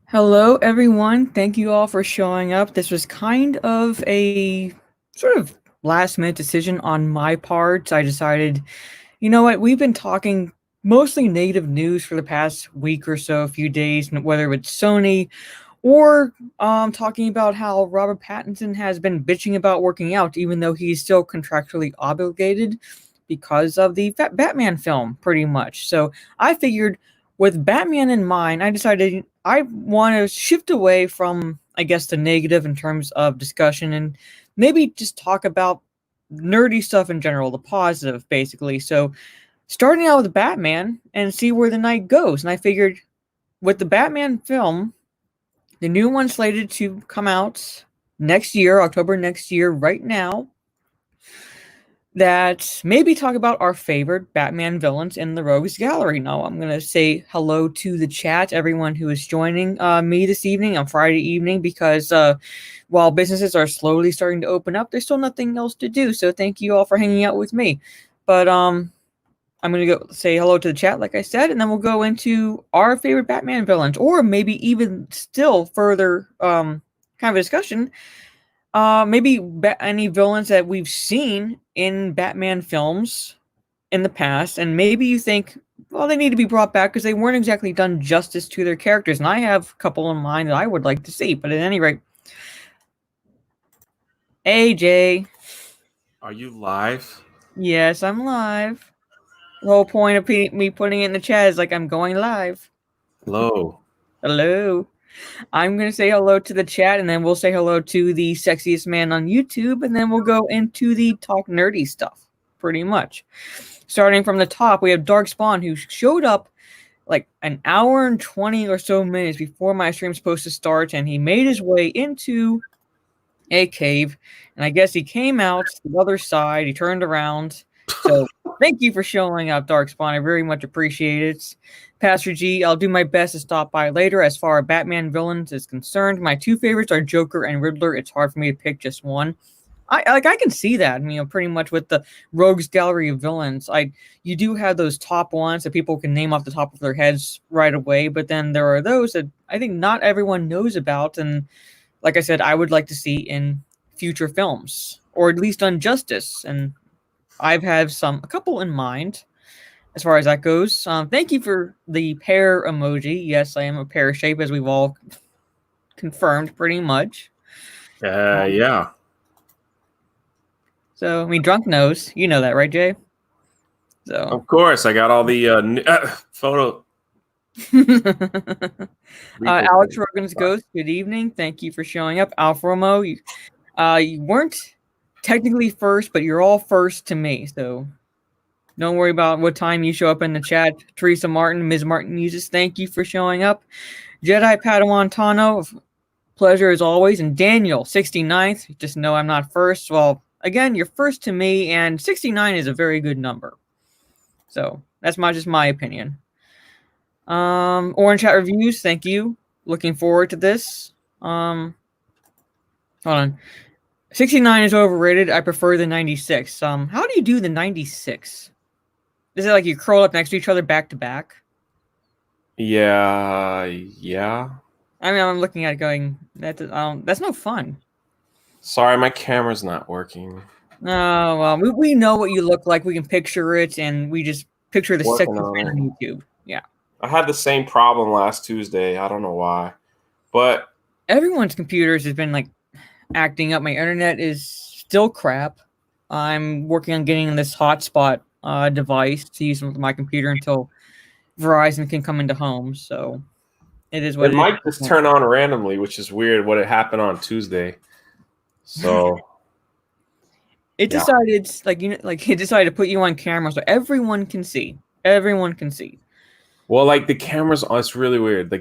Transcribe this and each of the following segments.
Hello, everyone. Thank you all for showing up. This was kind of a sort of last minute decision on my part. I decided, you know what, we've been talking mostly negative news for the past week or so, a few days, whether it's Sony or talking about how Robert Pattinson has been bitching about working out, even though he's still contractually obligated because of the Batman film, pretty much. So I figured, with Batman in mind, I decided I want to shift away from, I guess, the negative in terms of discussion and maybe just talk about nerdy stuff in general, the positive, basically. So starting out with Batman and see where the night goes. And I figured, with the Batman film, the new one slated to come out next year, October next year, right now, that maybe talk about our favorite Batman villains in the Rogues Gallery. Now, I'm going to say hello to the chat, everyone who is joining me this evening on Friday evening, because while businesses are slowly starting to open up, there's still nothing else to do. So thank you all for hanging out with me. But I'm going to go say hello to the chat, like I said, and then we'll go into our favorite Batman villains, or maybe even still further kind of a discussion. Maybe any villains that we've seen in Batman films in the past, and maybe you think, well, they need to be brought back because they weren't exactly done justice to their characters. And I have a couple in mind that I would like to see. But at any rate, AJ. Are you live? Yes, I'm live. The whole point of me putting it in the chat is like I'm going live. Hello. Hello. I'm going to say hello to the chat, and then we'll say hello to the sexiest man on YouTube, and then we'll go into the talk nerdy stuff, pretty much. Starting from the top, we have Dark Spawn, who showed up like an hour and 20 or so minutes before my stream's supposed to start, and he made his way into a cave, and I guess he came out the other side, he turned around. So thank you for showing up, Dark Spawn. I very much appreciate it. Pastor G, I'll do my best to stop by later. As far as Batman villains is concerned, my two favorites are Joker and Riddler. It's hard for me to pick just one. I can see that, pretty much with the Rogues Gallery of villains. You do have those top ones that people can name off the top of their heads right away, but then there are those that I think not everyone knows about, and like I said, I would like to see in future films, or at least on Justice. And I've had a couple in mind as far as that goes. Thank you for the pear emoji. Yes, I am a pear shape, as we've all confirmed pretty much. Yeah. So, Drunk knows. You know that, right, Jay? So, of course, I got all the photo. Alex Rogan's Ghost, good evening. Thank you for showing up. Alfa Romeo, you weren't technically first, but you're all first to me, so don't worry about what time you show up in the chat. Teresa Martin, Ms. Martin uses, thank you for showing up. Jedi Padawan Tano, pleasure as always. And Daniel, 69th, just know I'm not first. Well, again, you're first to me, and 69 is a very good number. So that's just my opinion. Orange Hat Reviews, thank you. Looking forward to this. Hold on. 69 is overrated. I prefer the 96. How do you do the 96? Is it like you curl up next to each other back to back? Yeah. I'm looking at it going, that's no fun. Sorry, my camera's not working. Oh, well, we know what you look like. We can picture it, and we just picture the sexy man on YouTube. Yeah. I had the same problem last Tuesday. I don't know why. But everyone's computers has been like acting up. My internet is still crap. I'm working on getting this hotspot device to use with my computer until Verizon can come into homes. So it is what it might just turn on randomly, which is weird. What it happened on Tuesday. So it decided, it decided to put you on camera so everyone can see. Everyone can see. Well, like the camera's on, it's really weird.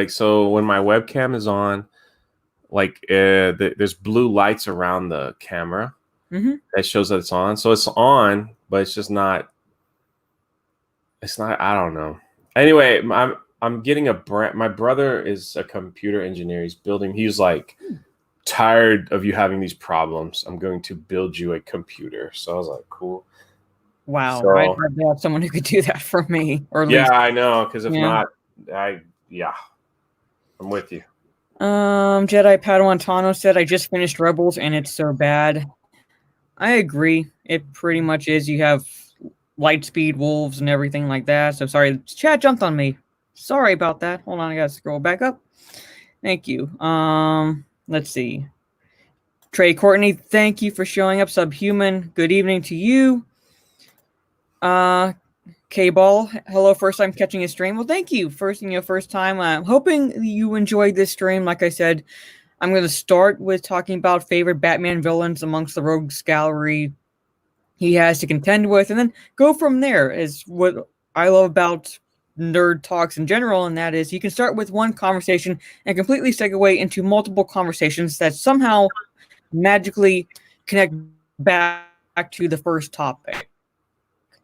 So when my webcam is on, there's blue lights around the camera that shows that it's on. So it's on, but it's just not. It's not. I don't know. Anyway, I'm getting my brother is a computer engineer. He's building. He's like tired of you having these problems. I'm going to build you a computer. So I was like, cool. Wow, I'd love to have someone who could do that for me. Or at least, I know, because if not, But I'm with you. Jedi Padawan Tano said, I just finished Rebels and it's so bad. I agree. It pretty much is. You have light speed wolves and everything like that. So sorry, chat jumped on me. Sorry about that. Hold on, I gotta scroll back up. Thank you. Let's see. Trey Courtney, thank you for showing up. Subhuman, good evening to you. K-Ball, hello, first time catching a stream. Well, thank you. First time. I'm hoping you enjoyed this stream. Like I said, I'm going to start with talking about favorite Batman villains amongst the rogues gallery he has to contend with, and then go from there. Is what I love about nerd talks in general, and that is you can start with one conversation and completely segue into multiple conversations that somehow magically connect back to the first topic.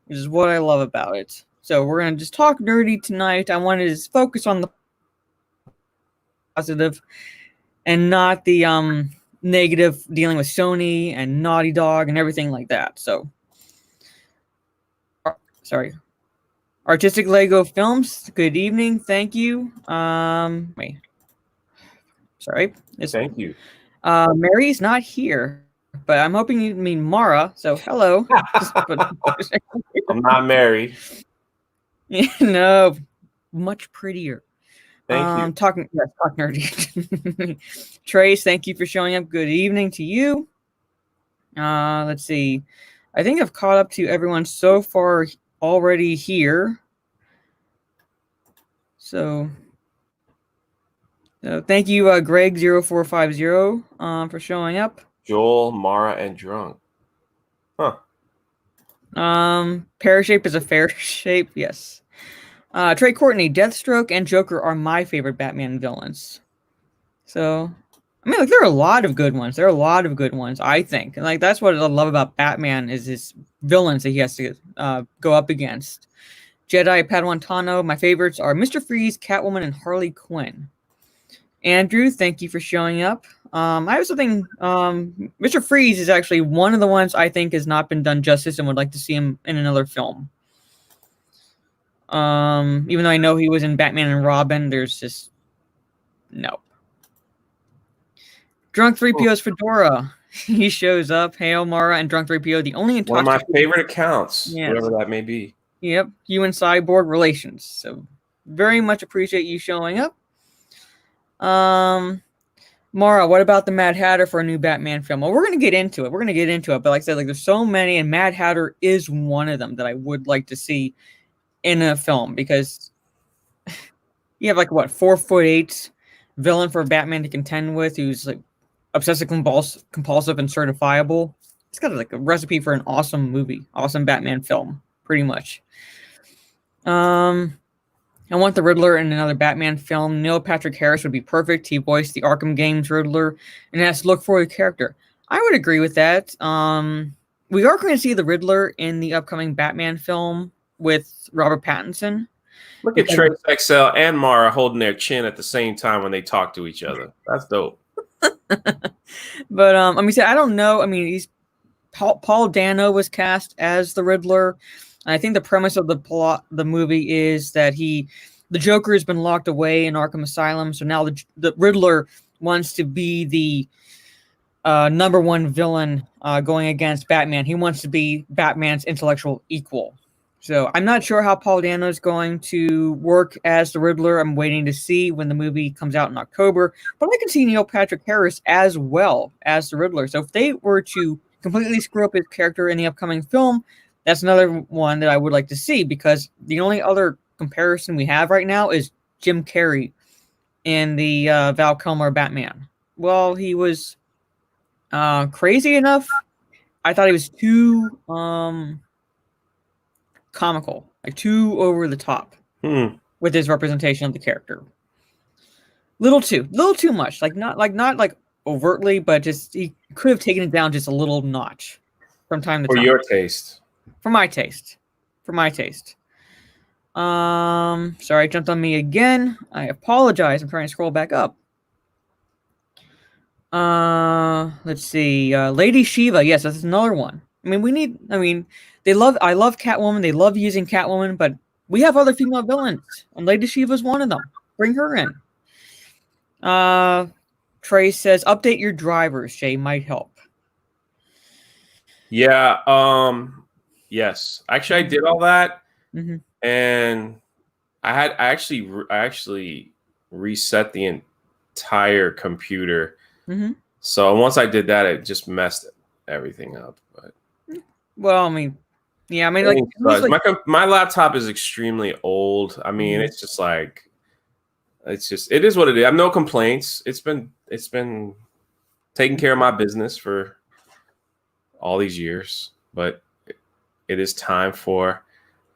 Which is what I love about it. So we're going to just talk nerdy tonight. I wanted to focus on the positive and not the negative, dealing with Sony and Naughty Dog and everything like that. So, sorry. Artistic Lego Films, good evening. Thank you. Wait. Sorry. Thank you. Mary's not here, but I'm hoping you mean Mara. So, hello. I'm not married. No, much prettier. Thank you. Talk nerdy. Trace, thank you for showing up. Good evening to you. Let's see. I think I've caught up to everyone so far already here. So thank you, Greg0450, for showing up. Joel, Mara, and Drunk. Huh. Pear shape is a fair shape, yes. Trey Courtney, Deathstroke and Joker are my favorite Batman villains. So, I mean, like, there are a lot of good ones. I think. And, like, that's what I love about Batman is his villains that he has to go up against. Jedi Padawan Tano, my favorites are Mr. Freeze, Catwoman, and Harley Quinn. Andrew, thank you for showing up. I have something. Mr. Freeze is actually one of the ones I think has not been done justice and would like to see him in another film. Even though I know he was in Batman and Robin, there's just no. Drunk 3PO's Fedora. He shows up. Hail Mara and Drunk 3PO, the only one of my favorite accounts, whatever that may be. Yep, you and Cyborg relations. So very much appreciate you showing up. Mara, what about the Mad Hatter for a new Batman film? Well, we're gonna get into it. But like I said, like there's so many, and Mad Hatter is one of them that I would like to see in a film because you have like what 4'8" villain for Batman to contend with, who's like obsessive compulsive and certifiable. It's got like a recipe for an awesome movie, awesome Batman film, pretty much. I want the Riddler in another Batman film. Neil Patrick Harris would be perfect. He voiced the Arkham games Riddler and has to look for a character. I would agree with that. We are going to see the Riddler in the upcoming Batman film with Robert Pattinson. Look at Trace XL and Mara holding their chin at the same time when they talk to each other. That's dope. But I mean, I don't know. I mean, Paul Dano was cast as the Riddler. I think the premise of the plot, the movie, is that the Joker has been locked away in Arkham Asylum, so now the Riddler wants to be the number one villain going against Batman. He wants to be Batman's intellectual equal. So I'm not sure how Paul Dano is going to work as the Riddler. I'm waiting to see when the movie comes out in October. But I can see Neil Patrick Harris as well as the Riddler. So if they were to completely screw up his character in the upcoming film, that's another one that I would like to see, because the only other comparison we have right now is Jim Carrey in the Val Kilmer Batman. Well, he was crazy enough. I thought he was too comical, like too over the top with his representation of the character. Little too much. Not overtly, but just he could have taken it down just a little notch from time to time. For your taste. For my taste. Sorry, jumped on me again. I apologize. I'm trying to scroll back up. Let's see. Lady Shiva. Yes, that's another one. I love Catwoman. They love using Catwoman, but we have other female villains, and Lady Shiva's one of them. Bring her in. Trey says, update your drivers, Jay, might help. Yeah. Yes. Actually, I did all that, and I actually reset the entire computer. So once I did that, it just messed everything up. But well, I mean, yeah, I mean, like my laptop is extremely old. I mean, it's just like it is what it is. I have no complaints. It's been taking care of my business for all these years, but it is time for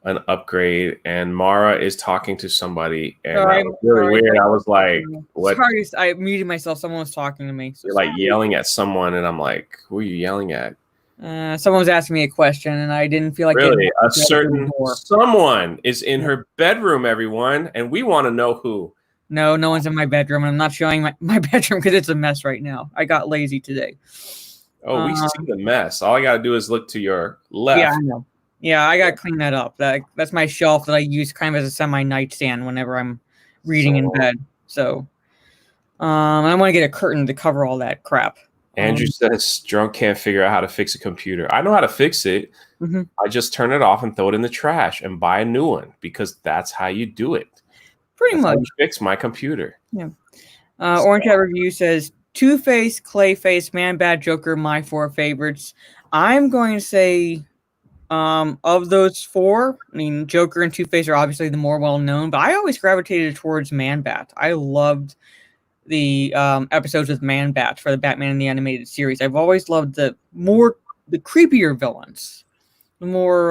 an upgrade. And Mara is talking to somebody, and that was really weird. I was like, "What?" Sorry, I muted myself. Someone was talking to me. So you're like yelling at someone, and I'm like, "Who are you yelling at?" Someone was asking me a question, and I didn't feel like really a certain someone is in her bedroom, everyone, and we want to know who. No one's in my bedroom. I'm not showing my bedroom because it's a mess right now. I got lazy today. Oh, we see the mess. All I got to do is look to your left. Yeah, I know. Yeah, I got to clean that up. That's my shelf that I use kind of as a semi-nightstand whenever I'm reading in bed. So I want to get a curtain to cover all that crap. Andrew says drunk can't figure out how to fix a computer. I know how to fix it. I just turn it off and throw it in the trash and buy a new one because that's how you do it. Pretty much. How you fix my computer. Yeah. Orange Hat Review says Two-Face, Clayface, Man-Bat, Joker, my 4 favorites. I'm going to say of those 4, I mean, Joker and Two-Face are obviously the more well-known, but I always gravitated towards Man-Bat. I loved the episodes with Man-Bat for the Batman in the Animated Series. I've always loved the creepier villains. The more,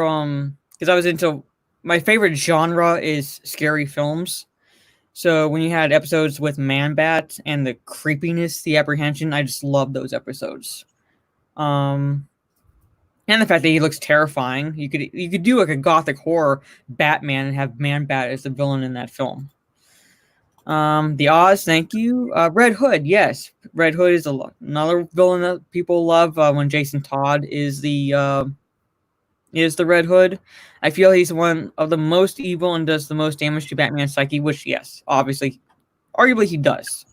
because I was into, my favorite genre is scary films. So when you had episodes with Man-Bat and the creepiness, the apprehension, I just love those episodes. And the fact that he looks terrifying. You could do like a gothic horror Batman and have Man-Bat as the villain in that film. The Oz, thank you. Red Hood, yes. Red Hood is another villain that people love when Jason Todd is the Red Hood. I feel he's one of the most evil and does the most damage to Batman's psyche, which, yes, obviously, arguably he does.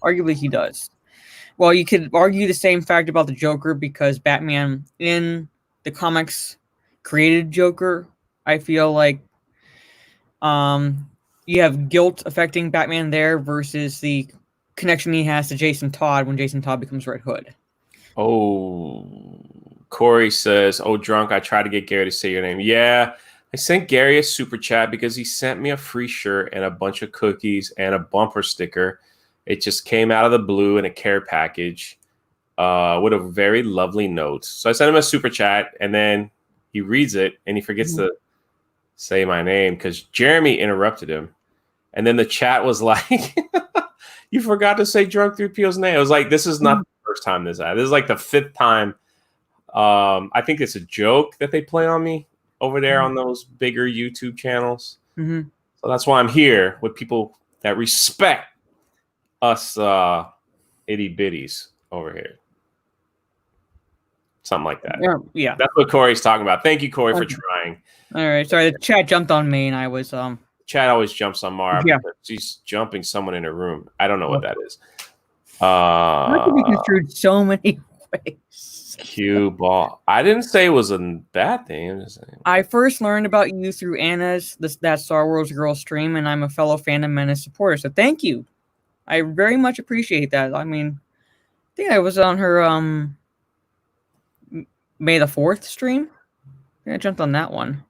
Well, you could argue the same fact about the Joker because Batman in the comics created Joker. I feel like you have guilt affecting Batman there versus the connection he has to Jason Todd when Jason Todd becomes Red Hood. Oh, Corey says, "Oh, drunk, I tried to get Gary to say your name." Yeah, I sent Gary a super chat because he sent me a free shirt and a bunch of cookies and a bumper sticker. It just came out of the blue in a care package with a very lovely note. So I sent him a super chat, and then he reads it, and he forgets to say my name because Jeremy interrupted him. And then the chat was like, "You forgot to say Drunk 3PO's name." I was like, this is not the first time this happened. This is like the 5th time. I think it's a joke that they play on me over there on those bigger YouTube channels. So that's why I'm here with people that respect us itty bitties over here. Something like that. Yeah. That's what Corey's talking about. Thank you, Corey, for trying. All right. Sorry, the chat jumped on me and I was Chat always jumps on Mara because she's jumping someone in her room. I don't know what that is. That could be construed so many ways. Cue ball. I didn't say it was a bad thing. I'm just saying. I first learned about you through Anna's that Star Wars Girl stream, and I'm a fellow Fandom Menace supporter. So thank you. I very much appreciate that. I mean, I think I was on her May the 4th stream. I think I jumped on that one.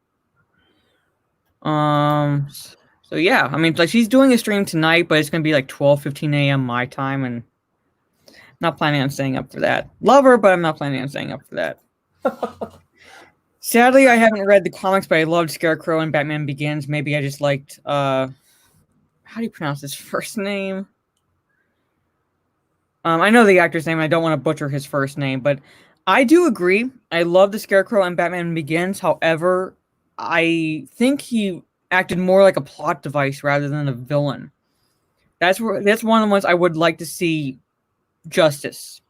So yeah, I mean, like she's doing a stream tonight, but it's gonna be like 12:15 a.m. my time, and not planning on staying up for that. Love her, but I'm not planning on staying up for that. Sadly, I haven't read the comics, but I loved Scarecrow and Batman Begins. Maybe I just liked how do you pronounce his first name? I know the actor's name. I don't want to butcher his first name, but I do agree. I love the Scarecrow and Batman Begins. However, I think he acted more like a plot device rather than a villain. That's one of the ones I would like to see justice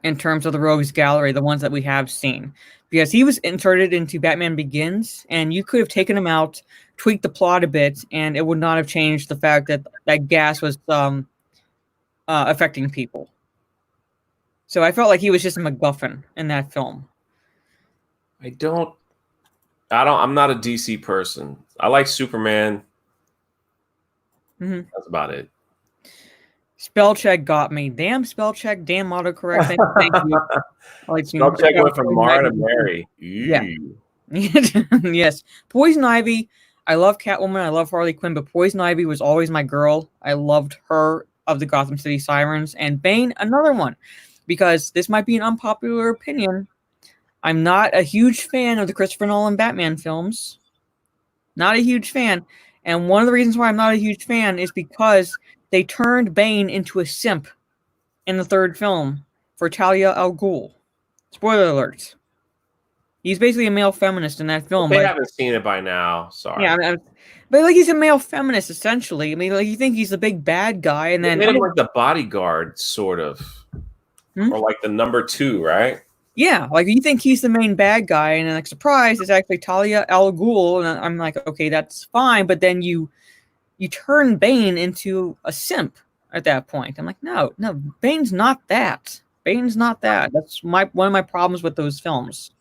in terms of the Rogues Gallery, the ones that we have seen. Because he was inserted into Batman Begins, and you could have taken him out, tweaked the plot a bit, and it would not have changed the fact that gas was affecting people. So I felt like he was just a MacGuffin in that film. I'm not a DC person. I like Superman. Mm-hmm. That's about it. Spell check got me. Damn spell check. Damn autocorrect. Thank you. Spell check went from Mara to Mary. Yeah. Yes. Poison Ivy. I love Catwoman. I love Harley Quinn, but Poison Ivy was always my girl. I loved her of the Gotham City Sirens. And Bane, another one. Because this might be an unpopular opinion. I'm not a huge fan of the Christopher Nolan Batman films. Not a huge fan. And one of the reasons why I'm not a huge fan is because they turned Bane into a simp in the third film for Talia al Ghul. Spoiler alert. He's basically a male feminist in that film. They haven't seen it by now. Sorry. Yeah, but like he's a male feminist essentially. I mean, like you think he's the big bad guy, and then they made him like the bodyguard, sort of, or like the number 2, right? Yeah, like you think he's the main bad guy, and then like surprise, it's actually Talia al Ghul, and I'm like, okay, that's fine, but then you turn Bane into a simp at that point. I'm like, no, Bane's not that. Bane's not that. That's one of my problems with those films.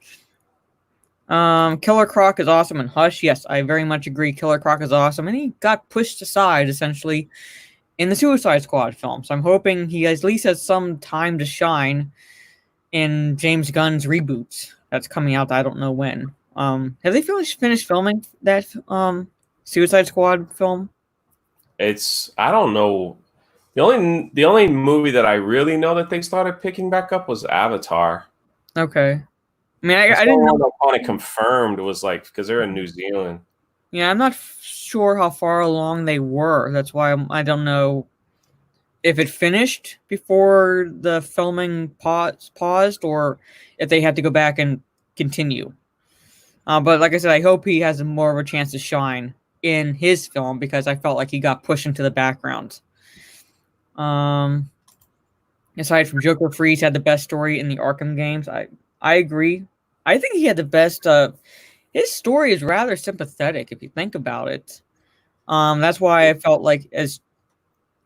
Killer Croc is awesome, and Hush, yes, I very much agree. Killer Croc is awesome, and he got pushed aside essentially in the Suicide Squad film. So I'm hoping he at least has some time to shine in James Gunn's reboot that's coming out. I don't know when. Have they finished filming that Suicide Squad film? I don't know. The only movie that I really know that they started picking back up was Avatar. Okay. I mean, I didn't know. On it confirmed was like because they're in New Zealand. Yeah, I'm not sure how far along they were. That's why I don't know if it finished before the filming paused or if they had to go back and continue. But like I said, I hope he has more of a chance to shine in his film because I felt like he got pushed into the background. Aside from Joker, Freeze had the best story in the Arkham games. I agree. I think he had the best. His story is rather sympathetic if you think about it. That's why I felt like as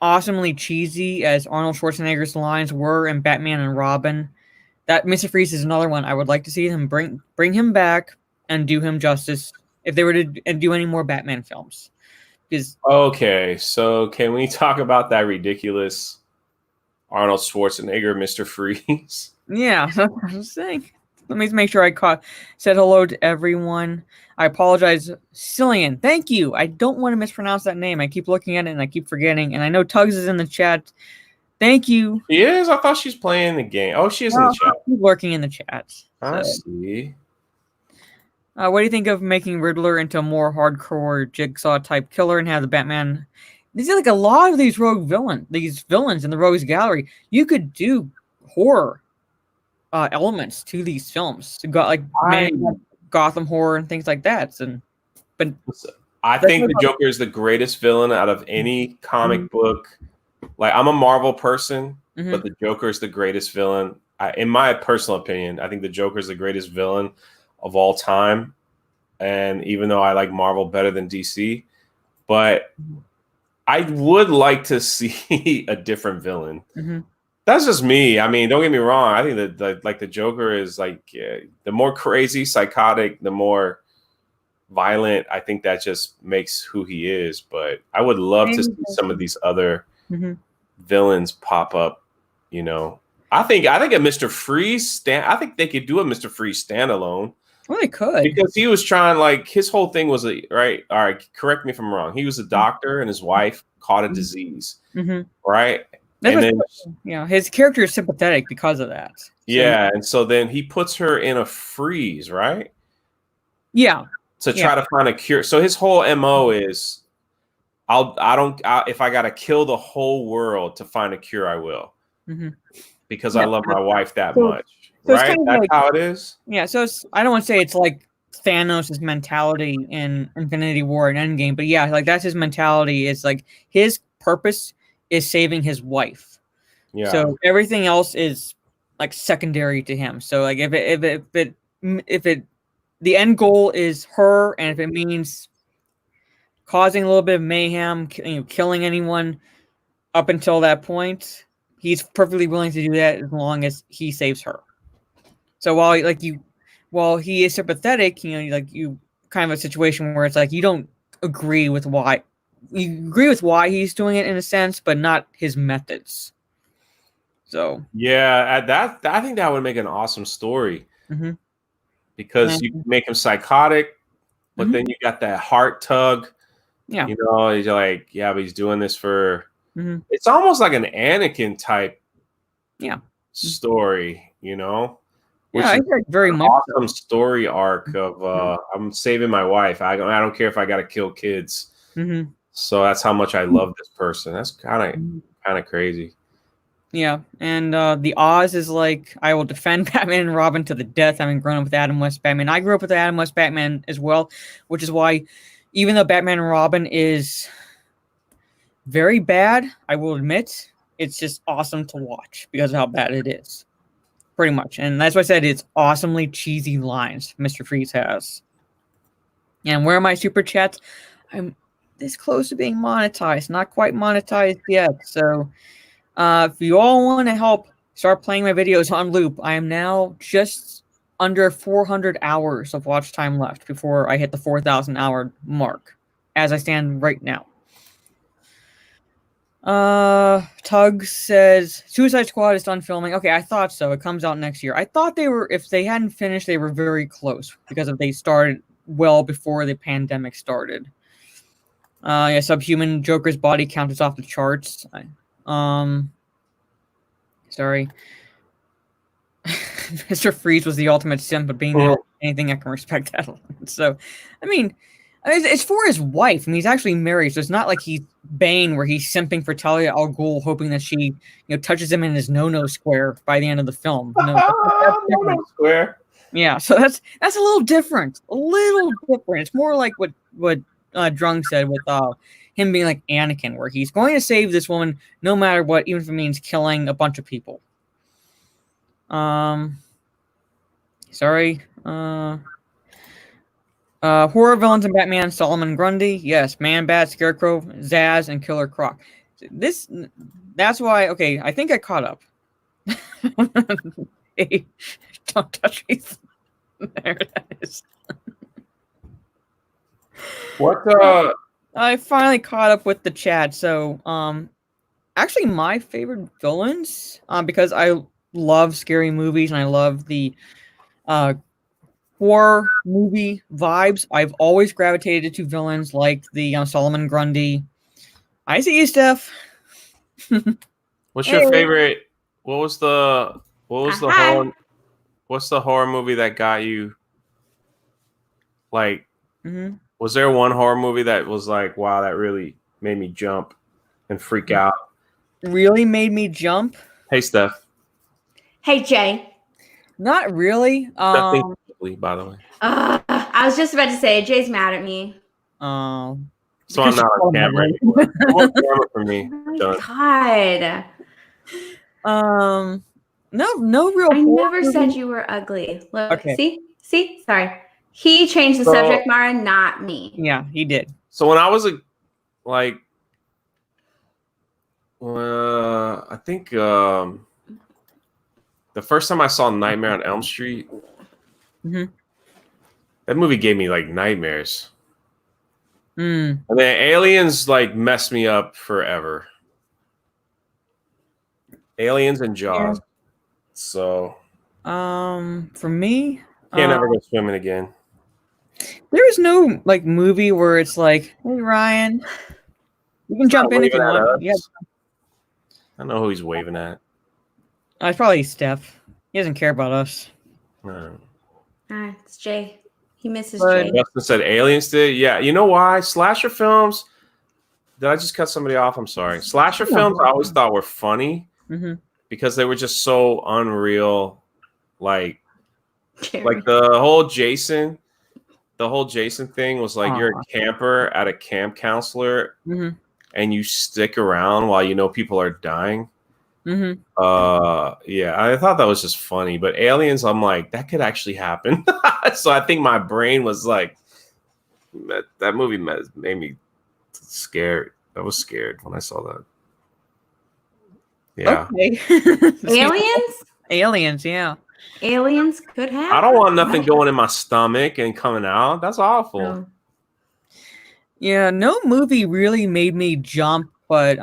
awesomely cheesy as Arnold Schwarzenegger's lines were in Batman and Robin, that Mr. Freeze is another one I would like to see him bring him back and do him justice if they were to do any more Batman films. Okay, so can we talk about that ridiculous Arnold Schwarzenegger Mr. Freeze? Yeah, that's what I was saying. Let me make sure I said hello to everyone. I apologize, Cillian. Thank you. I don't want to mispronounce that name. I keep looking at it and I keep forgetting. And I know Tugs is in the chat. Thank you. She is? I thought she's playing the game. Oh, she is in the chat. She's lurking in the chat. I see. What do you think of making Riddler into a more hardcore Jigsaw type killer and have the Batman? These are like a lot of these villains in the Rogues Gallery. You could do horror elements to these films. You got like Gotham horror and things like that. But I think the Joker is the greatest villain out of any comic book. Like I'm a Marvel person, but the Joker is the greatest villain. In my personal opinion, I think the Joker is the greatest villain of all time. And even though I like Marvel better than DC, but I would like to see a different villain. That's just me. I mean, don't get me wrong. I think that the Joker is like the more crazy, psychotic, the more violent. I think that just makes who he is. But I would love to see some of these other villains pop up. You know, I think a Mr. Freeze I think they could do a Mr. Freeze standalone. Well, they could because he was trying like his whole thing was right. All right, correct me if I'm wrong. He was a doctor and his wife caught a disease, right? And then, his character is sympathetic because of that. And so then he puts her in a freeze, right? Yeah. To try to find a cure. So his whole MO is, if I gotta kill the whole world to find a cure, I will, because I love my wife that much, right? That's like, how it is. Yeah. So I don't want to say it's like Thanos' mentality in Infinity War and Endgame, but yeah, like that's his mentality. Is like his purpose is saving his wife. Yeah. So everything else is like secondary to him. So like if the end goal is her, and if it means causing a little bit of mayhem, killing anyone up until that point, he's perfectly willing to do that as long as he saves her. So while he is sympathetic, you kind of a situation where it's like you don't agree with why he's doing it in a sense, but not his methods. So yeah, I think that would make an awesome story because you make him psychotic, but then you got that heart tug. Yeah, he's like, yeah, but he's doing this for. It's almost like an Anakin type. Story, which is like very much awesome story arc of I'm saving my wife. I don't care if I got to kill kids. So that's how much I love this person. That's kind of crazy. Yeah, and the Oz is like, I will defend Batman and Robin to the death. I mean, growing up with Adam West Batman, I grew up with Adam West Batman as well, which is why, even though Batman and Robin is very bad, I will admit, it's just awesome to watch because of how bad it is. Pretty much. And that's why I said it's awesomely cheesy lines Mr. Freeze has. And where are my super chats? I'm this close to being monetized. Not quite monetized yet. So if you all want to help start playing my videos on loop, I am now just under 400 hours of watch time left before I hit the 4,000 hour mark as I stand right now. Tug says Suicide Squad is done filming. Okay, I thought so. It comes out next year. I thought if they hadn't finished, they were very close because they started well before the pandemic started. Yeah, Subhuman Joker's body count is off the charts. Sorry. Mr. Freeze was the ultimate simp, but being anything I can respect that. So, I mean, it's for his wife. I mean, he's actually married, so it's not like he's Bane, where he's simping for Talia al Ghul, hoping that she, touches him in his no-no square by the end of the film. No-no square. Yeah, so that's a little different. A little different. It's more like what Drunk said with him being like Anakin, where he's going to save this woman no matter what, even if it means killing a bunch of people. Sorry. Horror villains in Batman: Solomon Grundy, yes. Man-Bat, Scarecrow, Zaz, and Killer Croc. That's why. Okay, I think I caught up. Hey, don't touch me. There that is. What? I finally caught up with the chat. So, actually, my favorite villains, because I love scary movies and I love the horror movie vibes, I've always gravitated to villains like the Solomon Grundy. I see you, Steph. What's your favorite? What's the horror? What's the horror movie that got you? Like, was there one horror movie that was like, wow, that really made me jump and freak out? Really made me jump? Hey, Steph. Hey, Jay. Not really. By the way. I was just about to say, Jay's mad at me. So I'm not on camera anymore. On camera for me. Oh my God. No real. I never said you were ugly. Look, okay. See? Sorry. He changed the subject, Mara, not me. Yeah, he did. So when I was I think the first time I saw Nightmare on Elm Street, that movie gave me like nightmares. And then Aliens messed me up forever. Aliens and Jaws. Yeah. So for me, can't ever go swimming again. There is no movie where it's like, hey Ryan, you can jump in if you want. Yeah. I know who he's waving at. It's probably Steph. He doesn't care about us. It's Jay. He misses Jay. Justin said Aliens did. Yeah, you know why? Slasher films. Did I just cut somebody off? I'm sorry. Slasher films I always thought were funny because they were just so unreal. Like the whole Jason thing was like you're a camper at a camp counselor and you stick around while people are dying. Yeah, I thought that was just funny. But Aliens, I'm like, that could actually happen. So I think my brain was like, that movie made me scared. I was scared when I saw that. Yeah. Okay. Aliens? Aliens, yeah. Aliens could happen. I don't want nothing going in my stomach and coming out. That's awful. Oh. Yeah, no movie really made me jump, but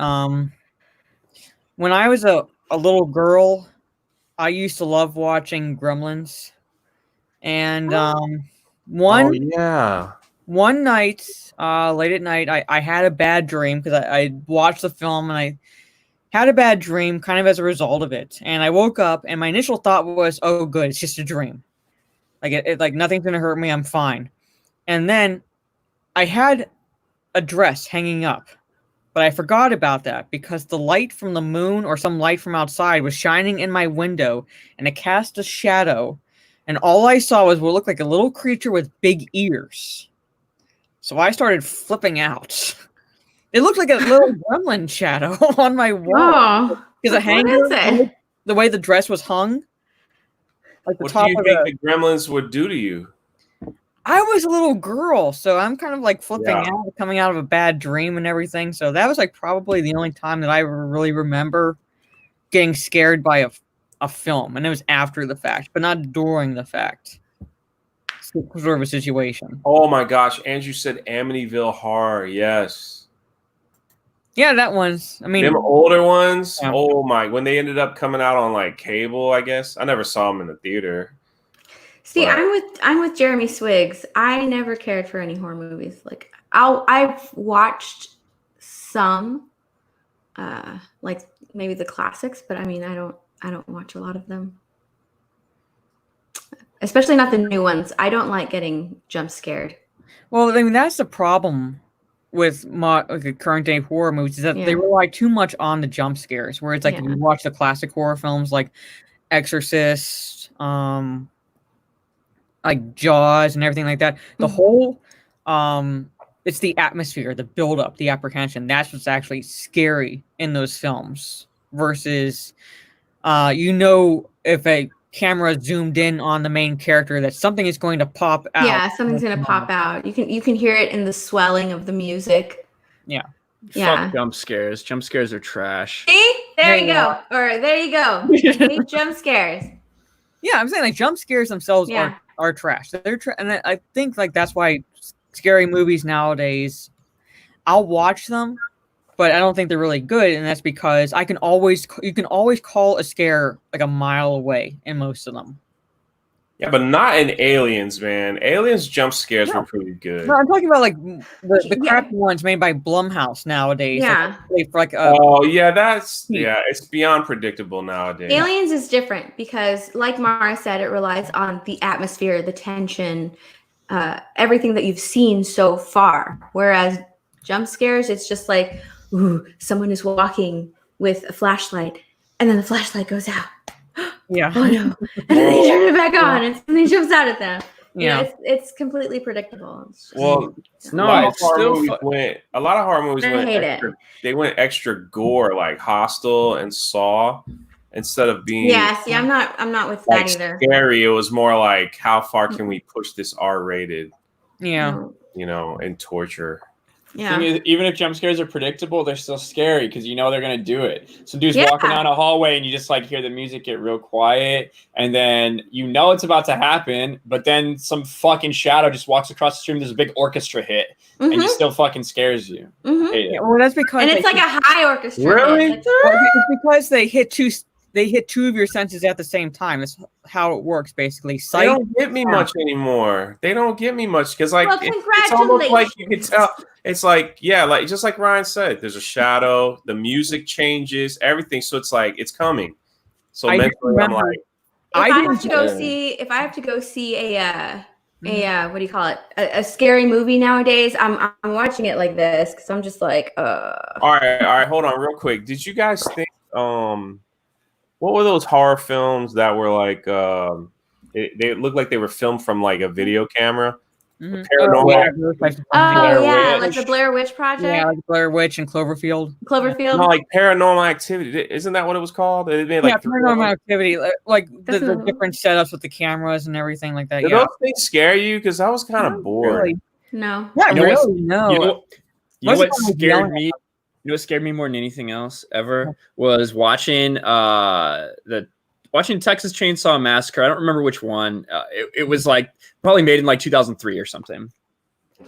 when I was a little girl, I used to love watching Gremlins. And Oh yeah. one night, late at night, I had a bad dream because I watched the film and I had a bad dream kind of as a result of it. And I woke up and my initial thought was, oh good, it's just a dream. Like like nothing's gonna hurt me, I'm fine. And then I had a dress hanging up, but I forgot about that because the light from the moon or some light from outside was shining in my window and it cast a shadow. And all I saw was what looked like a little creature with big ears. So I started flipping out. It looked like a little gremlin shadow on my wall. Because the way the dress was hung. Like the What top do you think the gremlins would do to you? I was a little girl, so I'm kind of like flipping out, coming out of a bad dream and everything. So that was like probably the only time that I really remember getting scared by a film, and it was after the fact, but not during the fact. Sort of a situation. Oh my gosh, Andrew said Amityville Horror. Yes. Yeah, that one's. I mean, them older ones. Yeah. Oh my! When they ended up coming out on like cable, I guess I never saw them in the theater. See, but I'm with Jeremy Swiggs. I never cared for any horror movies. Like I've watched some, like maybe the classics, but I mean I don't watch a lot of them. Especially not the new ones. I don't like getting jump scared. Well, I mean that's the problem with like current day horror movies is that they rely too much on the jump scares. Where it's like if you watch the classic horror films like Exorcist, like Jaws and everything like that, the whole it's the atmosphere, the build up, the apprehension. That's what's actually scary in those films versus if a camera zoomed in on the main character that something is going to pop out. Yeah, something's going to pop out. You can hear it in the swelling of the music. Yeah. Fuck jump scares. Jump scares are trash. See? There you go. Or there you go. Hate jump scares. Yeah, I'm saying like jump scares themselves are trash. They're and I think like that's why scary movies nowadays, I'll watch them, but I don't think they're really good, and that's because you can always call a scare like a mile away in most of them. Yeah, but not in Aliens, man. Aliens jump scares were pretty good. No, I'm talking about like the crappy ones made by Blumhouse nowadays. Yeah. It's beyond predictable nowadays. Aliens is different because, like Mara said, it relies on the atmosphere, the tension, everything that you've seen so far. Whereas jump scares, it's just like, ooh, someone is walking with a flashlight, and then the flashlight goes out. Yeah. Oh no! And then they turn it back on, and something jumps out at them. Yeah. It's completely predictable. A lot of horror movies went extra gore, like Hostel and Saw, instead of being. Yeah. See, I'm not with that either. Scary. It was more like, how far can we push this R-rated? Yeah. And torture. Yeah. Thing is, even if jump scares are predictable, they're still scary because you know they're gonna do it. Some dude's walking down a hallway and you just like hear the music get real quiet, and then you know it's about to happen, but then some fucking shadow just walks across the stream. There's a big orchestra hit, and it still fucking scares you. Yeah, well, that's because it's like a high orchestra. Really? Hit. It's because they hit two of your senses at the same time. That's how it works, basically. Sight, they don't get me much anymore. They don't get me much because, like, it's almost like you can tell. It's like, just like Ryan said, there's a shadow. The music changes, everything. So it's like it's coming. So mentally, I'm like, if I have to go see a what do you call it? A scary movie nowadays. I'm watching it like this because I'm just like, All right, hold on, real quick. Did you guys think what were those horror films that were like they looked like they were filmed from like a video camera? Paranormal. Like the Blair Witch Project. Yeah, like Blair Witch and Cloverfield. No, like Paranormal Activity. Isn't that what it was called? They made like Paranormal Activity. Like the different setups with the cameras and everything like that. Did those things scare you? Because I was kind of bored. Really. No. Not really. No. You know what scared me? You know what scared me more than anything else ever was watching watching Texas Chainsaw Massacre. I don't remember which one. It was like probably made in like 2003 or something.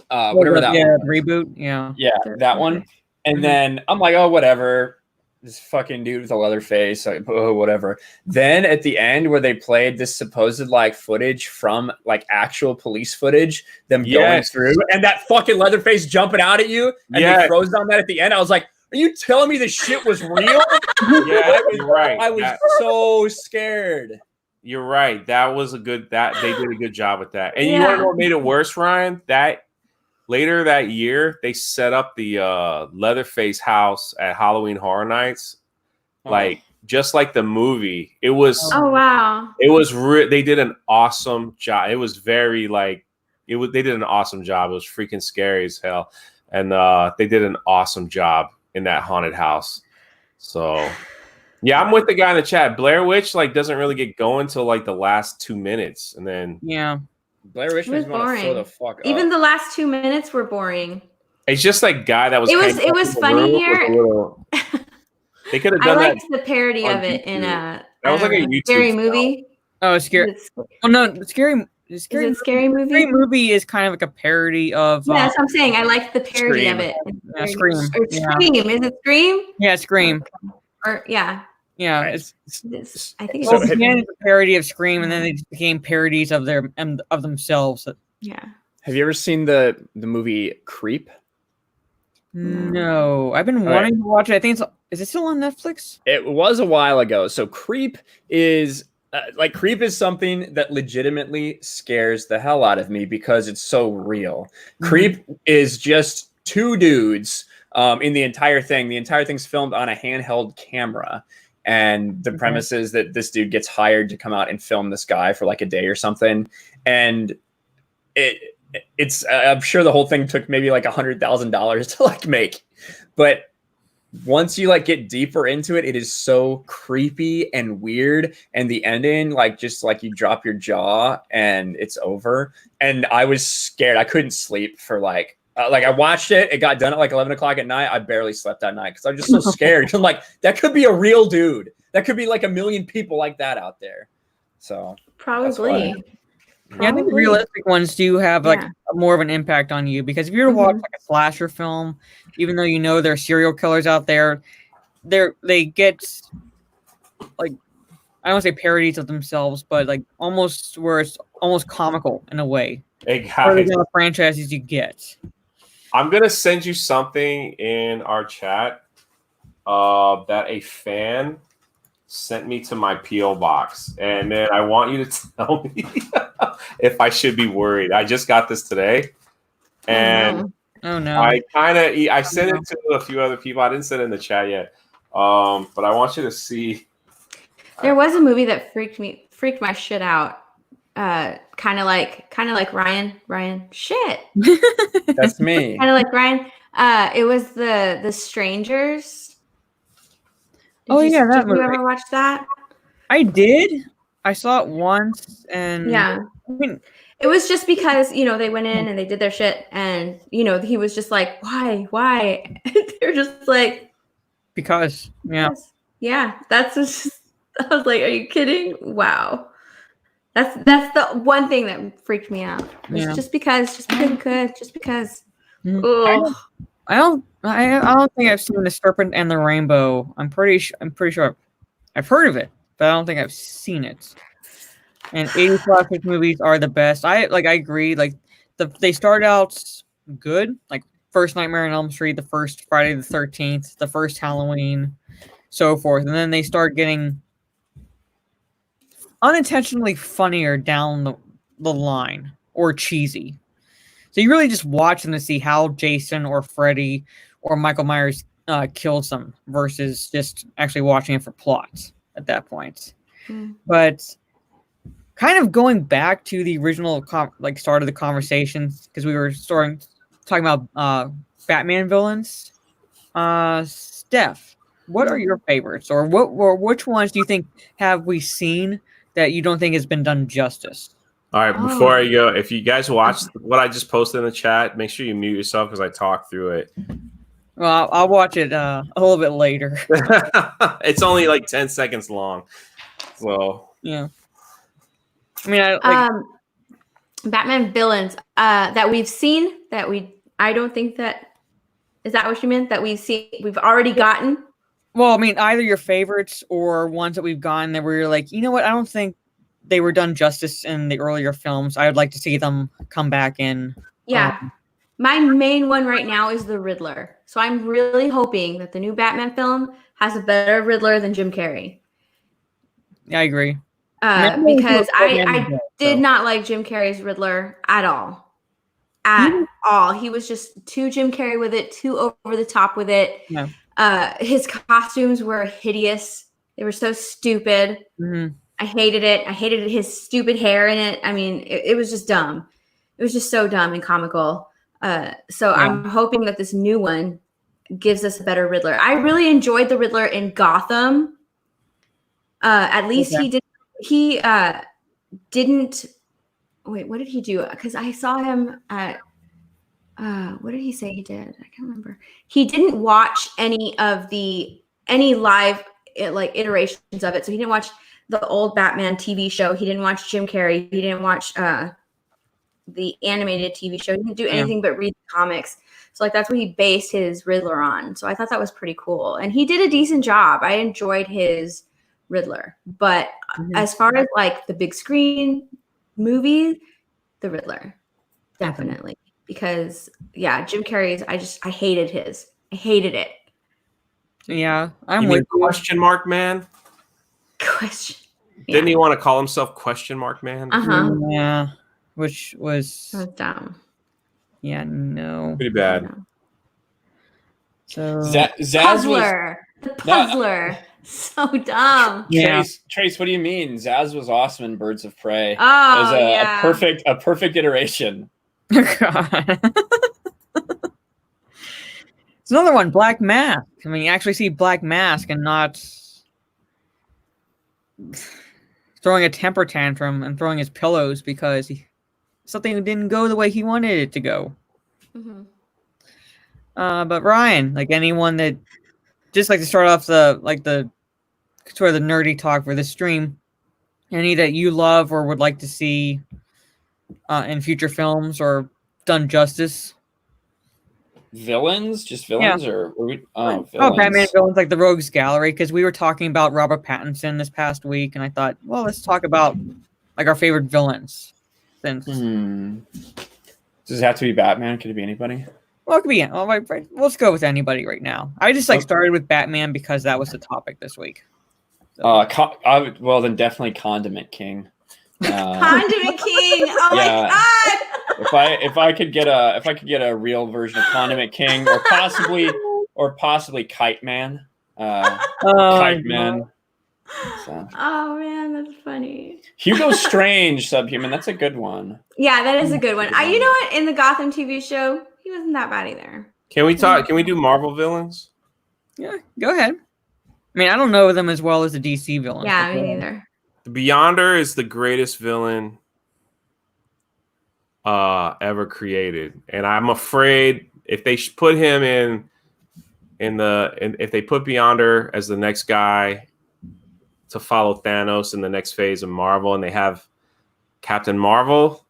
Whatever that one was. Reboot. Yeah, that one. And then I'm like, oh, whatever. This fucking dude with a leather face, like, oh, whatever. Then at the end, where they played this supposed like footage from like actual police footage, them going through, and that fucking leather face jumping out at you, and they froze on that at the end. I was like, are you telling me this shit was real? You're right. I was so scared. You're right. That was they did a good job with that. And you want to know what made it worse, Ryan? That later that year, they set up the Leatherface house at Halloween Horror Nights, like just like the movie. It was. Oh wow! It was. They did an awesome job. It was very like it was. They did an awesome job. It was freaking scary as hell, and they did an awesome job in that haunted house. So, yeah, I'm with the guy in the chat. Blair Witch like doesn't really get going till like the last 2 minutes, and then Blair Witch was boring. The fuck up. Even the last 2 minutes were boring. It's just like guy that was. It was funnier. They could have done I liked the parody of it in that was like a YouTube scary movie. Oh, scary. Oh no, scary. Scary movie? Scary movie is kind of like a parody of. Yeah, that's what I'm saying. I like the parody Scream. of it. Scream. Or Scream. Is it Scream? Yeah, Scream. Or yeah. Yeah, I think it's a parody of Scream, and then they just became parodies of themselves. Yeah. Have you ever seen the movie Creep? No, I've been wanting to watch it. I think is it still on Netflix? It was a while ago. So Creep is Creep is something that legitimately scares the hell out of me because it's so real. Mm-hmm. Creep is just two dudes in the entire thing. The entire thing's filmed on a handheld camera. And the premise is that this dude gets hired to come out and film this guy for like a day or something. And it's I'm sure the whole thing took maybe like $100,000 to like make. But once you like get deeper into it, it is so creepy and weird. And the ending, like just like you drop your jaw and it's over. And I was scared. I couldn't sleep for like I watched it. It got done at like 11 o'clock at night. I barely slept that night because I'm just so scared. I'm like, that could be a real dude. That could be like 1 million people like that out there. So probably. Yeah, I think the realistic ones do have like more of an impact on you because if you were to watch like a slasher film, even though you know there are serial killers out there, they get like I don't want to say parodies of themselves, but like almost where it's almost comical in a way. Hey guys, the franchises you get. I'm gonna send you something in our chat that a fan sent me to my PO box, and then I want you to tell me if I should be worried. I just got this today, and oh no, I sent it to a few other people. I didn't send it in the chat yet, but I want you to see. There was a movie that freaked my shit out. Kind of like Ryan. Shit. That's me. Kind of like Ryan. It was the Strangers. Did you ever watch that? I did. I saw it once, and I mean, it was just because they went in and they did their shit, and he was just like, why? They're just like, because that's just. I was like, are you kidding? Wow. That's the one thing that freaked me out. Just because you could, just because. I don't think I've seen The Serpent and the Rainbow. I'm pretty sure I've heard of it, but I don't think I've seen it. And 80s classic movies are the best. I agree. Like they start out good, like first Nightmare on Elm Street, the first Friday the 13th, the first Halloween, so forth, and then they start getting unintentionally funnier down the line or cheesy. So you really just watch them to see how Jason or Freddy or Michael Myers kills them versus just actually watching it for plots at that point. But kind of going back to the original start of the conversation, because we were talking about Batman villains. Steph, what are your favorites, or which ones do you think have we seen that you don't think has been done justice? All right, before I go, if you guys watched what I just posted in the chat, make sure you mute yourself because I talked through it. Well, I'll watch it a little bit later. It's only like 10 seconds long. So Yeah. I mean, Batman villains that we've seen I don't think that is that what you meant, that we've already gotten. Well, I mean, either your favorites or ones that we've gotten that we're like, you know what, I don't think they were done justice in the earlier films. I would like to see them come back in. Yeah. My main one right now is the Riddler. So I'm really hoping that the new Batman film has a better Riddler than Jim Carrey. Yeah, I agree. Because I did not like Jim Carrey's Riddler at all. He was just too Jim Carrey with it, too over the top with it. Yeah. His costumes were hideous. They were so stupid. Mm-hmm. I hated it. I hated his stupid hair in it. I mean, it was just dumb. It was just so dumb and comical. I'm hoping that this new one gives us a better Riddler. I really enjoyed the Riddler in Gotham. At least he didn't. Wait, what did he do? Because I saw him at. What did he say he did? I can't remember. He didn't watch any live iterations of it. So he didn't watch the old Batman TV show. He didn't watch Jim Carrey. He didn't watch the animated TV show. He didn't do anything but read the comics. So that's what he based his Riddler on. So I thought that was pretty cool. And he did a decent job. I enjoyed his Riddler. But as far as the big screen movie, the Riddler. Definitely. Because Jim Carrey's I hated his. I hated it. Yeah. I'm with you. Question mark man? Question. Didn't he want to call himself question mark man? Yeah. Which was dumb. Yeah, no. Pretty bad. So Puzzler. The Puzzler. So dumb. Yeah. Trace, what do you mean? Zaz was awesome in Birds of Prey. Oh, it was a perfect iteration. God. It's another one, Black Mask. I mean, you actually see Black Mask and not throwing a temper tantrum and throwing his pillows because something didn't go the way he wanted it to go. Mm-hmm. But Ryan, anyone that just to start off the sort of the nerdy talk for this stream, any that you love or would like to see in future films or done justice? Villains? Just villains? Or were we, villains. Batman villains like the Rogues Gallery, because we were talking about Robert Pattinson this past week, and I thought, well, let's talk about our favorite villains. Since does it have to be Batman? Could it be anybody? Well, it could be. Well, let's go with anybody right now. I just started with Batman because that was the topic this week. So. Well, then definitely Condiment King. Condiment King. Oh my God. If I could get a real version of Condiment King, or possibly Kite Man. Kite Man. So. Oh man, that's funny. Hugo Strange, Subhuman. That's a good one. Yeah, that is a good one. You know what? In the Gotham TV show, he wasn't that bad either. Can we talk? Can we do Marvel villains? Yeah, go ahead. I mean, I don't know them as well as the DC villains. Yeah, me neither. The Beyonder is the greatest villain ever created, and I'm afraid if they put him if they put Beyonder as the next guy to follow Thanos in the next phase of Marvel, and they have Captain Marvel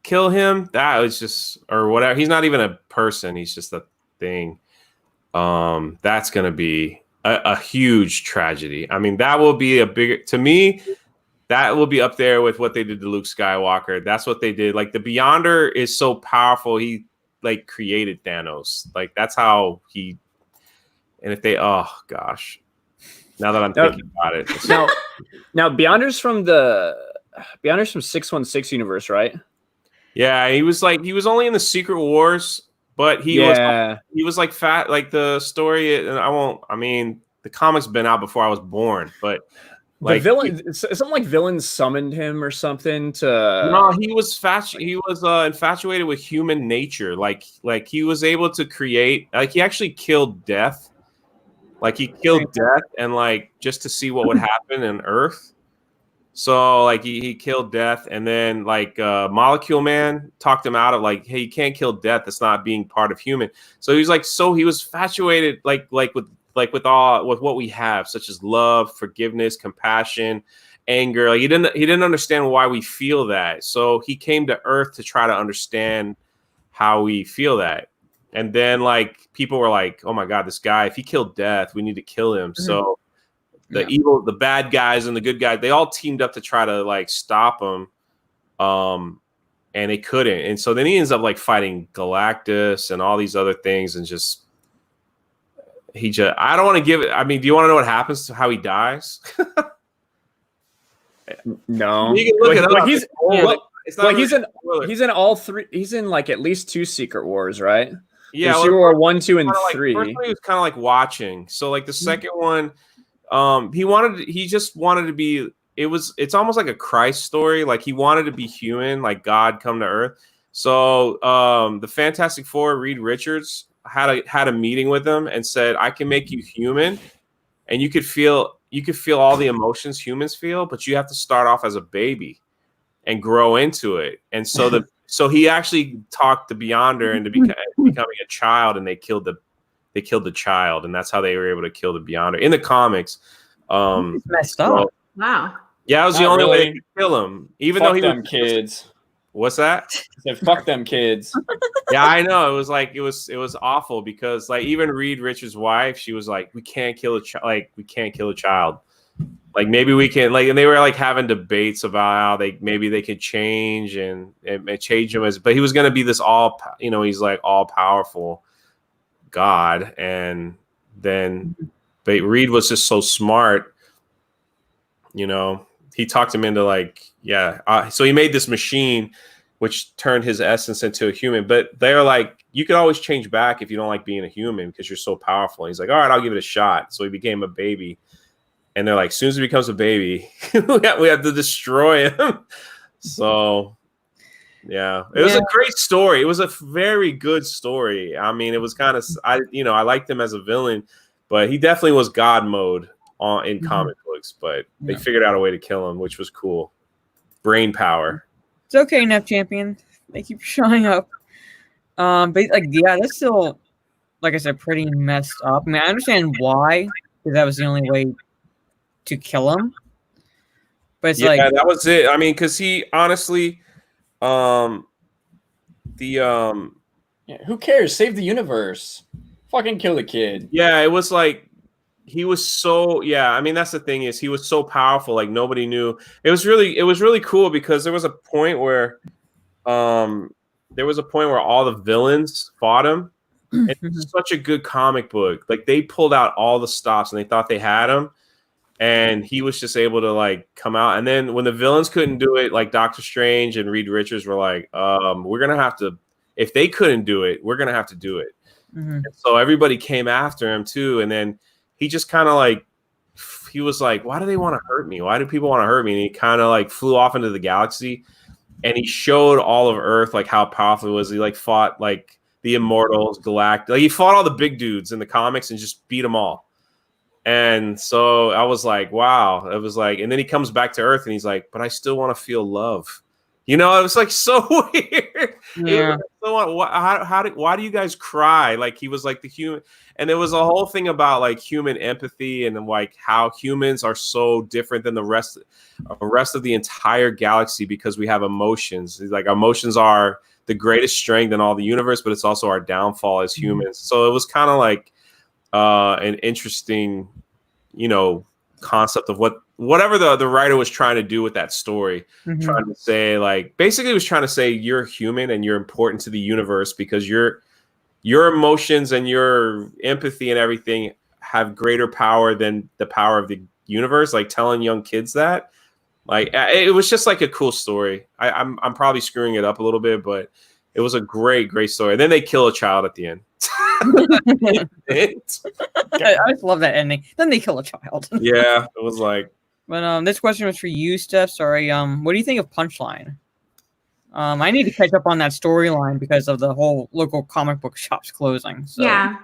kill him, that was just, or whatever. He's not even a person; he's just a thing. That's gonna be a huge tragedy. I mean, that will be to me. That will be up there with what they did to Luke Skywalker. That's what they did. The Beyonder is so powerful. He created Thanos. That's how he. And if they, oh gosh, now that I'm thinking about it. Now Beyonder's from 616 universe, right? Yeah, he was only in the Secret Wars, but he was fat. The story, and I mean, the comic's been out before I was born, but. The villain, something like villains summoned him or something to. No, he was infatuated with human nature. He was able to create. He actually killed death. He killed death, and just to see what would happen in Earth. So like he killed Death, and then like Molecule Man talked him out of like, hey, you can't kill Death. That's not being part of human. So he was like, so he was infatuated with what we have, such as love, forgiveness, compassion, anger. Like he didn't understand why we feel that. So he came to Earth to try to understand how we feel that. And then like people were like, oh my God, this guy, if he killed Death, we need to kill him. Mm-hmm. So the bad guys and the good guys, they all teamed up to try to like stop him. And they couldn't. And so then he ends up like fighting Galactus and all these other things, and I don't want to give it. I mean, do you want to know what happens to how he dies? No. You can look it up. He's in all three. He's in like at least 2 Secret Wars, right? Yeah. Secret War 1, 2, and 3. First one he was kind of like watching. So like the second one, he just wanted to be, it's almost like a Christ story. Like he wanted to be human, like God come to Earth. So the Fantastic Four, Reed Richards, had a meeting with him and said, I can make you human, and you could feel all the emotions humans feel, but you have to start off as a baby and grow into it. And so so he actually talked the Beyonder into becoming a child, and they killed the child, and that's how they were able to kill the Beyonder in the comics. It's messed up. Wow. Yeah, it was the only way they could kill him. Even though he them was kids. What's that? I said, fuck them kids. Yeah, I know. It was like it was awful, because like even Reed Richards' wife, she was like, we can't kill a child. Like we can't kill a child. Like maybe we can. Like, and they were like having debates about how they could change and change him but he was going to be this he's like all powerful God. And then, but Reed was just so smart. He talked him into like, so he made this machine which turned his essence into a human. But they're like, you can always change back if you don't like being a human because you're so powerful. And he's like, all right, I'll give it a shot. So he became a baby. And they're like, as soon as he becomes a baby, we have to destroy him. So, yeah, it was a great story. It was a very good story. I mean, it was kind of, I liked him as a villain, but he definitely was God mode in comic books. But they figured out a way to kill him, which was cool. Brain power. It's okay, Nep Champion. They keep showing up. But that's still, like I said, pretty messed up. I mean, I understand why, because that was the only way to kill him. But it's that was it. I mean, because he honestly, who cares? Save the universe. Fucking kill the kid. Yeah, it was like he was so. Yeah, I mean that's the thing is he was so powerful. Like nobody knew. It was really cool because there was a point where, all the villains fought him. It's such a good comic book. Like they pulled out all the stops and they thought they had him. And he was just able to like come out. And then when the villains couldn't do it, like Doctor Strange and Reed Richards were like, we're going to have to, if they couldn't do it, we're going to have to do it. Mm-hmm. So everybody came after him too. And then he just kind of like, he was like, why do they want to hurt me? Why do people want to hurt me? And he kind of like flew off into the galaxy and he showed all of Earth, like how powerful it was. He like fought like the Immortals, Galactus. Like he fought all the big dudes in the comics and just beat them all. And so I was like, wow. It was like, and then he comes back to Earth and he's like, but I still want to feel love. It was like so weird. Yeah. Why do you guys cry? Like he was like the human. And there was a whole thing about like human empathy and then like how humans are so different than the rest of the entire galaxy because we have emotions. It's like emotions are the greatest strength in all the universe, but it's also our downfall as humans. So it was kind of like, an interesting, concept of whatever the writer was trying to do with that story, trying to say like basically was trying to say you're human and you're important to the universe because your emotions and your empathy and everything have greater power than the power of the universe. Like telling young kids that, like it was just like a cool story. I'm probably screwing it up a little bit, but it was a great story. And then they kill a child at the end. I just love that ending. Then they kill a child. Yeah, it was like. But this question was for you, Steph. Sorry. What do you think of Punchline? I need to catch up on that storyline because of the whole local comic book shops closing. So. Yeah.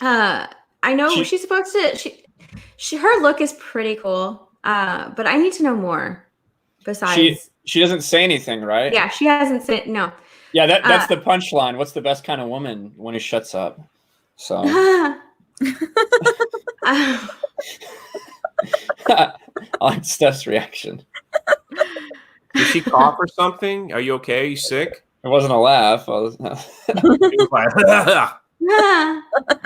I know she's supposed to. Her look is pretty cool. But I need to know more. Besides, she doesn't say anything, right? Yeah, she hasn't said no. Yeah, that's the punchline. What's the best kind of woman? When he shuts up. So. I like Steph's reaction. Did she cough or something? Are you okay? Are you sick? It wasn't a laugh.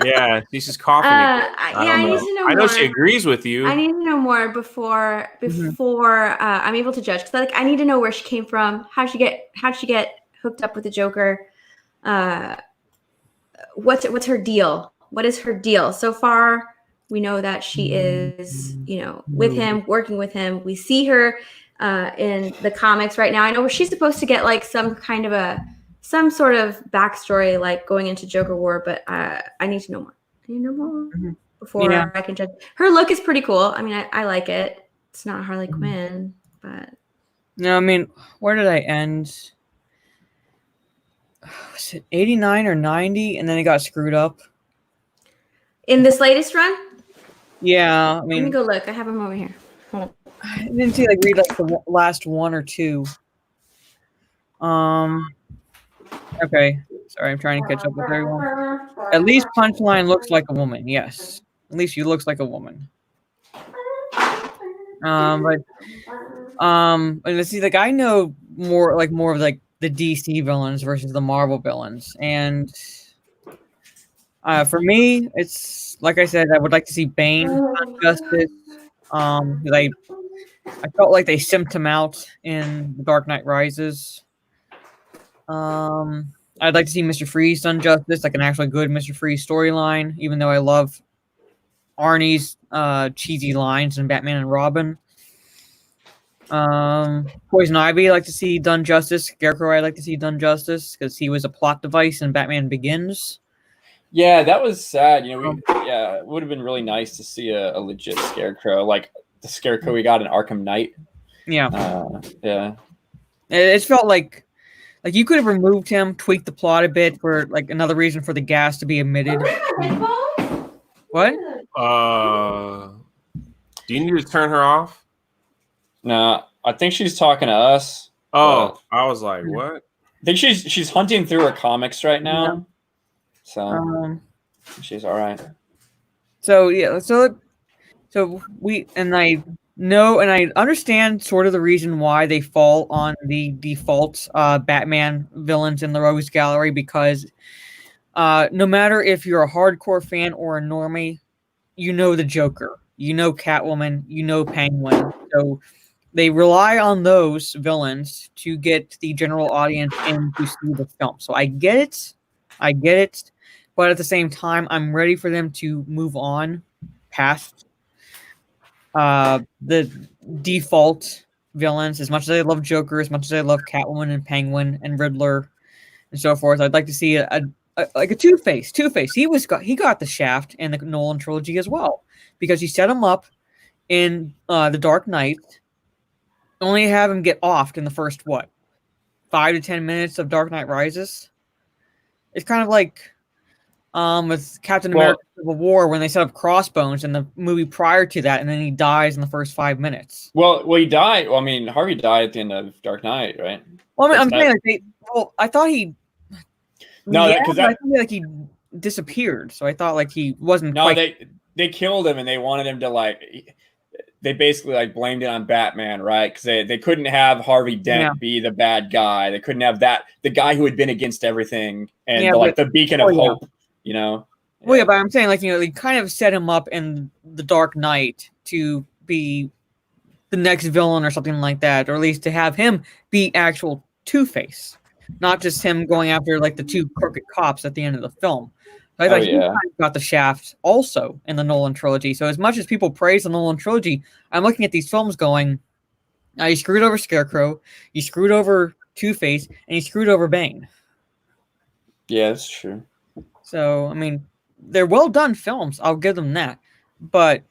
Yeah, she's just coughing. I need to know more. I know she agrees with you. I need to know more before I'm able to judge. Because I need to know where she came from. How'd she get hooked up with the Joker? What's her deal? What is her deal? So far, we know that she is, with him, working with him. We see her in the comics right now. I know she's supposed to get like some sort of backstory, like going into Joker War, but I need to know more. I need to know more before I can judge. Her look is pretty cool. I mean, I like it. It's not Harley Quinn, but no, I mean, where did I end? Was it 89 or 90? And then it got screwed up. In this latest run? Yeah, I mean, let me go look. I have them over here. Hold on. I didn't see read like the last one or two. Okay, sorry, I'm trying to catch up with everyone. At least Punchline looks like a woman. Yes, at least she looks like a woman. But let's see. Like I know more of like the DC villains versus the Marvel villains, and for me, it's like I said, I would like to see Bane on Justice. I felt like they simped him out in The Dark Knight Rises. I'd like to see Mr. Freeze done justice, like an actually good Mr. Freeze storyline, even though I love Arnie's cheesy lines in Batman and Robin. Poison Ivy I'd like to see done justice. Scarecrow I'd like to see done justice because he was a plot device in Batman Begins. Yeah, that was sad. It would have been really nice to see a legit Scarecrow, like the Scarecrow we got in Arkham Knight. Yeah. Yeah. It felt like you could have removed him, tweaked the plot a bit for like another reason for the gas to be emitted. What? Do you need to turn her off? No, I think she's talking to us. Oh, I was like, what? I think she's hunting through her comics right now. Yeah. So she's all right. So yeah, so we I know and I understand sort of the reason why they fall on the default Batman villains in the Rogues Gallery because no matter if you're a hardcore fan or a normie, you know the Joker, you know Catwoman, you know Penguin. So they rely on those villains to get the general audience in to see the film. So I get it. But at the same time, I'm ready for them to move on past the default villains. As much as I love Joker, as much as I love Catwoman and Penguin and Riddler and so forth, I'd like to see a Two-Face. Two-Face. He got the shaft in the Nolan trilogy as well because he set him up in The Dark Knight. Only have him get offed in the first 5 to 10 minutes of Dark Knight Rises. It's kind of like with Captain America Civil War when they set up Crossbones in the movie prior to that, and then he dies in the first 5 minutes. Well, he died. Well, I mean, Harvey died at the end of Dark Knight, right? Well, I'm saying I thought he. No, I thought like he disappeared, so I thought like he wasn't. No, they killed him, and they wanted him to They basically blamed it on Batman, right? Because they couldn't have Harvey Dent be the bad guy. They couldn't have the guy who had been against everything and the beacon of hope. Well, yeah, but I'm saying they kind of set him up in The Dark Knight to be the next villain or something like that, or at least to have him be actual Two-Face, not just him going after the two crooked cops at the end of the film. I thought he got the shaft also in the Nolan trilogy. So as much as people praise the Nolan trilogy, I'm looking at these films going, you screwed over Scarecrow, you screwed over Two-Face, and you screwed over Bane. Yeah, that's true. So, I mean, they're well done films. I'll give them that. But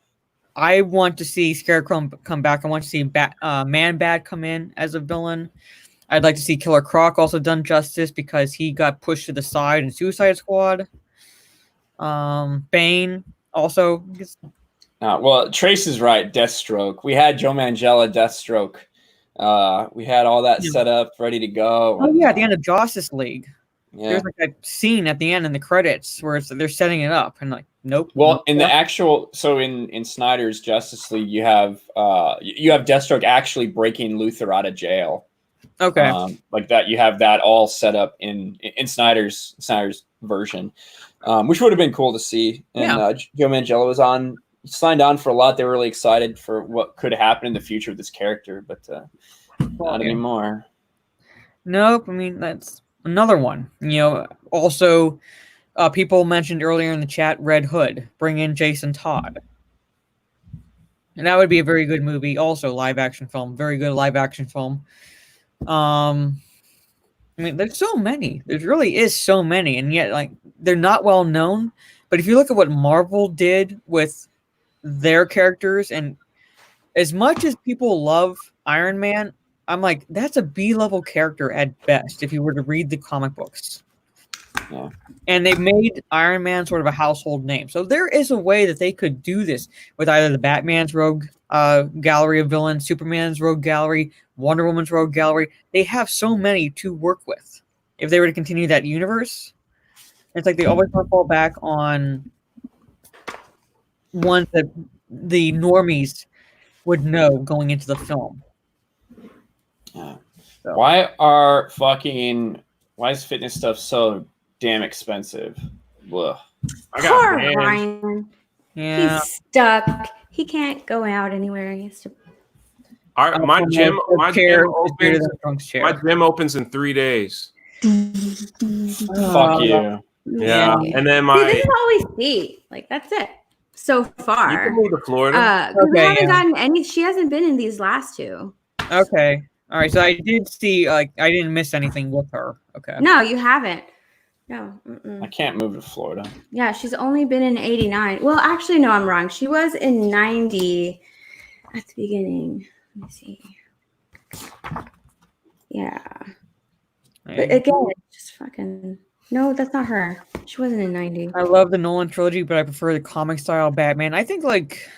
I want to see Scarecrow come back. I want to see Man-Bat come in as a villain. I'd like to see Killer Croc also done justice because he got pushed to the side in Suicide Squad. Bane also, Well, Trace is right. Deathstroke. We had Joe Manganiello Deathstroke. We had all that set up, ready to go. Oh yeah, at the end of Justice League. Yeah. There's like a scene at the end in the credits where they're setting it up and like, nope. Well, nope, in the actual, so in Snyder's Justice League, you have Deathstroke actually breaking Luthor out of jail. Okay. Like that, you have that all set up in Snyder's version, which would have been cool to see. And Joe Manganiello signed on for a lot. They were really excited for what could happen in the future with this character, but not anymore. Nope. I mean, that's another one. Also, people mentioned earlier in the chat, Red Hood. Bring in Jason Todd. And that would be a very good movie. Also, live action film. Very good live action film. I mean, there's so many. There really is so many, and yet, like, they're not well known. But if you look at what Marvel did with their characters, and as much as people love Iron Man, I'm like, that's a B-level character at best if you were to read the comic books. Yeah. And they've made Iron Man sort of a household name. So there is a way that they could do this with either the Batman's rogue gallery of villains, Superman's rogue gallery, Wonder Woman's rogue gallery. They have so many to work with if they were to continue that universe. It's like they always want to fall back on ones that the normies would know going into the film. Yeah. So. Why is fitness stuff so damn expensive? Ugh. Poor Ryan. Yeah. He's stuck. He can't go out anywhere. He has to. My gym opens in 3 days. Fuck you. Yeah. And then this is all we see. Like, that's it. So far. You can move to Florida. We haven't gotten any. She hasn't been in these last two. Okay. All right. So I did see, like, I didn't miss anything with her. Okay. No, you haven't. No. I can't move to Florida. Yeah, she's only been in 89. Well, actually, no, I'm wrong. She was in 90 at the beginning. Let me see. Yeah. But again, it's just fucking. No, that's not her. She wasn't in 90. I love the Nolan trilogy, but I prefer the comic style Batman. I think, like,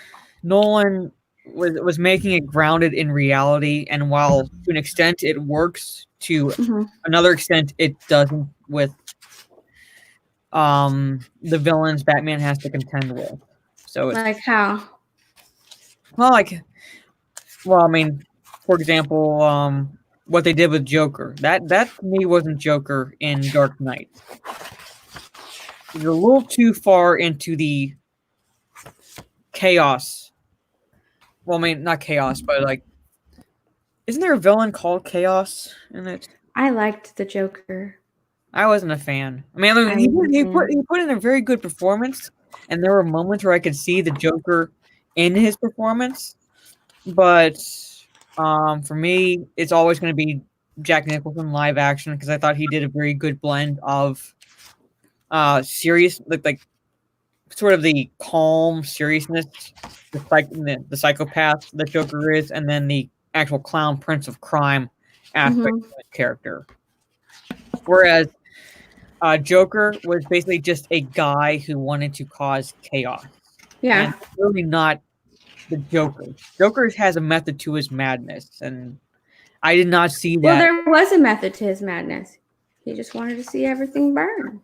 Nolan was making it grounded in reality, and while to an extent it works, to another extent it doesn't with the villains Batman has to contend with. So it's like how? Well, I mean, for example, what they did with Joker. That to me wasn't Joker in Dark Knight. It's a little too far into the chaos. Well, I mean, not chaos, but like, isn't there a villain called Chaos in it? I liked the Joker. I wasn't a fan. I mean, he put in a very good performance, and there were moments where I could see the Joker in his performance. But for me, it's always going to be Jack Nicholson live action because I thought he did a very good blend of serious, like sort of the calm seriousness, the psychopath that Joker is, and then the actual clown prince of crime aspect of the character. Whereas Joker was basically just a guy who wanted to cause chaos. Yeah. And really not the Joker. Joker has a method to his madness, and I did not see that. Well, there was a method to his madness. He just wanted to see everything burn.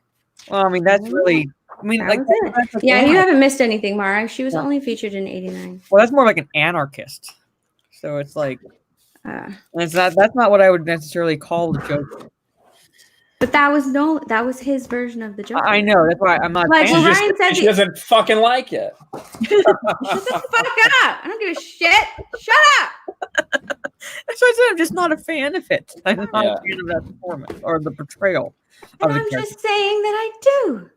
Well, I mean, that's really... I mean, that's you haven't missed anything, Mara. She was only featured in 89. Well, that's more like an anarchist. So it's like... that's not what I would necessarily call the Joker. But that was his version of the Joker. I know, that's why I'm not. Like Ryan said, she doesn't fucking like it. Shut the fuck up! I don't give a shit. Shut up. That's why I said I'm just not a fan of it. I'm not a fan of that performance or the portrayal. And I'm just saying that I do.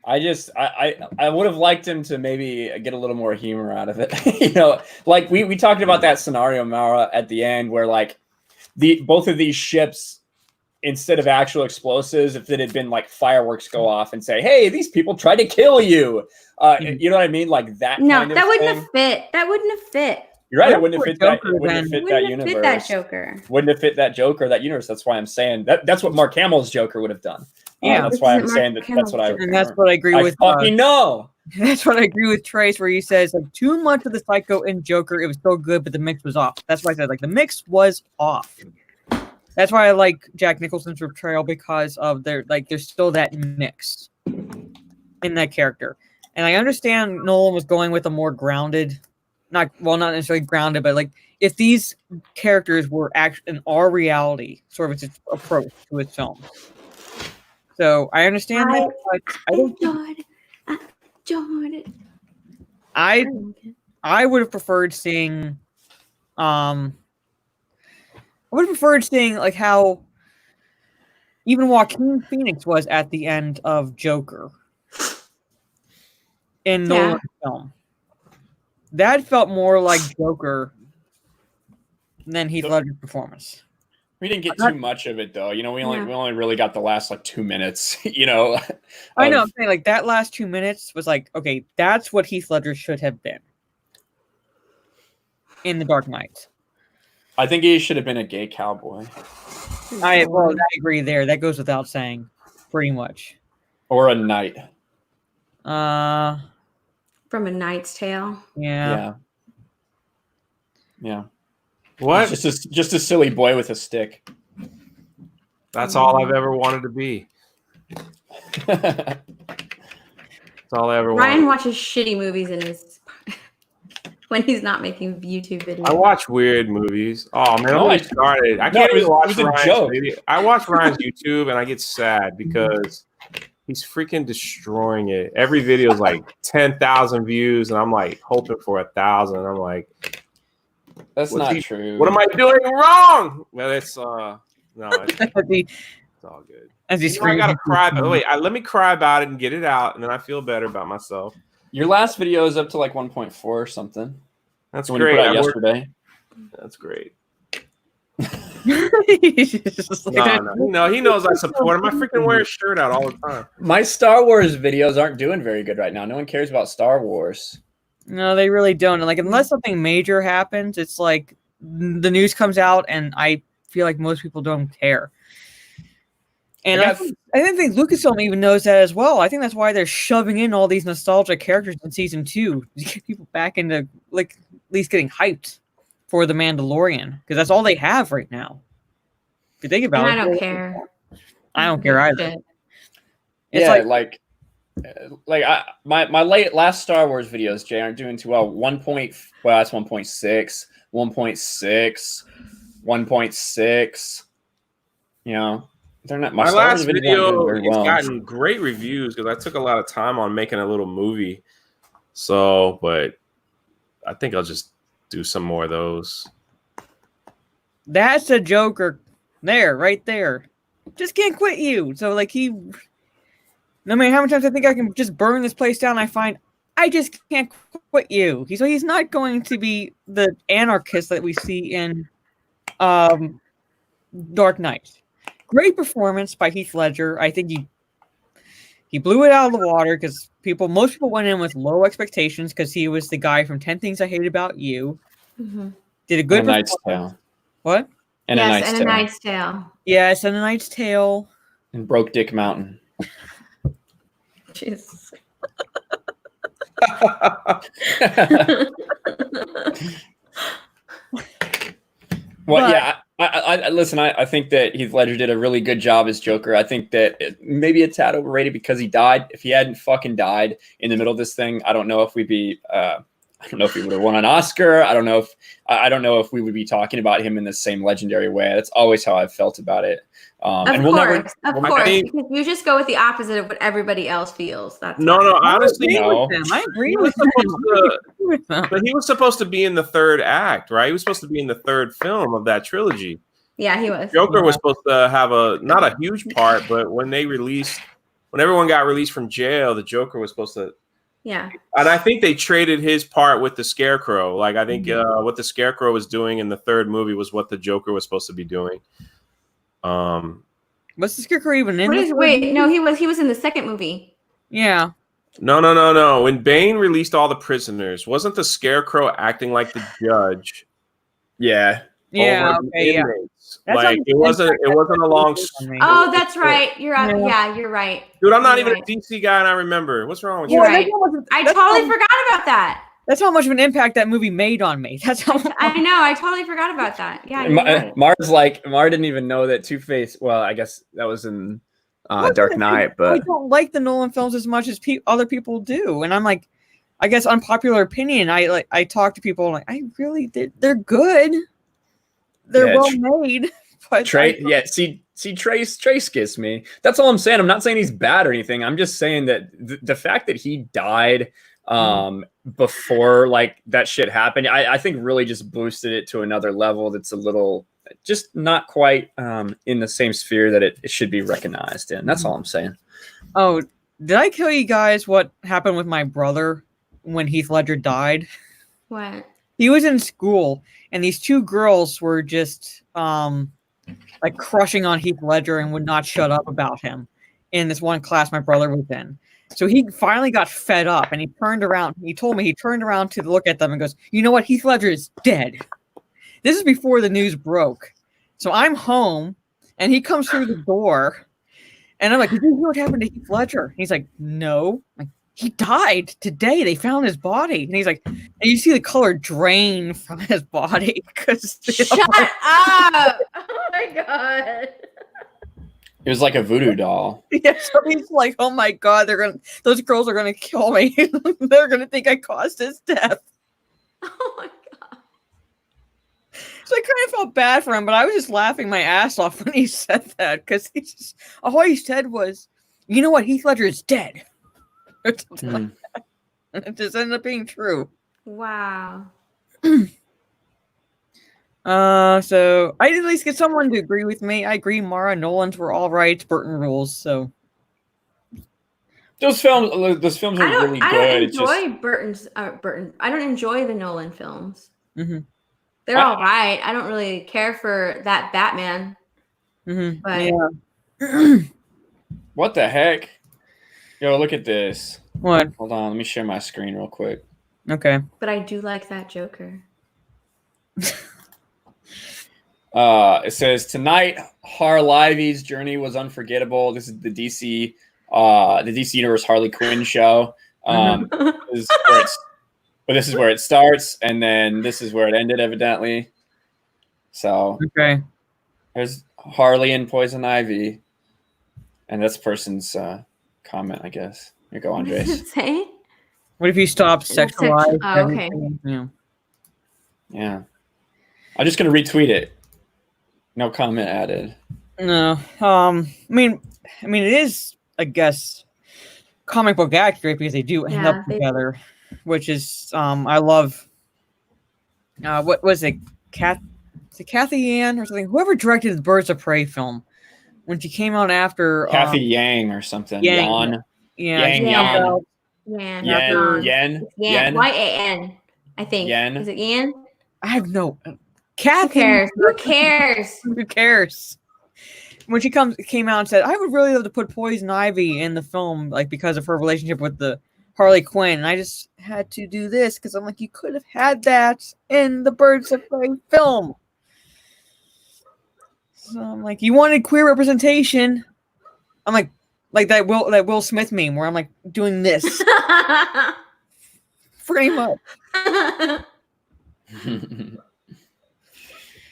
I would have liked him to maybe get a little more humor out of it. Like we talked about that scenario, Mara, at the end where like both of these ships, instead of actual explosives, if it had been like fireworks go off and say, "Hey, these people tried to kill you," you know what I mean? Like that. No, kind of that wouldn't thing. have fit. That wouldn't have fit. You're right. It wouldn't have fit that. It wouldn't have fit that universe. Fit that Joker. Wouldn't have fit that Joker, that universe. That's why I'm saying that's what Mark Hamill's Joker would have done. Yeah, that's why I'm saying that. That's what I. And that's what I agree with. I fucking know. That's what I agree with Trace, where he says like too much of the Psycho and Joker, it was still good, but the mix was off. That's why I said like the mix was off. That's why I like Jack Nicholson's portrayal, because of there's still that mix in that character. And I understand Nolan was going with a more grounded, not necessarily grounded, but like if these characters were actually in our reality, sort of its approach to its film. So I understand that, but I don't think I would have preferred seeing like how even Joaquin Phoenix was at the end of Joker in Nolan's film. That felt more like Joker than Heath Ledger's performance. We didn't get too much of it though. You know, we only really got the last like 2 minutes, you know. I know, I'm saying like that last 2 minutes was like, okay, that's what Heath Ledger should have been in The Dark Knight. I think he should have been a gay cowboy. I agree there. That goes without saying, pretty much. Or a knight. From A Knight's Tale. Yeah. What? Just a silly boy with a stick. That's all I've ever wanted to be. That's all I ever wanted. Ryan watches shitty movies in his when he's not making YouTube videos. I watch weird movies. Oh man, No, I started. I can't even watch Ryan's joke. video. I watch Ryan's YouTube and I get sad because he's freaking destroying it. Every video is like 10,000 views, and I'm like hoping for 1,000. I'm like, that's not true. What am I doing wrong? Well, it's no, it's all good. As he's I gotta cry. But wait, let me cry about it and get it out, and then I feel better about myself. Your last video is up to like 1.4 or something. That's when great. You put out yesterday. That's great. No, he knows I support him. I freaking wear his shirt out all the time. My Star Wars videos aren't doing very good right now. No one cares about Star Wars. No, they really don't. And like, unless something major happens, it's like the news comes out, and I feel like most people don't care. And I think Lucasfilm even knows that as well. I think that's why they're shoving in all these nostalgic characters in season 2 to get people back into like at least getting hyped for the Mandalorian, because that's all they have right now. If you think about it, I don't care. I don't care either. It's my last Star Wars videos, Jay, aren't doing too well. That's 1.6, 1.6, 1.6. You know, they're not. My Star last Wars video has gotten great reviews because I took a lot of time on making a little movie. So, but I think I'll just do some more of those. That's a Joker there, right there. Just can't quit you. So like no matter how many times I think I can just burn this place down, I find I just can't quit you. He's not going to be the anarchist that we see in Dark Knight. Great performance by Heath Ledger. I think he blew it out of the water because most people went in with low expectations because he was the guy from 10 Things I Hate About You. Mm-hmm. Did a good and A Knight's Tale. What? And A Knight's Tale. Yes, and A Knight's Tale. And Broke Dick Mountain. Jesus. Well, yeah. I listen. I think that Heath Ledger did a really good job as Joker. I think that maybe a tad overrated because he died. If he hadn't fucking died in the middle of this thing, I don't know if we'd be. I don't know if he would have won an Oscar. I don't know if we would be talking about him in the same legendary way. That's always how I've felt about it. Of course, because you just go with the opposite of what everybody else feels. That's honestly, no. I agree with him. But he was supposed to be in the third act, right? He was supposed to be in the third film of that trilogy. Yeah, he was. Joker was supposed to have not a huge part, but when everyone got released from jail, the Joker was supposed to. Yeah. And I think they traded his part with the Scarecrow. Like I think what the Scarecrow was doing in the third movie was what the Joker was supposed to be doing. Was the Scarecrow even in this? Wait, no, he was in the second movie. Yeah. No. When Bane released all the prisoners, wasn't the Scarecrow acting like the judge? Yeah. Yeah, over okay, yeah. inmates. That's Like not it wasn't a long. Oh, that's right. You're up. Yeah. Yeah, you're right. Dude, I'm not You're even right. a DC guy, and I remember. What's wrong with You're you? right. I totally forgot about that. That's how much of an impact that movie made on me. That's how. I know. I totally forgot about that. Yeah, you're right. Mar didn't even know that Two-Face. Well, I guess that was in Dark Knight, I but don't like the Nolan films as much as other people do, and I'm like, I guess unpopular opinion. I talk to people like they're good. They're well made. But Trace gets me. That's all I'm saying. I'm not saying he's bad or anything. I'm just saying that the fact that he died before like that shit happened, I think really just boosted it to another level that's a little just not quite in the same sphere that it should be recognized in. That's all I'm saying. Oh, did I tell you guys what happened with my brother when Heath Ledger died? What? He was in school, and these two girls were just like crushing on Heath Ledger and would not shut up about him in this one class my brother was in. So he finally got fed up, and he turned around. He told me he turned around to look at them and goes, "You know what? Heath Ledger is dead." This is before the news broke. So I'm home, and he comes through the door, and I'm like, "Did you hear what happened to Heath Ledger?" And he's like, "No." I'm like, he died today. They found his body. And he's like, and you see the color drain from his body. Shut up. Oh my God. It was like a voodoo doll. Yeah, so he's like, oh my God, those girls are going to kill me. They're going to think I caused his death. Oh my God. So I kind of felt bad for him, but I was just laughing my ass off when he said that. Because all he said was, you know what, Heath Ledger is dead. Or something like that. And it just ended up being true. Wow. So I did at least get someone to agree with me. I agree, Mara. Nolan's were all right. Burton rules. So those films are really good. I don't enjoy Burton's. I don't enjoy the Nolan films. Mm-hmm. They're all right. I don't really care for that Batman. Mm-hmm. But yeah. What the heck? Yo, look at this. What? Hold on, let me share my screen real quick. Okay. But I do like that Joker. It says tonight Harley's journey was unforgettable. This is the DC Universe Harley Quinn show. This is where it starts, and then this is where it ended, evidently. So okay, there's Harley and Poison Ivy, and that's person's comment, I guess. Here you go, Andres. What does it say? what if you stop sexualizing? Oh, okay. Yeah. I'm just gonna retweet it. No comment added. No. I mean, it is, I guess, comic book accurate because they do end up together, which is, I love. What was it? Kathy Ann or something? Whoever directed the Birds of Prey film, when she came out after Kathy Yang or something. Yang. Yen. Y-A-N, I think. Yen. Is it Yan? I have no. Kathy. Who cares? Who cares? When she came out and said, I would really love to put Poison Ivy in the film, like because of her relationship with the Harley Quinn. And I just had to do this because I'm like, you could have had that in the Birds of Prey film. So I'm like, you wanted queer representation. I'm like that Will Smith meme where I'm like doing this. Pretty much.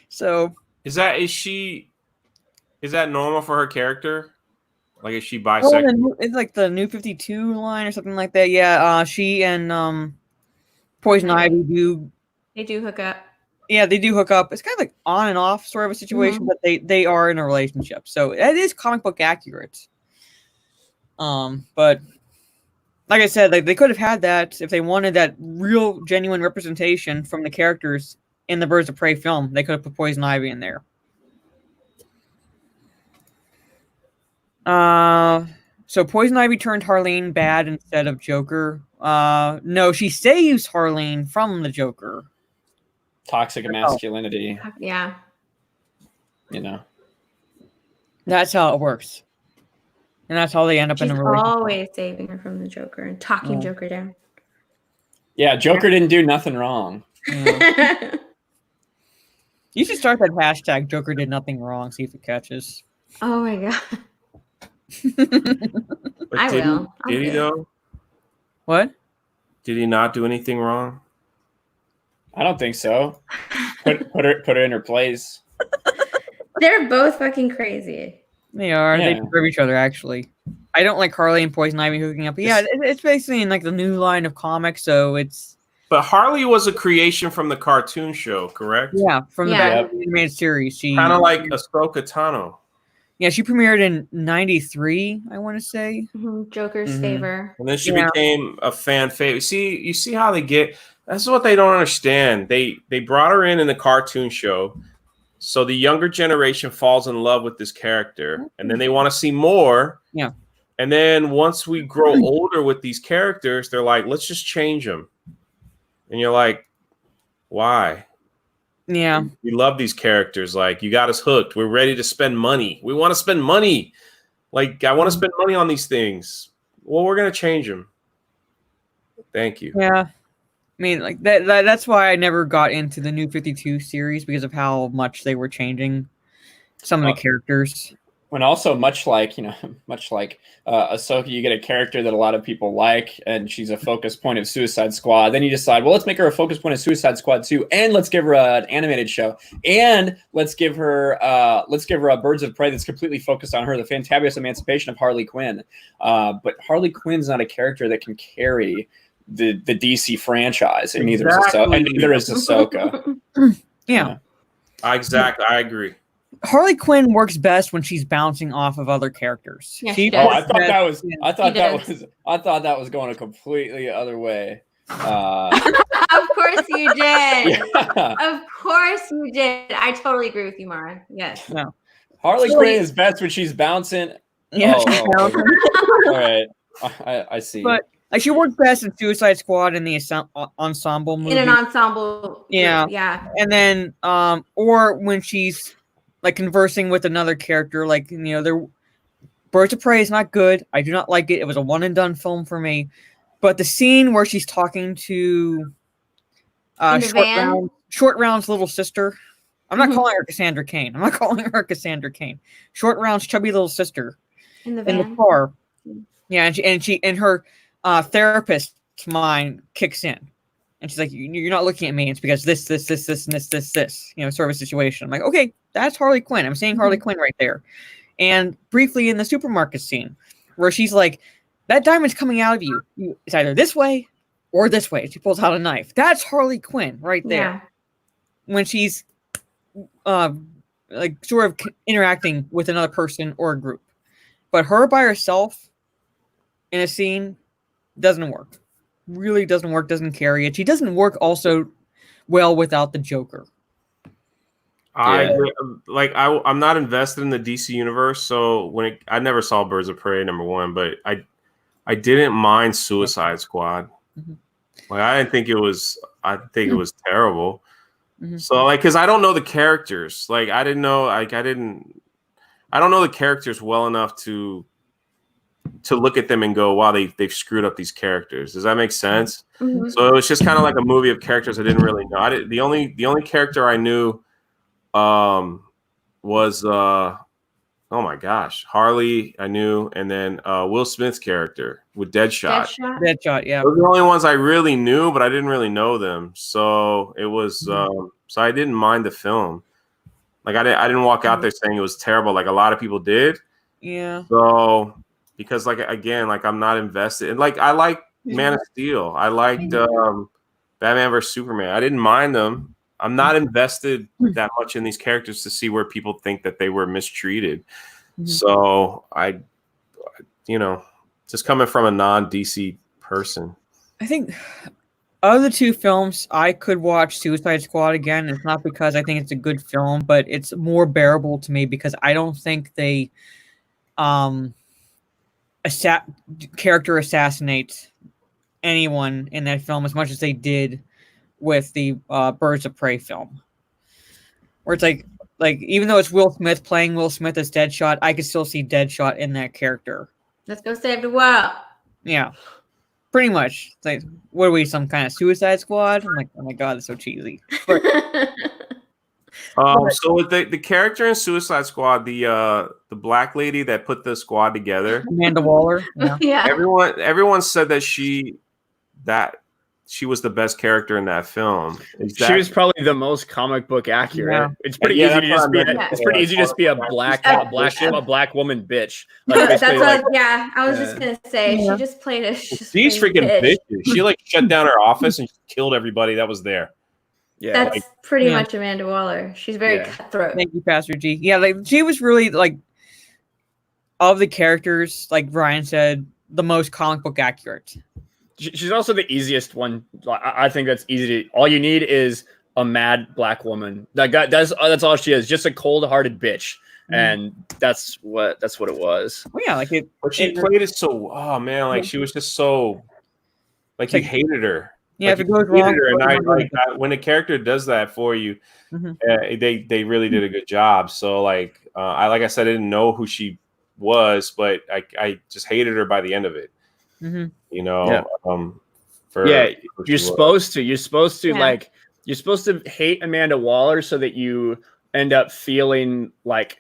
So is that normal for her character? Like, is she bisexual? It's like the New 52 line or something like that. Yeah, she and Poison Ivy do. They do hook up. Yeah, they do hook up. It's kind of like on and off sort of a situation, but they are in a relationship. So it is comic book accurate. But like I said, like they could have had that if they wanted that real, genuine representation from the characters in the Birds of Prey film. They could have put Poison Ivy in there. So Poison Ivy turned Harleen bad instead of Joker. No, she saves Harleen from the Joker. Toxic masculinity. Yeah. You know. That's how it works. And that's how they end up in a relationship. Always saving her from the Joker and talking Joker down. Yeah, Joker didn't do nothing wrong. You should start that hashtag Joker did nothing wrong, see if it catches. Oh my god. But I did will. He, did he though? What? Did he not do anything wrong? I don't think so. Put her in her place. They're both fucking crazy. They are. Yeah. They deserve each other, actually. I don't like Harley and Poison Ivy hooking up. But yeah, it's basically in like the new line of comics, so it's... But Harley was a creation from the cartoon show, correct? Yeah, from the Yeah. Batman animated series. She Kind of like Ahsoka Tano. Yeah, she premiered in '93, I want to say. Joker's favor. And then she became a fan favorite. See, you see how they get... That's what they don't understand. They brought her in the cartoon show, so the younger generation falls in love with this character, and then they want to see more. Yeah. And then once we grow older with these characters, they're like, let's just change them. And you're like, why? Yeah. We love these characters. Like, you got us hooked. We're ready to spend money. We want to spend money. Like, I want to spend money on these things. Well, we're going to change them. Thank you. Yeah. I mean, like that's why I never got into the New 52 series, because of how much they were changing some of the characters. When also, much like Ahsoka, you get a character that a lot of people like, and she's a focus point of Suicide Squad. Then you decide, well, let's make her a focus point of Suicide Squad too, and let's give her an animated show, and let's give her a Birds of Prey that's completely focused on her, the fantabulous emancipation of Harley Quinn. But Harley Quinn's not a character that can carry the DC franchise, and neither is Ahsoka. Yeah. Exactly, I agree. Harley Quinn works best when she's bouncing off of other characters. Yeah, she does. I thought that was going a completely other way. Of course you did. Yeah. Of course you did. I totally agree with you, Mara. Yes. No. Harley Quinn is best when she's bouncing. Yeah. All right. I see. But like, she worked best in Suicide Squad in the ensemble movie. In an ensemble. Yeah. Yeah. And then, or when she's like conversing with another character, like, Birds of Prey is not good. I do not like it. It was a one and done film for me. But the scene where she's talking to Short Round's little sister. I'm not calling her Cassandra Cain. Short Round's chubby little sister In the van. in the car. Yeah, and her therapist's mind kicks in. And she's like, you're not looking at me. It's because this, and this, sort of a situation. I'm like, okay, that's Harley Quinn. I'm seeing Harley Quinn right there. And briefly in the supermarket scene where she's like, that diamond's coming out of you. It's either this way or this way. She pulls out a knife. That's Harley Quinn right there. Yeah. When she's like sort of interacting with another person or a group. But her by herself in a scene doesn't work. Really doesn't work, doesn't carry it. She doesn't work also well without the Joker. I agree. Like, I'm not invested in the DC universe, so I never saw Birds of Prey #1, but I didn't mind Suicide Squad. Like, I didn't think it was. I think it was terrible. So, like, because I don't know the characters. Like, I didn't know. Like, I don't know the characters well enough to look at them and go, wow, they've screwed up these characters. Does that make sense? So it was just kind of like a movie of characters I didn't really know. The only character I knew was oh my gosh, Harley I knew, and then Will Smith's character with Deadshot. Deadshot, yeah. Those are the only ones I really knew, but I didn't really know them. So it was so I didn't mind the film. Like, I didn't walk out there saying it was terrible like a lot of people did. Yeah. So because, like, again, like, I'm not invested. And, like, I like Man of Steel. I liked Batman vs Superman. I didn't mind them. I'm not invested that much in these characters to see where people think that they were mistreated. So I just coming from a non-DC person. I think of the two films, I could watch Suicide Squad again. It's not because I think it's a good film, but it's more bearable to me because I don't think they character assassinates anyone in that film as much as they did with the Birds of Prey film, where it's like even though it's Will Smith playing Will Smith as Deadshot, I could still see Deadshot in that character. Let's go save the world. Yeah, pretty much. It's like, what are we, some kind of Suicide Squad? I'm like, oh my god, it's so cheesy. But So with the character in Suicide Squad, the black lady that put the squad together, Amanda Waller. Yeah. Yeah. Everyone said that she was the best character in that film. She was probably the most comic book accurate. Yeah. It's pretty easy to just be. It's pretty easy to just be a black woman bitch. Like, That's basically, what, like, yeah, I was just gonna say Yeah. she just played a. She's freaking bitch. She like shut down her office and killed everybody that was there. yeah, That's pretty much Amanda Waller. She's very cutthroat. Thank you, Pastor G. Yeah, like she was really like of the characters, like Brian said, the most comic book accurate. she's also the easiest one. I think that's easy. All you need is a mad black woman. That's all she is. Just a cold-hearted bitch. And that's what it was. Well, yeah, like it. But she played it so. Oh man, like she was just so. Like you hated her. Yeah, like, if it goes wrong, and when a character does that for you, they really did a good job. So like I said, I didn't know who she was, but I just hated her by the end of it. You know, you're supposed to like you're supposed to hate Amanda Waller so that you end up feeling like.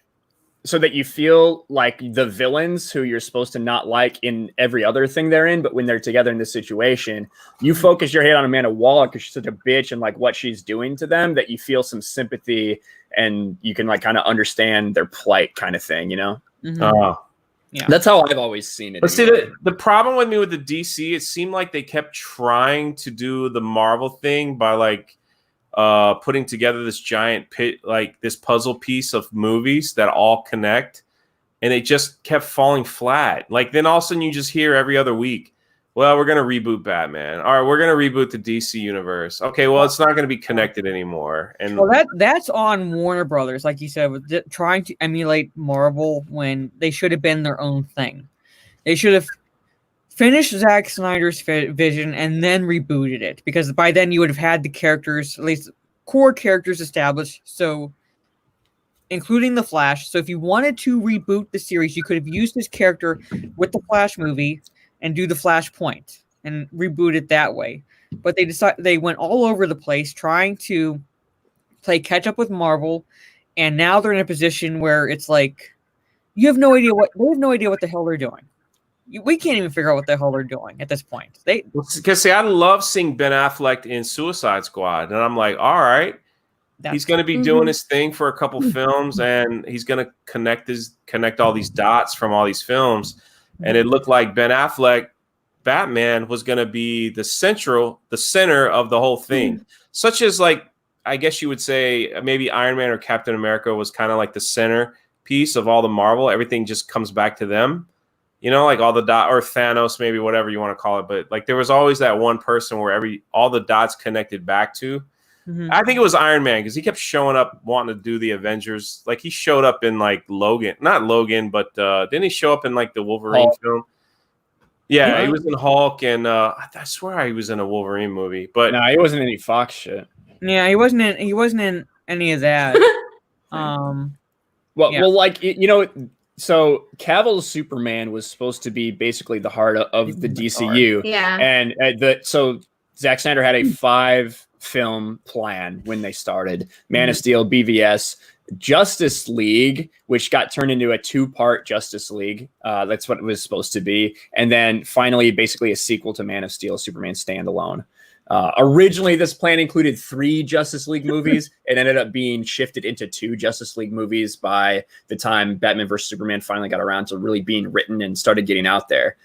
So that you feel like the villains who you're supposed to not like in every other thing they're in, but when they're together in this situation, you focus your hate on Amanda Waller because she's such a bitch and like what she's doing to them, that you feel some sympathy and you can like kind of understand their plight, kind of thing, you know? Yeah, that's how I've always seen it. But see, the problem with me with the DC, it seemed like they kept trying to do the Marvel thing by like putting together this giant pit, like this puzzle piece of movies that all connect, and it just kept falling flat. Like then all of a sudden you just hear every other week, well, we're gonna reboot Batman. All right, we're gonna reboot the DC universe. Okay, well, it's not gonna be connected anymore. And well, that's on Warner Brothers, like you said, with trying to emulate Marvel when they should have been their own thing. They should have finished Zack Snyder's vision and then rebooted it, because by then you would have had the characters, at least core characters, established. So, including the Flash. So, if you wanted to reboot the series, you could have used this character with the Flash movie and do the Flashpoint and reboot it that way. But they went all over the place trying to play catch up with Marvel, and now they're in a position where it's like they have no idea what the hell they're doing. We can't even figure out what the hell they're doing at this point. Because see, I love seeing Ben Affleck in Suicide Squad, and I'm like, all right, he's going to be doing his thing for a couple films, and he's going to connect all these dots from all these films. And it looked like Ben Affleck, Batman, was going to be the center of the whole thing. Such as like, I guess you would say maybe Iron Man or Captain America was kind of like the center piece of all the Marvel. Everything just comes back to them. You know, like all the or Thanos, maybe whatever you want to call it. But like there was always that one person where all the dots connected back to. I think it was Iron Man, because he kept showing up wanting to do the Avengers. Like he showed up in like not Logan, but didn't he show up in like the Wolverine film? Yeah, he was in Hulk, and I swear he was in a Wolverine movie. But no, he wasn't in any Fox shit. Yeah, he wasn't in any of that. Well, like you know. So Cavill's Superman was supposed to be basically the heart of the DCU. Yeah. And so Zack Snyder had a 5-film plan when they started. Man of Steel, BVS, Justice League, which got turned into a 2-part Justice League. That's what it was supposed to be. And then finally, basically a sequel to Man of Steel, Superman Standalone. Originally, this plan included 3 Justice League movies. It ended up being shifted into 2 Justice League movies by the time Batman vs. Superman finally got around to really being written and started getting out there.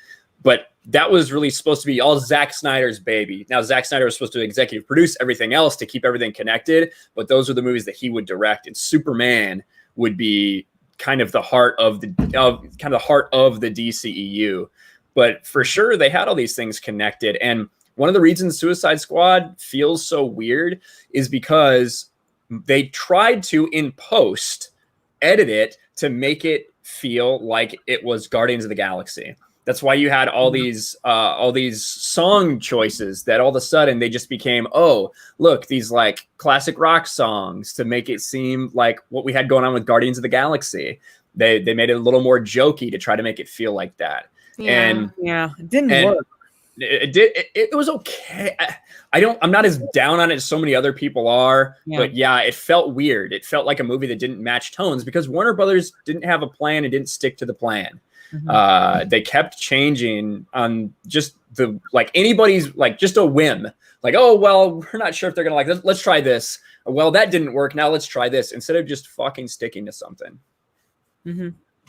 But that was really supposed to be all Zack Snyder's baby. Now, Zack Snyder was supposed to executive produce everything else to keep everything connected, but those are the movies that he would direct, and Superman would be kind of the heart of the DCEU. But for sure, they had all these things connected. And one of the reasons Suicide Squad feels so weird is because they tried to, in post, edit it to make it feel like it was Guardians of the Galaxy. That's why you had all these song choices that all of a sudden they just became, oh, look, these like classic rock songs to make it seem like what we had going on with Guardians of the Galaxy. They made it a little more jokey to try to make it feel like that. Yeah, it didn't work. It was okay. I'm not as down on it as so many other people are, but yeah, it felt weird. It felt like a movie that didn't match tones because Warner Brothers didn't have a plan and didn't stick to the plan. They kept changing on just anybody's just a whim. Like, oh, well, we're not sure if they're going to like this. Let's try this. Well, that didn't work. Now let's try this instead of just fucking sticking to something.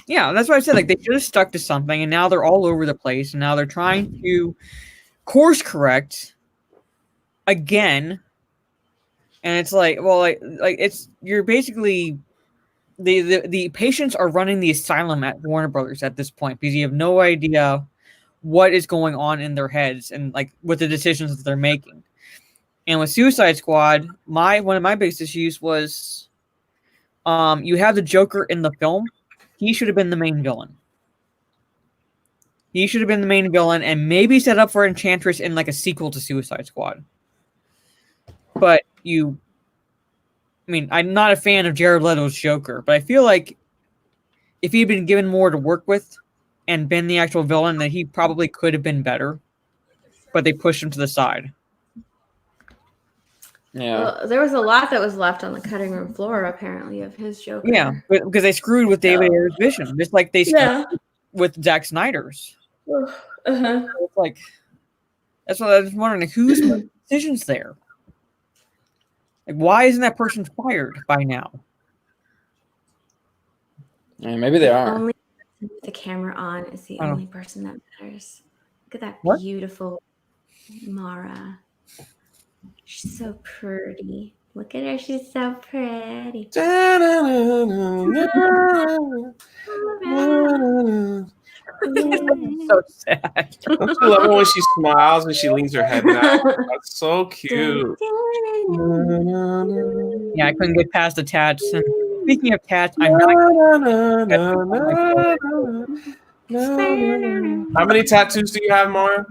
Yeah, that's what I said. Like, they should have stuck to something, and now they're all over the place, and now they're trying to course correct again. And it's like, well, you're basically the patients are running the asylum at Warner Brothers at this point because you have no idea what is going on in their heads and like with the decisions that they're making. And with Suicide Squad, one of my biggest issues was you have the Joker in the film. He should have been the main villain. He should have been the main villain and maybe set up for Enchantress in like a sequel to Suicide Squad. But I'm not a fan of Jared Leto's Joker, but I feel like if he'd been given more to work with and been the actual villain, then he probably could have been better. But they pushed him to the side. Yeah. Well, there was a lot that was left on the cutting room floor, apparently, of his Joker. Yeah, because they screwed with David Ayer's vision, just like they screwed with Zack Snyder's. It's like, that's what I was wondering. Like, whose decisions there? Like, why isn't that person fired by now? Yeah, maybe they are. Only with the camera on is the only person that matters. Look at that beautiful Mara. She's so pretty. Look at her. She's so pretty. So sad. Don't you love it when she smiles and she leans her head back? That's so cute. Yeah, I couldn't get past the tats. And speaking of tats, I'm not. How many tattoos do you have, Mara?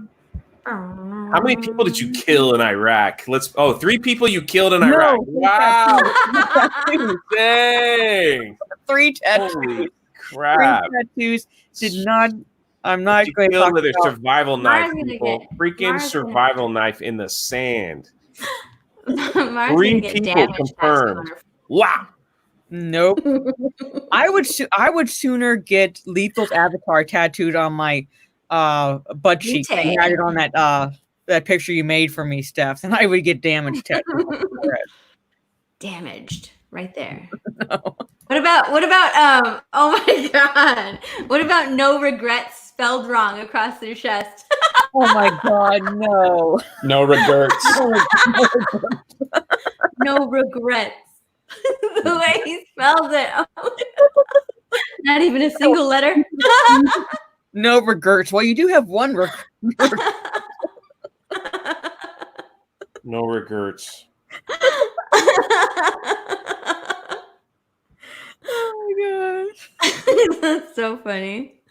How many people did you kill in Iraq? 3 people you killed in Iraq. Wow. Dang. 3 tattoos. Holy crap. 3 tattoos did not. I'm not you going to kill talk with a about survival knife, Mara's people. Freaking survival knife in the sand. Mara's 3 gonna get people damaged confirmed. Wow. Nope. I would sooner get Lethal's avatar tattooed on my butt cheek and had it on that picture you made for me, Steph, than I would get damaged tattooed on my forehead. Damaged right there. No. What about oh my god. What about no regrets spelled wrong across their chest? Oh my god, no. No regrets. No regrets. The way he spelled it. Not even a single letter. No regrets. Well, you do have one regret. No regrets. Oh my gosh. That's so funny.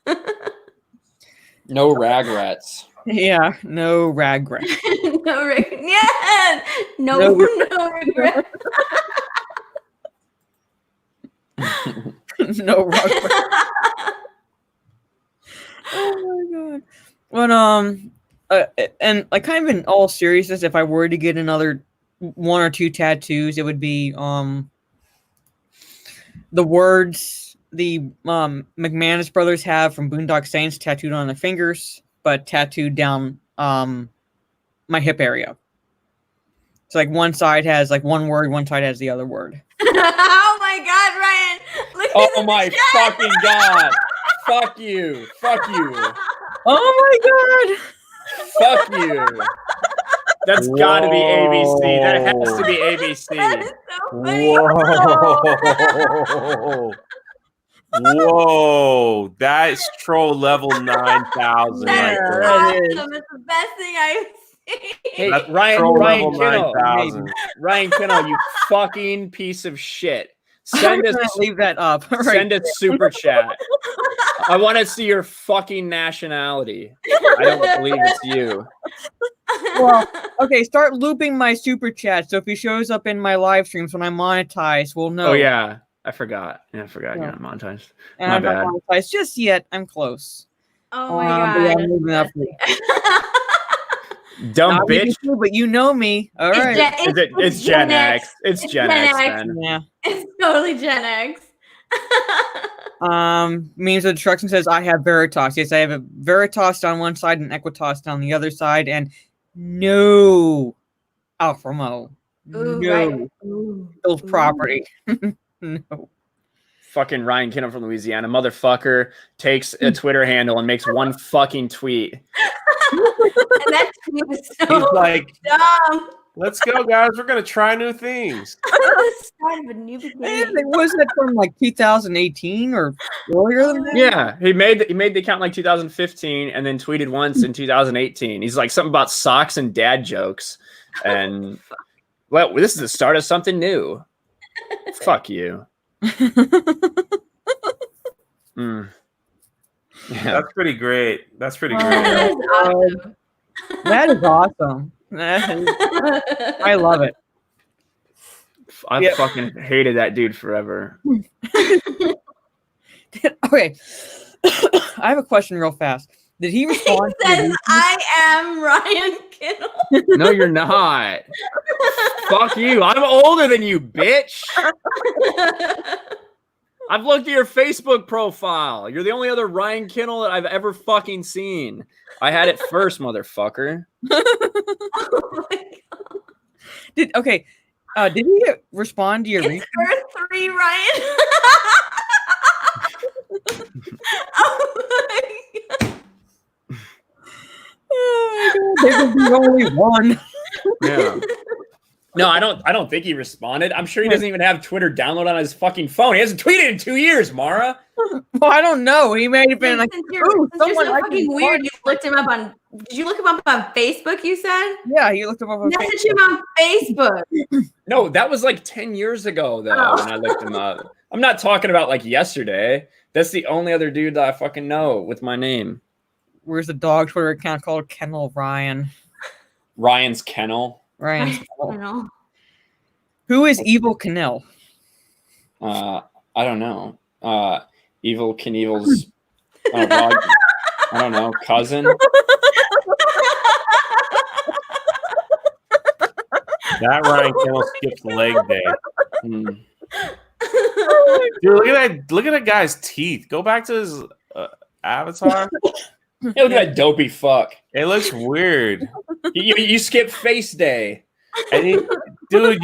No regrets. Yeah, no regrets. No regret. Yeah. No regret. No regrets. Oh my god. But and like kind of in all seriousness, if I were to get another 1 or 2 tattoos, it would be the words the McManus brothers have from Boondock Saints tattooed on their fingers, but tattooed down my hip area. So like one side has like one word, one side has the other word. Oh my god, Ryan! Look Oh my fucking god! Fuck you! Fuck you! Oh my god! Fuck you! That's got to be ABC. That has to be ABC. That is so funny. Whoa. Whoa. That is troll level 9,000 That right is there. awesome. It's the best thing I've seen. Hey, That's Ryan troll level Kinnell. 9,000. Ryan Kinnell, you fucking piece of shit. Send us leave that up. Send a super chat. I want to see your fucking nationality. I don't believe it's you. Well, okay, start looping my super chat. So if he shows up in my live streams when I monetize, we'll know. Oh yeah, I forgot. Yeah, I forgot you're not monetized. And My I'm bad. not monetized just yet. I'm close. Oh my But god. yeah, I'm moving up. Dumb Not bitch. too, but you know me. All right. It's Gen X. It's Gen X, then. Yeah. It's totally Gen X. Means of destruction says I have Veritas. Yes, I have a Veritas on one side and Equitas on the other side, and no Alfa Romeo. Ooh, No. right. Ooh. Those property. No. Fucking Ryan Kinham from Louisiana, motherfucker, takes a Twitter handle and makes one fucking tweet. And that tweet was so He's like, dumb. let's go, guys. We're going to try new things. The start of a new Man, beginning. was that from like 2018 or earlier than that? Yeah, he made the account in like 2015 and then tweeted once in 2018. He's like something about socks and dad jokes. And well, this is the start of something new. Fuck you. Yeah. That's pretty great. That's pretty Oh, great. That is awesome. That is awesome. I love it. I fucking hated that dude forever. Okay. I have a question real fast. Did he He respond? says, I am Ryan Kittle. No, you're not. Fuck you. I'm older than you, bitch. I've looked at your Facebook profile. You're the only other Ryan Kittle that I've ever fucking seen. I had it first, motherfucker. Oh my God. Did he respond to your It's Earth 3, Ryan. Oh my God. Oh my God, there's only one. Yeah. No, I don't think he responded. I'm sure he doesn't even have Twitter download on his fucking phone. He hasn't tweeted in 2 years, Mara. Well, I don't know. He may have been like, Since "Ooh, you're someone so liked fucking me." weird, you looked him up on. Did you look him up on Facebook? You said. Yeah, he looked him up on Facebook. Message him on Facebook. No, that was like 10 years ago, though, Oh. when I looked him up. I'm not talking about like yesterday. That's the only other dude that I fucking know with my name. Where's the dog Twitter account called Kennel Ryan? Ryan's Kennel. Ryan's I Kennel. don't know. Who is Evil Kennel? I don't know. Evil Knievel's I don't know, cousin. That Ryan Kittle skips leg day. Hmm. Dude, look at that guy's teeth. Go back to his avatar. Hey, look at that dopey fuck. It looks weird. You skip face day. And dude,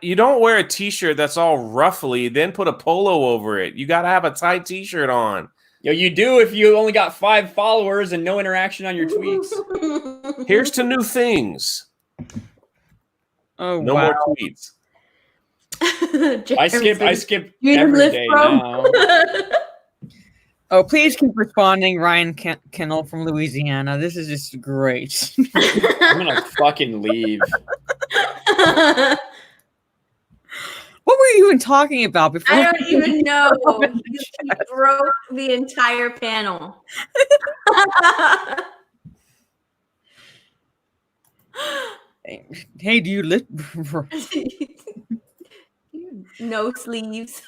you don't wear a t-shirt that's all ruffly, then put a polo over it. You gotta have a tight t-shirt on. Yo, you do if you only got 5 followers and no interaction on your tweets. Here's to new things. Oh, No wow. more tweets. I skip You every live day from- now. Oh, please keep responding, Ryan Kennel from Louisiana. This is just great. I'm gonna fucking leave. What were you even talking about before? I don't even know. You broke the entire panel. Hey, do you live? No sleeves.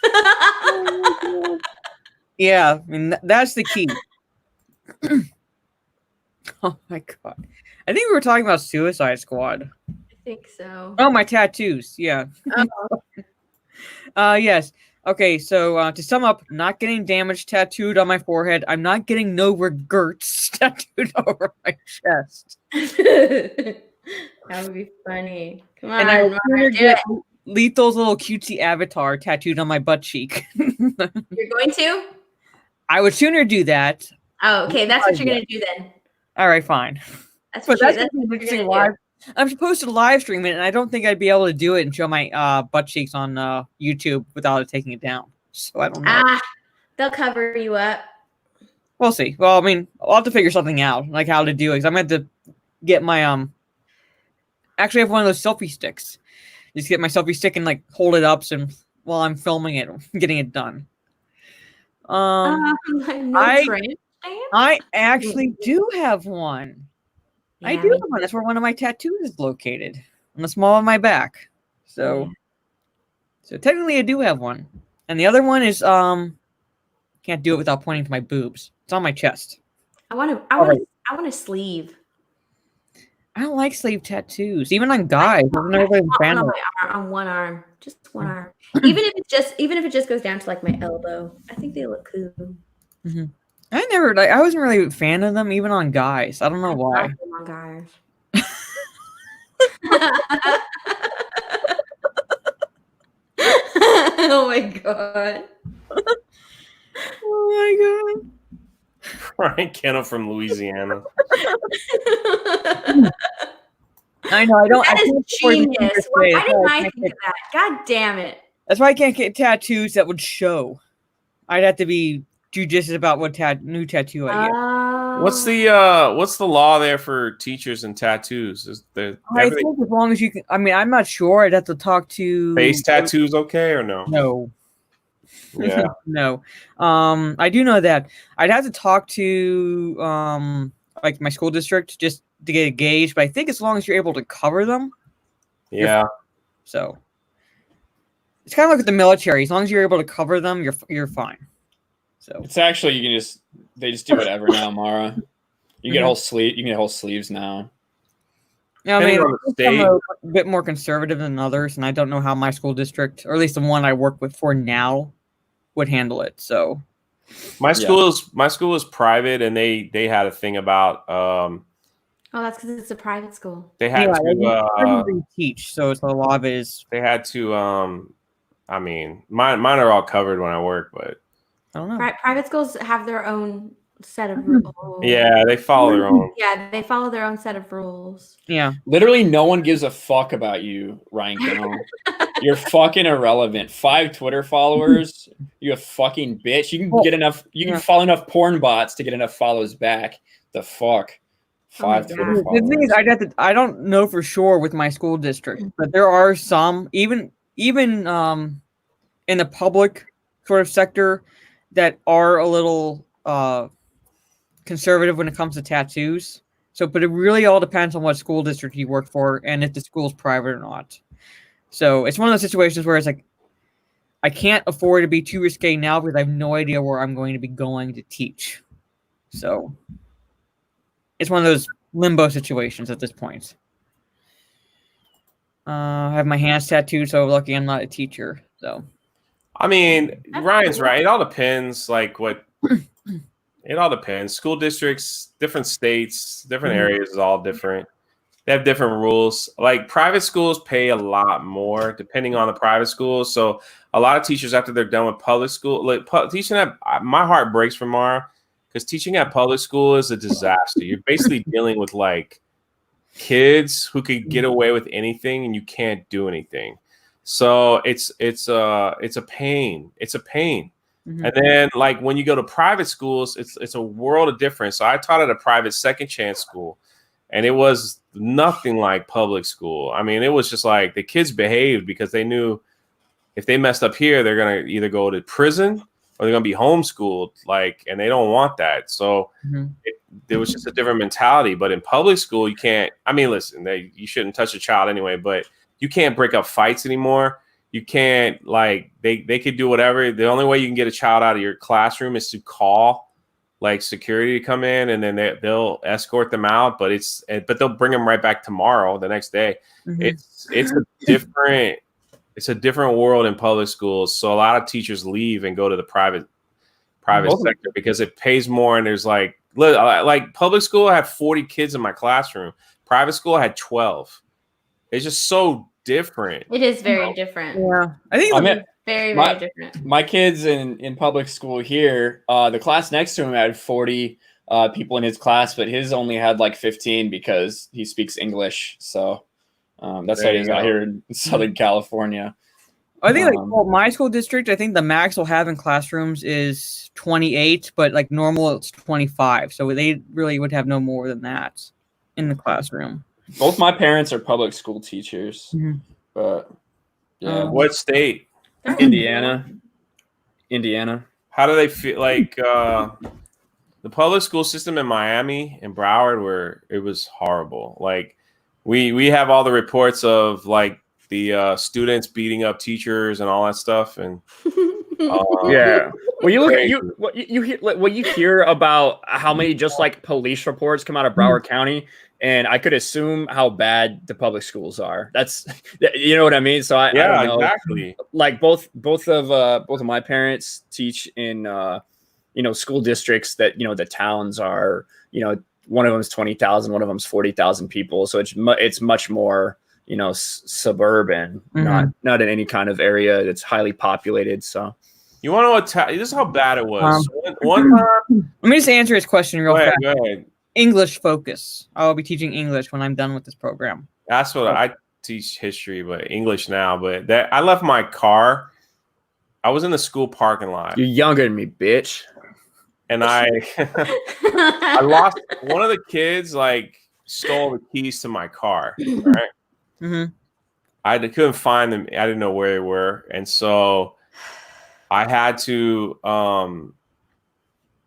Yeah, I mean that's the key. Oh my God, I think we were talking about Suicide Squad. I think so. Oh, my tattoos. Yeah. Yes. Okay, so to sum up, not getting damage tattooed on my forehead. I'm not getting no regrets tattooed over my chest. That would be funny. Come on, And I would Mara, sooner do get it. Lethal's little cutesy avatar tattooed on my butt cheek. You're going to? I would sooner do that. Oh, okay. That's what you're gonna do then. All right, fine. That's But what, that's that's an what interesting you're gonna live. I'm supposed to live stream it, and I don't think I'd be able to do it and show my butt cheeks on YouTube without it taking it down. So I don't do. know. They'll cover you up. We'll see. Well, I mean, I'll have to figure something out, like how to do it. 'Cause I'm going to have to get my Actually, I have one of those selfie sticks. Just get my selfie stick and like hold it up, and while I'm filming it, getting it done. No I- tramp stamp? I actually do have one. I Yeah, do me have one. That's where one of my tattoos is located, on the small of my back. So, so technically, I do have one, and the other one is can't do it without pointing to my boobs. It's on my chest. I want a sleeve. I don't like sleeve tattoos, even on guys. I've never been a fan of it. On one arm, just one arm. Even if it just goes down to like my elbow, I think they look cool. Mm-hmm. I wasn't really a fan of them, even on guys. I don't know why. Like them on guys. Oh my god. Oh my god. Ryan Kennel from Louisiana. I know. I don't. That I is can't afford to genius. say Why it. didn't I think of that? God damn it. That's why I can't get tattoos that would show. I'd have to be judicious about what new tattoo I get. What's the law there for teachers and tattoos? Is there I think as long as you can. I mean, I'm not sure. I'd have to talk to. Face tattoos okay or no? No. Yeah. No. I do know that I'd have to talk to like my school district just to get a gauge, but I think as long as you're able to cover them. Yeah. So it's kind of like with the military. As long as you're able to cover them, you're fine. So it's actually they just do whatever now, Mara. You get you can get whole sleeves now. Yeah, I mean, I'm a bit more conservative than others, and I don't know how my school district, or at least the one I work with for now, would handle it. So my school is private, and they had a thing about oh, that's because it's a private school. They had to teach, so it's a lot of it is they had to I mean mine are all covered when I work, but I don't know. Private schools have their own set of rules. Yeah, they follow their own. Yeah, they follow their own set of rules. Yeah. Literally no one gives a fuck about you, Ryan Kennel. You're fucking irrelevant. 5 Twitter followers. You a fucking bitch. You can get enough. You can follow enough porn bots to get enough follows back. The fuck. 5 Twitter followers. The thing is, I don't know for sure with my school district, but there are some even in the public sort of sector that are a little conservative when it comes to tattoos. So, but it really all depends on what school district you work for and if the school's private or not. So it's one of those situations where it's like, I can't afford to be too risque now because I have no idea where I'm going to be going to teach. So it's one of those limbo situations at this point. I have my hands tattooed, so lucky I'm not a teacher. So, I mean, Ryan's right. It all depends, like what. It all depends. School districts, different states, different areas is all different. They have different rules. Like private schools pay a lot more depending on the private schools. So a lot of teachers, after they're done with public school, like teaching at, my heart breaks for Mara because teaching at public school is a disaster. You're basically dealing with like kids who could get away with anything and you can't do anything. So it's a pain. It's a pain. Mm-hmm. And then like when you go to private schools, it's a world of difference. So I taught at a private second chance school. And it was nothing like public school. I mean, it was just like the kids behaved because they knew if they messed up here, they're going to either go to prison or they're going to be homeschooled. Like, and they don't want that. So there was just a different mentality. But in public school, you can't. I mean, listen, you shouldn't touch a child anyway, but you can't break up fights anymore. You can't they could do whatever. The only way you can get a child out of your classroom is to call like security to come in, and then they'll escort them out, but they'll bring them right back tomorrow, the next day. It's a different world in public schools. So a lot of teachers leave and go to the private sector because it pays more. And there's like public school, I had 40 kids in my classroom. Private school, I had 12. It's just so different. It is very different. Yeah, I think very, very different. My kids in public school here, the class next to him had 40 people in his class, but his only had like 15 because he speaks English. So that's how he's out here in Southern California. I think my school district, I think the max we'll have in classrooms is 28, but like normal it's 25. So they really would have no more than that in the classroom. Both my parents are public school teachers, but yeah. What state? Indiana. How do they feel like the public school system in Miami and Broward it was horrible. Like we have all the reports of like the students beating up teachers and all that stuff. And Yeah. Well, you look at you hear about how many just like police reports come out of Broward County, and I could assume how bad the public schools are. That's you know what I mean. So I don't know. Exactly. Like both of my parents teach in school districts that the towns are one of them's 20,000, one of them's 40,000 people. So it's much more suburban, not in any kind of area that's highly populated. So you want to know what this is how bad it was. One time, let me just answer his question real fast. Go ahead. English focus. I will be teaching English when I'm done with this program. That's what I teach history, but English now. But I left my car. I was in the school parking lot. You're younger than me, bitch. And I lost one of the kids. Like stole the keys to my car. Right. Mm-hmm. I couldn't find them. I didn't know where they were, and so I had to.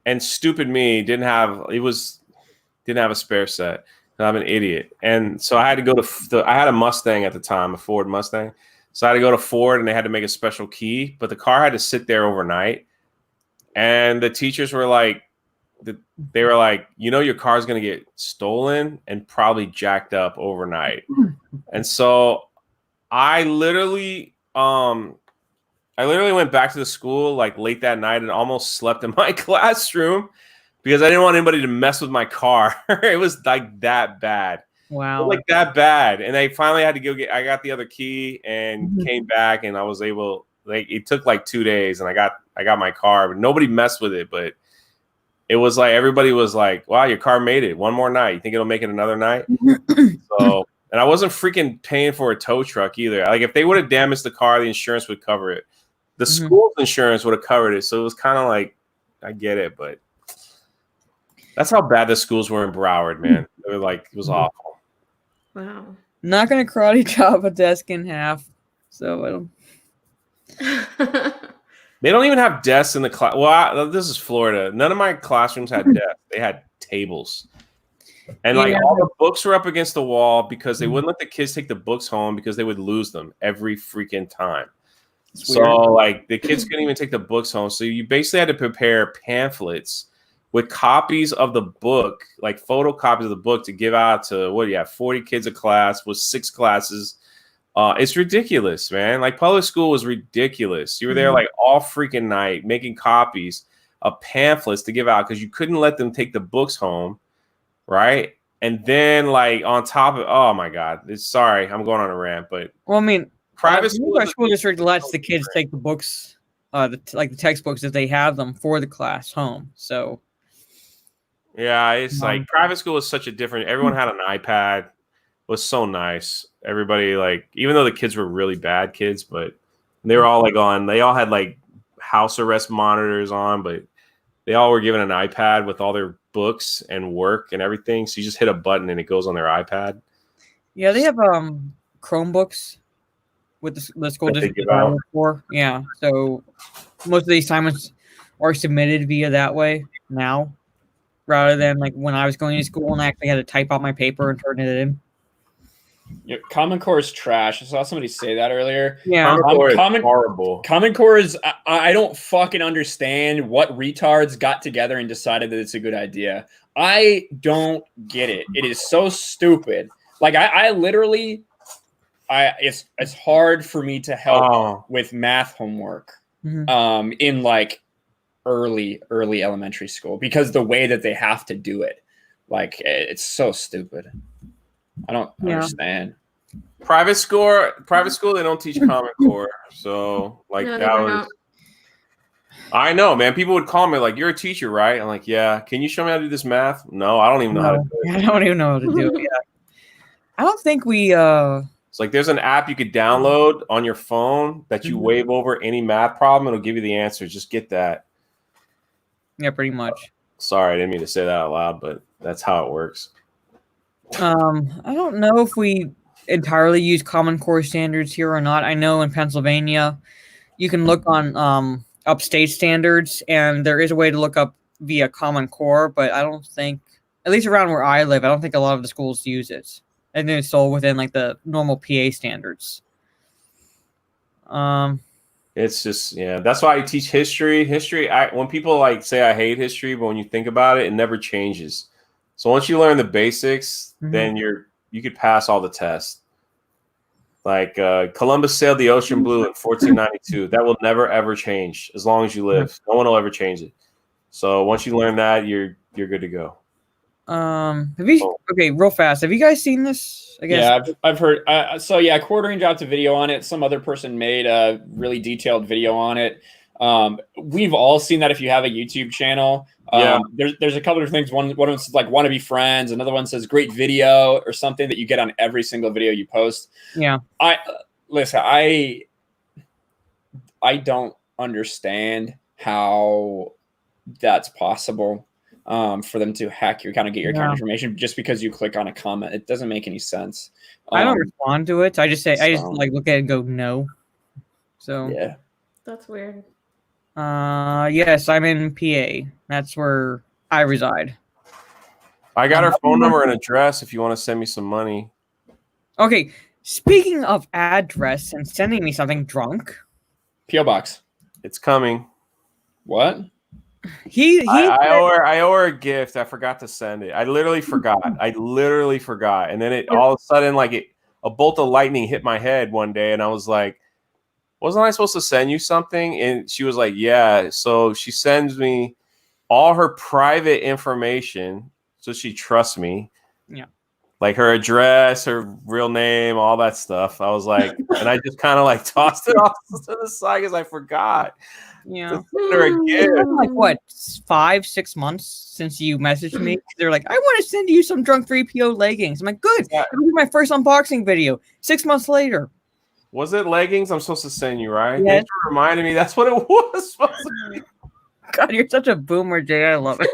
And stupid me didn't have a spare set. I'm an idiot, and so I had to go to. I had a Mustang at the time, a Ford Mustang. So I had to go to Ford, and they had to make a special key. But the car had to sit there overnight, and the teachers were like, they were like, your car's gonna get stolen and probably jacked up overnight. And so I literally went back to the school like late that night and almost slept in my classroom because I didn't want anybody to mess with my car. It was like that bad. Wow. Like that bad. And I finally had to I got the other key and came back, and I was able, it took like 2 days, and I got my car, but nobody messed with it. But it was like, everybody was like, wow, your car made it one more night. You think it'll make it another night? So, and I wasn't freaking paying for a tow truck either. Like if they would have damaged the car, the insurance would cover it. The school's insurance would have covered it. So it was kind of like, I get it, but that's how bad the schools were in Broward, man. They were like, it was awful. Wow. Not gonna karate chop a desk in half. So They don't even have desks in the class. Well, this is Florida. None of my classrooms had desks. They had tables. And like all the books were up against the wall because they wouldn't let the kids take the books home because they would lose them every freaking time. So like the kids couldn't even take the books home. So you basically had to prepare pamphlets with copies of the book, like photocopies of the book to give out to 40 kids a class with 6 classes. It's ridiculous, man. Like public school was ridiculous. You were there like all freaking night making copies of pamphlets to give out because you couldn't let them take the books home, right? And then like on top of, oh my God, sorry, I'm going on a rant, but private school district lets the kids take the books, the textbooks if they have them for the class home. So yeah, it's like private school is such a different. Everyone had an iPad. It was so nice. Everybody like, even though the kids were really bad kids, but they were all like they all had like house arrest monitors on, but they all were given an iPad with all their books and work and everything. So you just hit a button and it goes on their iPad. Yeah, they have Chromebooks with the school district for. Yeah, so most of the assignments are submitted via that way now, rather than like when I was going to school and I actually had to type out my paper and turn it in. Yeah, Common Core is trash. I saw somebody say that earlier. Yeah, Common Core is horrible. Common Core is. I don't fucking understand what retards got together and decided that it's a good idea. I don't get it. It is so stupid. Like I literally, it's hard for me to help with math homework. In like early elementary school because the way that they have to do it, like it's so stupid. I don't understand. Private school, they don't teach Common Core. So like I know, man. People would call me like, "You're a teacher, right?" I'm like, "Yeah." Can you show me how to do this math? No, I don't even know how to do it. I don't even know how to do it. Yeah. I don't think we. It's like there's an app you could download on your phone that you wave over any math problem. It'll give you the answer. Just get that. Yeah, pretty much. Sorry, I didn't mean to say that out loud, but that's how it works. I don't know if we entirely use Common Core standards here or not. I know in Pennsylvania, you can look on upstate standards, and there is a way to look up via Common Core, but I don't think, at least around where I live, I don't think a lot of the schools use it. And then it's still within like the normal PA standards. It's just, yeah. That's why I teach history. When people like say I hate history, but when you think about it, it never changes. So once you learn the basics, then you could pass all the tests. Like Columbus sailed the ocean blue in 1492. That will never ever change as long as you live. No one will ever change it. So once you learn that, you're good to go. Okay, real fast. Have you guys seen this? I guess. Yeah, I've heard. So yeah, Quartering dropped a video on it. Some other person made a really detailed video on it. We've all seen that if you have a YouTube channel. There's a couple of things. One of them says like "want to be friends." Another one says "great video" or something that you get on every single video you post. Yeah. I don't understand how that's possible. For them to hack your account and get your account information just because you click on a comment. It doesn't make any sense. I don't respond to it. I just like look at it and go no. So yeah, that's weird. Yes, I'm in PA. That's where I reside. I got her phone number and address if you want to send me some money. Okay, speaking of address and sending me something, drunk. P.O. Box. It's coming. What? I owe her a gift. I forgot to send it. I literally forgot. And then it all of a sudden, like a bolt of lightning hit my head one day, and I was like, wasn't I supposed to send you something? And she was like, yeah. So she sends me all her private information, so she trusts me. Yeah. Like her address, her real name, all that stuff. I was like, and I just kind of like tossed it off to the side because I forgot. Yeah. It's been like what, 5-6 months since you messaged me? They're like, I want to send you some drunk 3PO leggings. I'm like, good. It'll be my first unboxing video. 6 months later. Was it leggings? I'm supposed to send you, right? Yes. Thanks for reminding me. That's what it was supposed to be. God, you're such a boomer, Jay. I love it.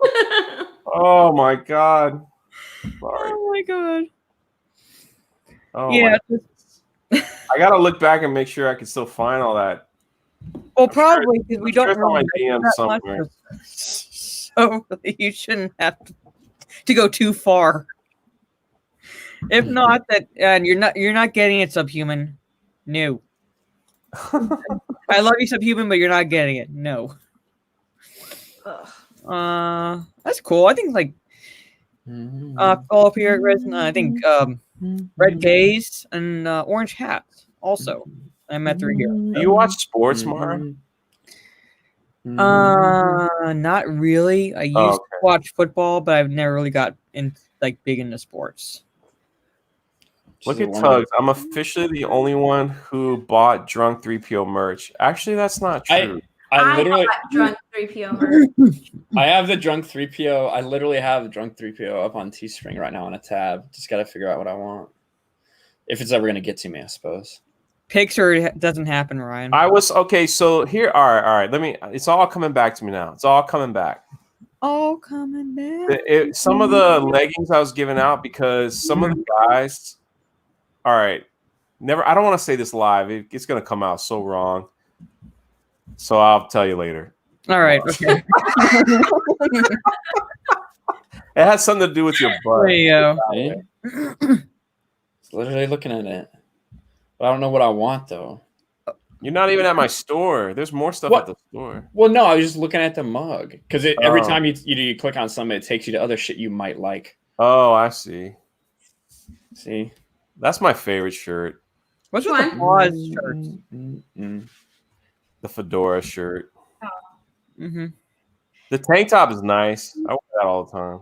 Oh my God. Sorry. Oh my God. Oh yeah. I gotta look back and make sure I can still find all that. Well, probably because we don't know my DM that somewhere. much, so you shouldn't have to go too far. If not, that and you're not getting it, Subhuman. No. I love you, Subhuman, but you're not getting it. No. That's cool. I think like follow up here, Resin. I think Red Gaze and Orange Hat also. I met through here. Do you watch sports, Mara? Not really. I used to watch football, but I've never really got big into sports. Look at Tugs. I'm officially the only one who bought drunk 3PO merch. Actually, that's not true. I literally bought drunk 3PO merch. I have the drunk 3PO. I literally have the drunk 3PO up on Teespring right now on a tab. Just got to figure out what I want. If it's ever going to get to me, I suppose. Picture doesn't happen, Ryan. So here, all right. It's all coming back to me now. It's all coming back. All coming back. Some of the leggings I was giving out because some of the guys. All right, I don't want to say this live. It's gonna come out so wrong. So I'll tell you later. All right. Okay. It has something to do with your butt. There you go. It's literally looking at it. But I don't know what I want, though. You're not even at my store. There's more stuff at the store. Well, no, I was just looking at the mug. Because every time you click on something, it takes you to other shit you might like. Oh, I see. See? That's my favorite shirt. What's with the pause shirt? The fedora shirt. Oh. Mm-hmm. The tank top is nice. I wear that all the time.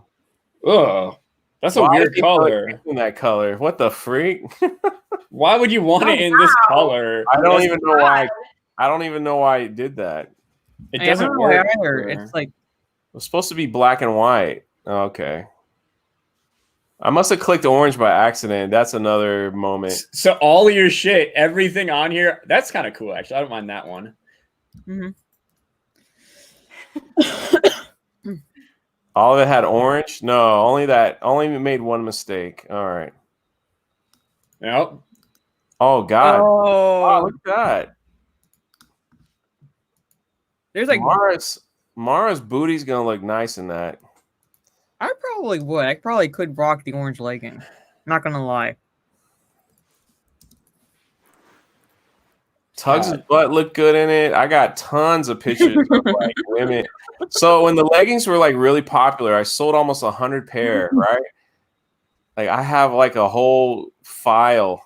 Ugh. That's a weird color. In that color. What the freak? Why would you want it in this color? I don't even know why. I don't even know why it did that. It doesn't work. Either. It's like it was supposed to be black and white. Okay. I must have clicked orange by accident. That's another moment. So all of your shit, everything on here, that's kind of cool, actually. I don't mind that one. Mm-hmm. All of it had orange? No, only made one mistake. All right. Yep. Oh, God. Oh, wow, look at that. There's like Mara's booty's going to look nice in that. I probably would. I probably could rock the orange legging. Not gonna lie. Tug's butt looked good in it. I got tons of pictures of like women. So when the leggings were like really popular, I sold almost 100 pair, right? Like I have like a whole file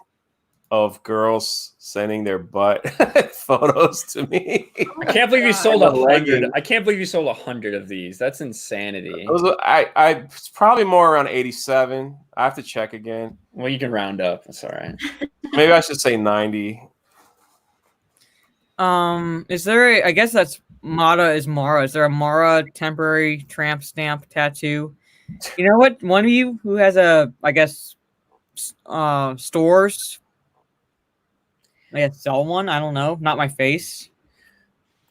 of girls sending their butt photos to me. I can't believe you sold 100. I can't believe you sold 100 of these. That's insanity. It's probably more around 87. I have to check again. Well, you can round up. That's all right. Maybe I should say 90. Is there I guess that's Mara is Mara. Is there a Mara temporary tramp stamp tattoo? You know what? One of you who has I guess stores. I guess sell one. I don't know. Not my face.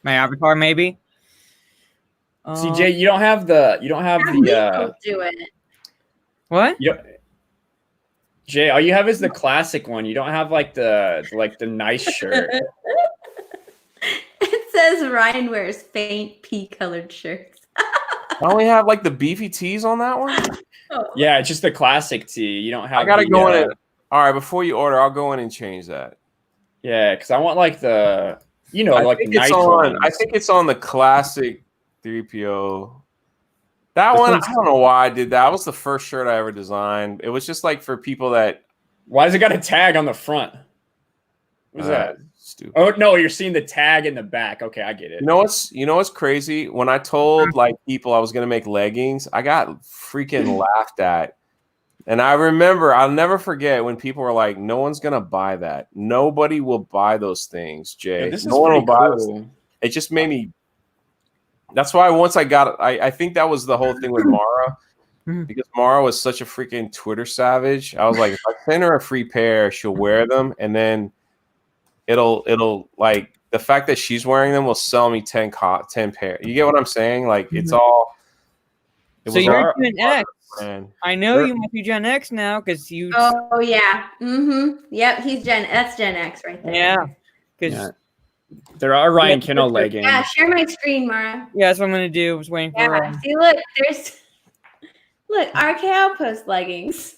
My avatar, maybe. See, Jay, you don't have the. Do it. What? Jay, all you have is the classic one. You don't have like the nice shirt. It says Ryan wears faint pea-colored shirts. I only have like the beefy tees on that one. Oh. Yeah, it's just the classic tee. You don't have. I gotta go in. All right, before you order, I'll go in and change that. Yeah, because I want like the I think it's on the classic 3PO. That one, I don't know why I did that. That was the first shirt I ever designed. It was just like for people that. Why does it got a tag on the front? What is that? Stupid. Oh no, you're seeing the tag in the back. Okay, I get it. You know what's crazy? When I told like people I was gonna make leggings, I got freaking laughed at. And I remember, I'll never forget when people were like, "No one's gonna buy that. Nobody will buy those things, Jay. No one will buy those." It just made me. That's why once I got it, I think that was the whole thing with Mara, because Mara was such a freaking Twitter savage. I was like, if I send her a free pair, she'll wear them, and then it'll like the fact that she's wearing them will sell me 10 pair. You get what I'm saying? Like it's all. So you're Gen X. I know you might be Gen X now because you. Oh yeah. Yep, that's Gen X right there. Yeah. Because there are Ryan Kinnell leggings. Yeah, share my screen, Mara. Yeah, that's what I'm gonna do. I was waiting for. See, look, RK Outpost leggings.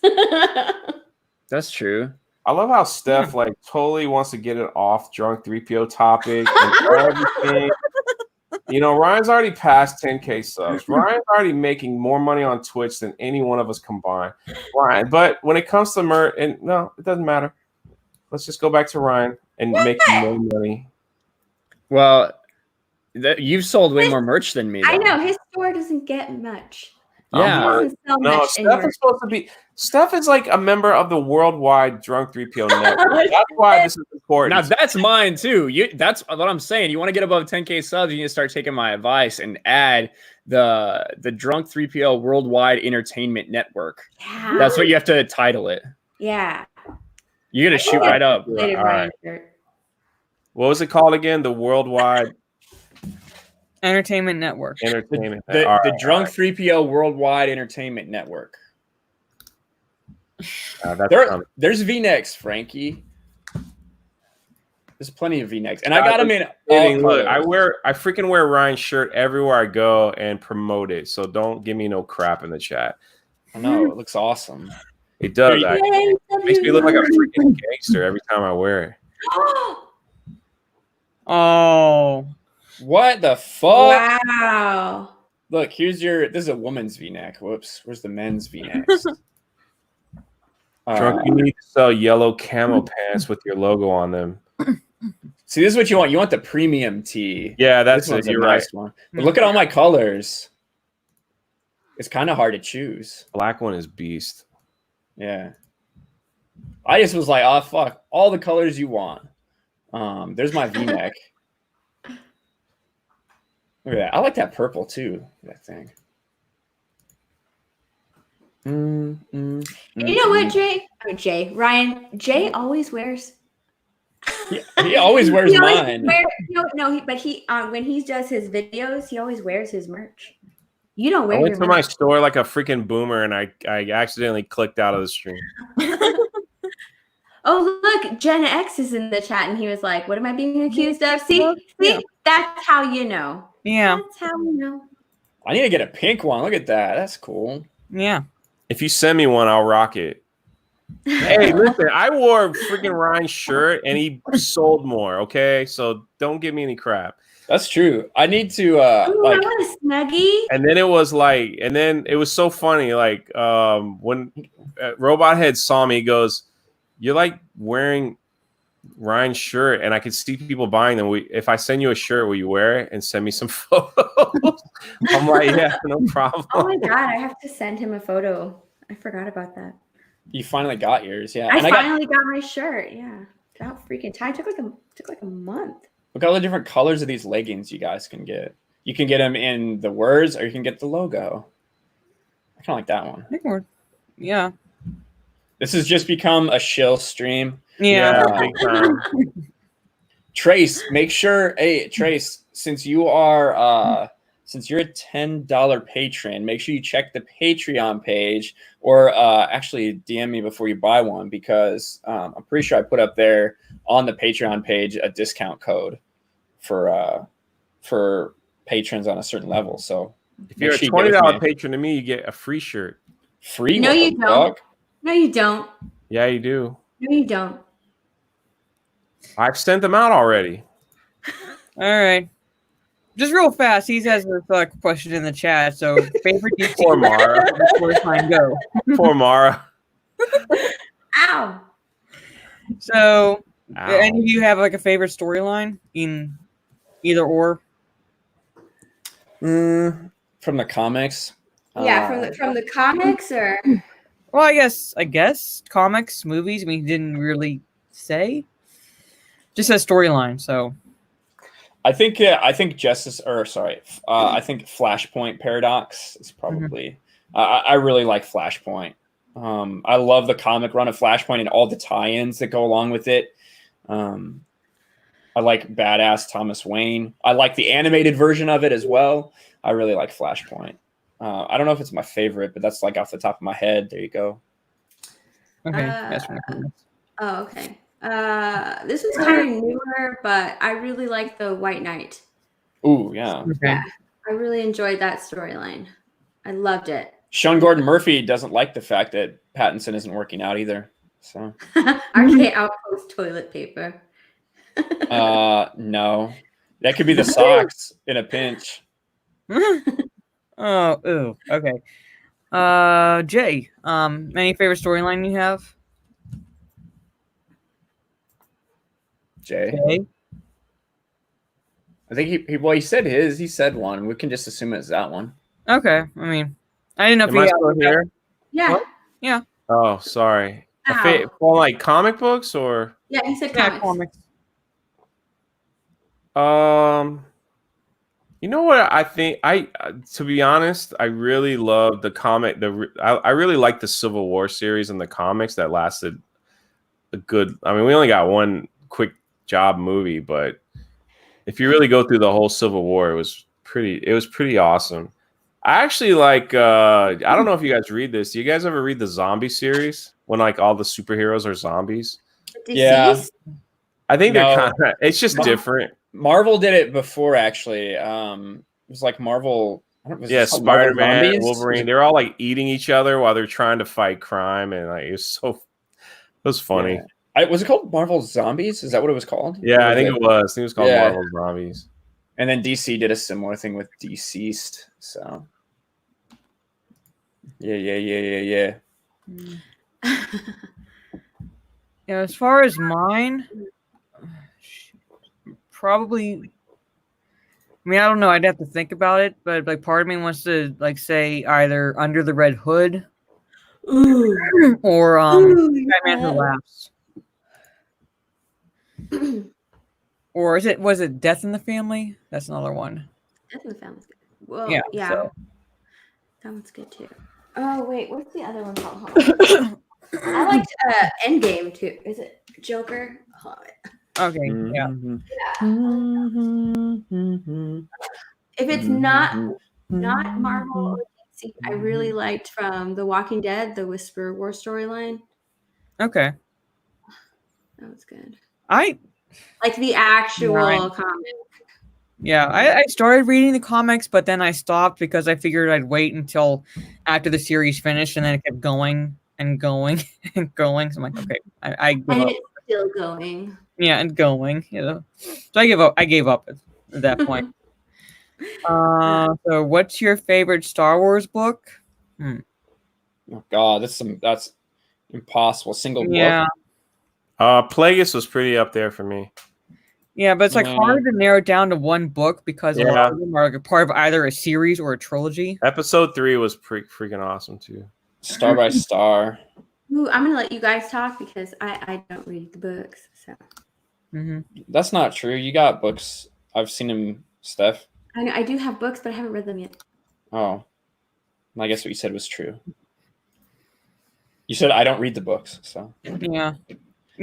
That's true. I love how Steph like totally wants to get it off drunk 3PO topic and everything. Ryan's already passed 10K subs. Ryan's already making more money on Twitch than any one of us combined. Ryan, but when it comes to no, it doesn't matter. Let's just go back to Ryan and make more money. Well, you've sold way more merch than me. Though. I know his store doesn't get much. Yeah. No, Steph is supposed to be. Steph is like a member of the worldwide Drunk 3PO network. That's why this is important. Now that's mine too. That's what I'm saying. You want to get above 10K subs, you need to start taking my advice and add the Drunk 3PO Worldwide Entertainment Network. Yeah. That's what you have to title it. Yeah. You're gonna shoot right up. All right. What was it called again? The Worldwide Entertainment Network. The Drunk 3PO Worldwide Entertainment Network. There's V-necks, Frankie. There's plenty of V-necks, and I got them in all colors. I freaking wear Ryan's shirt everywhere I go and promote it. So don't give me no crap in the chat. I know it looks awesome. It does. It makes me look like a freaking gangster every time I wear it. Oh. What the fuck? Wow. Look, this is a woman's V-neck. Whoops. Where's the men's V-necks? Drunk, you need to sell yellow camo pants with your logo on them. See, this is what you want. You want the premium tee. Yeah, that's it. You're right. One. But look at all my colors. It's kind of hard to choose. Black one is beast. Yeah. I just was like, oh, fuck. All the colors you want. There's my V-neck. Look at that. I like that purple too. That thing. You know what, Ryan? Jay always wears. He always wears mine. When he does his videos, he always wears his merch. You don't wear. I went to my store like a freaking boomer, and I accidentally clicked out of the stream. Oh, look, Gen X is in the chat, and he was like, "What am I being accused of?" See, that's how you know. Yeah, that's how you know. I need to get a pink one. Look at that. That's cool. Yeah. If you send me one, I'll rock it. Hey, listen, I wore a freaking Ryan's shirt and he sold more, okay? So don't give me any crap. That's true. I need to Ooh, I want a Snuggie. And then it was like, and then it was so funny, like when Robot Head saw me, he goes, "You're like wearing Ryan's shirt," and I could see people buying them. If I send you a shirt, will you wear it and send me some photos? I'm like, yeah, no problem. Oh my god, I have to send him a photo. I forgot about that. You finally got yours, yeah. I And finally got my shirt. Yeah, about freaking time. It took like a month. Look at all the different colors of these leggings you guys can get. You can get them in the words, or you can get the logo. I kind of like that one. I think yeah. This has just become a shill stream. Yeah. Big time. Trace, make sure. Hey, Trace, since you're a $10 patron, make sure you check the Patreon page, or actually DM me before you buy one, because I'm pretty sure I put up there on the Patreon page a discount code for patrons on a certain level. So If you're a $20 patron to me, you get a free shirt. Free? No, you don't. No, you don't. Yeah, you do. No, you don't. I've sent them out already. All right. Just real fast, he has a question in the chat. So, favorite DC Poor Mara. before time go. Poor Mara. Ow. So, Ow. do any of you have like a favorite storyline in either or? From the comics. Yeah, from the comics, or Well, I guess comics, movies. I mean, he didn't really say. Just a storyline. So, I think Flashpoint Paradox is probably. I really like Flashpoint. I love the comic run of Flashpoint and all the tie-ins that go along with it. I like Badass Thomas Wayne. I like the animated version of it as well. I really like Flashpoint. I don't know if it's my favorite, but that's like off the top of my head. There you go. okay. That's from the comics. oh, okay. This is kind of newer, but I really like the White Knight. Ooh, yeah. Okay. Yeah, I really enjoyed that storyline. I loved it. Sean Gordon Murphy doesn't like the fact that Pattinson isn't working out either. So, Arcade Outpost toilet paper. no, that could be the socks in a pinch. Oh, ooh, okay. Jay, any favorite storyline you have? Jay, Jay? I think he said his. He said one. We can just assume it's that one. Okay, I mean, I didn't know if Am I he still here? Yeah. What? Yeah. Oh, sorry. Ow. For like comic books or Yeah, he said Yeah, comics. you know what I think? To be honest, I really love the comic. I really like the Civil War series in the comics that lasted a good. I mean, we only got one quick job movie, but if you really go through the whole Civil War, it was pretty awesome. I actually like. I don't know if you guys read this. Do you guys ever read the zombie series when like all the superheroes are zombies? Deceased? Yeah, I think they're No. kind of. It's just different. Marvel did it before, actually. It was like Marvel. Yeah, Spider-Man, Wolverine. They're all like eating each other while they're trying to fight crime, and like it was funny. Yeah. Was it called Marvel Zombies? Is that what it was called? Yeah, I think it was. I think it was called Yeah. Marvel Zombies. And then DC did a similar thing with Deceased. So yeah. Yeah, as far as mine, probably. I mean, I don't know. I'd have to think about it, but like, part of me wants to like say either Under the Red Hood, or Batman Who Laughs, or was it Death in the Family? That's another one. Death in the Family's good. Well, Yeah, yeah. so. That one's good too. Oh wait, what's the other one called? Hold on. I liked Endgame too. Is it Joker? Hold on. Okay, yeah. If it's not Marvel or DC, I really liked from The Walking Dead, the Whisper War storyline. Okay. That was good. Like the actual comic. Yeah, I started reading the comics, but then I stopped because I figured I'd wait until after the series finished, and then it kept going. and going and going. So I'm like, okay, I give And up. it's still going. Yeah, and going. So I give up. I gave up at that point. So what's your favorite Star Wars book? Oh God, that's impossible. Single book. Yeah. Plagueis was pretty up there for me. Yeah, but it's like hard to narrow down to one book because a lot of them are like a part of either a series or a trilogy. Episode 3 was freaking awesome too. Star by Star. Ooh, I'm gonna let you guys talk because I don't read the books. So That's not true. You got books. I've seen them, Steph. I do have books, but I haven't read them yet. Oh, I guess what you said was true. You said I don't read the books, so yeah. I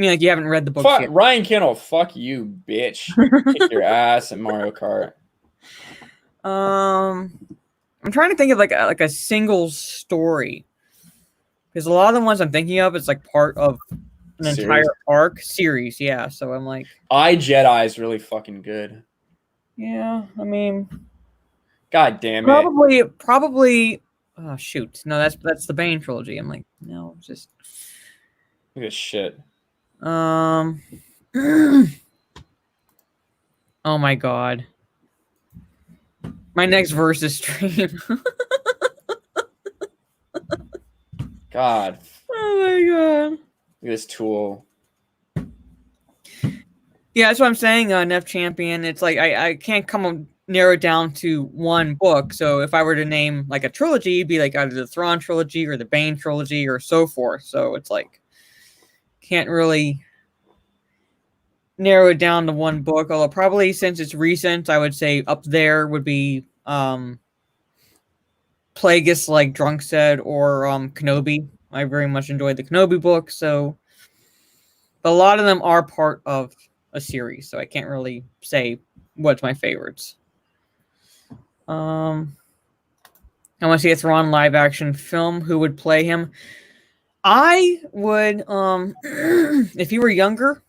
mean, like you haven't read the book yet. Ryan Kennel, fuck you, bitch. Kick your ass at Mario Kart. I'm trying to think of like a single story because a lot of the ones I'm thinking of is like part of an entire arc series. Yeah, so I'm like, Jedi is really fucking good. Yeah, I mean, God damn it. Probably. Oh shoot, no, that's the Bane trilogy. I'm like, no, just look at shit. Oh my god. My next versus stream. God. Oh my god. Look at this tool. Yeah, that's what I'm saying, Neff Champion. It's like I can't narrow it down to one book. So if I were to name like a trilogy, it'd be like either the Thrawn trilogy or the Bane trilogy or so forth. So it's like can't really narrow it down to one book. Although probably since it's recent, I would say up there would be Plagueis, like Drunk said, or Kenobi. I very much enjoyed the Kenobi book. So a lot of them are part of a series, so I can't really say what's my favorites. I want to see a Thrawn live action film. Who would play him? I would, if you were younger,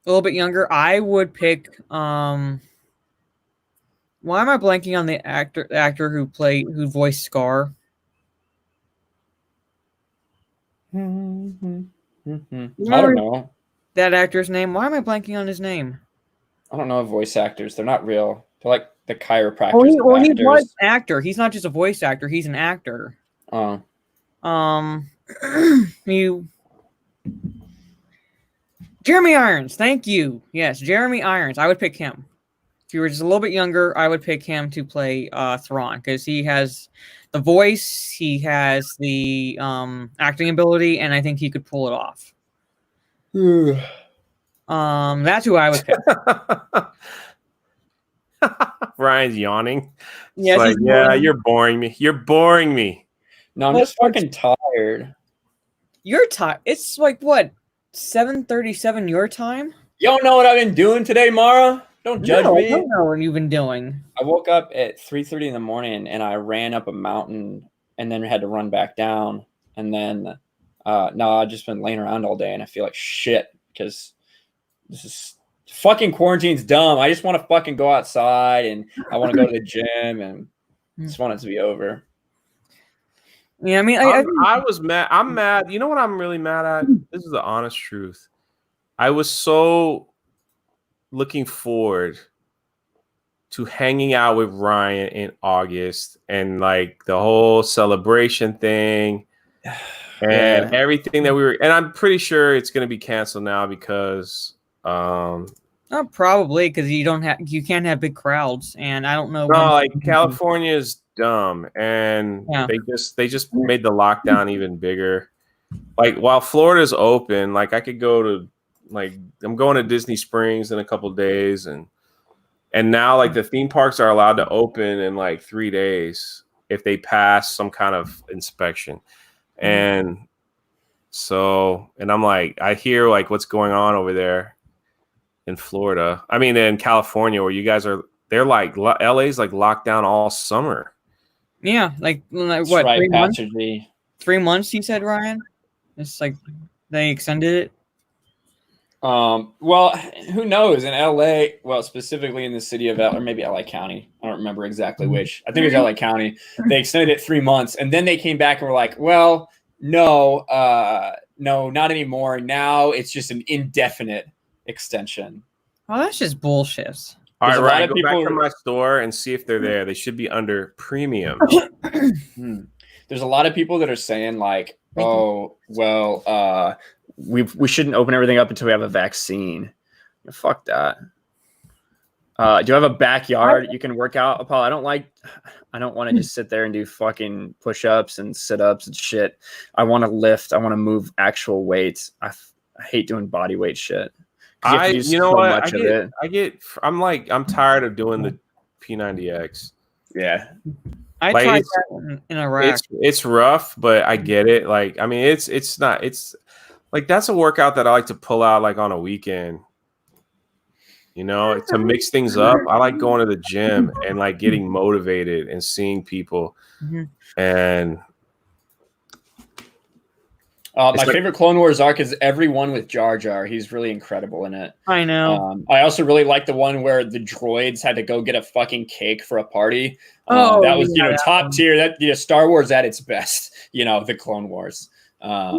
a little bit younger, I would pick. Why am I blanking on the actor who voiced Scar? I don't know. That actor's name? Why am I blanking on his name? I don't know voice actors. They're not real. They're like the chiropractors. He was an actor. He's not just a voice actor. He's an actor. Oh. Jeremy Irons. Thank you. Yes, Jeremy Irons. I would pick him. If you were just a little bit younger, I would pick him to play Thrawn because he has the voice, he has the acting ability, and I think he could pull it off. That's who I would pick. Ryan's yawning. Yes, like, yeah, you're boring me. You're boring me. No, I'm just fucking tired. You're tired. It's like what, 7:37 your time? You don't know what I've been doing today, Mara? Don't judge me. I don't know what you've been doing. I woke up at 3:30 in the morning and I ran up a mountain and then had to run back down. And then I've just been laying around all day and I feel like shit because this is fucking quarantine's dumb. I just want to fucking go outside and I want to go to the gym and just want it to be over. Yeah, I mean, I was mad. I'm mad. You know what I'm really mad at? This is the honest truth. I was so looking forward to hanging out with Ryan in August and like the whole celebration thing and everything that we were. And I'm pretty sure it's going to be canceled now because. Probably because you can't have big crowds, and I don't know. No, like California is dumb, and they just made the lockdown even bigger. Like while Florida's open, like I could go to I'm going to Disney Springs in a couple of days, and now like the theme parks are allowed to open in like 3 days if they pass some kind of inspection, and I'm like I hear like what's going on over there. In Florida, I mean, in California, where you guys are, they're like LA's like locked down all summer. Yeah, like what? Right, 3 months? Pastor G. 3 months, you said, Ryan. It's like they extended it. Well, who knows? In LA, well, specifically in the city of LA, or maybe LA County. I don't remember exactly which. I think it was LA County. They extended it 3 months, and then they came back and were like, "Well, No, no, not anymore. Now it's just an indefinite extension. Oh, that's just bullshit. All right, There's a lot Ryan, of go people- back to my store and see if they're there. They should be under premium. There's a lot of people that are saying like, Thank you. oh, well, We shouldn't open everything up until we have a vaccine. Fuck that. Do you have a backyard you can work out, Paul? I don't want to just sit there and do fucking push-ups and sit-ups and shit. I want to lift. I want to move actual weights. I hate doing body weight shit. You know what? I'm tired of doing the P90X. Yeah. I Like, tried it's- that in Iraq. It's rough, but I get it. Like, I mean, it's not. It's like that's a workout that I like to pull out like on a weekend. You know, to mix things up. I like going to the gym and like getting motivated and seeing people. Mhm. And my It's like- favorite Clone Wars arc is every one with Jar Jar. He's really incredible in it. I know. I also really like the one where the droids had to go get a fucking cake for a party. Oh, that was yeah, that top one. tier. That Star Wars at its best. The Clone Wars. I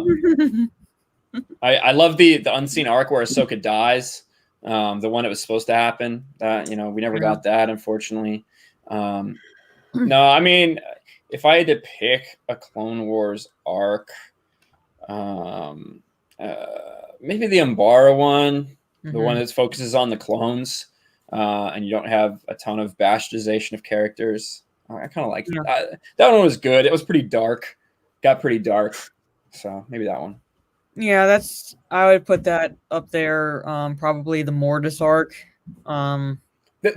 love the unseen arc where Ahsoka dies. The one that was supposed to happen. We never got that, unfortunately. No, I mean, if I had to pick a Clone Wars arc, maybe the Umbara one, the one that focuses on the clones, and you don't have a ton of bastardization of characters. I kind of like that one. Was good. It was pretty dark. Got pretty dark. So maybe that one. Yeah, I would put that up there. Probably the Mortis arc. The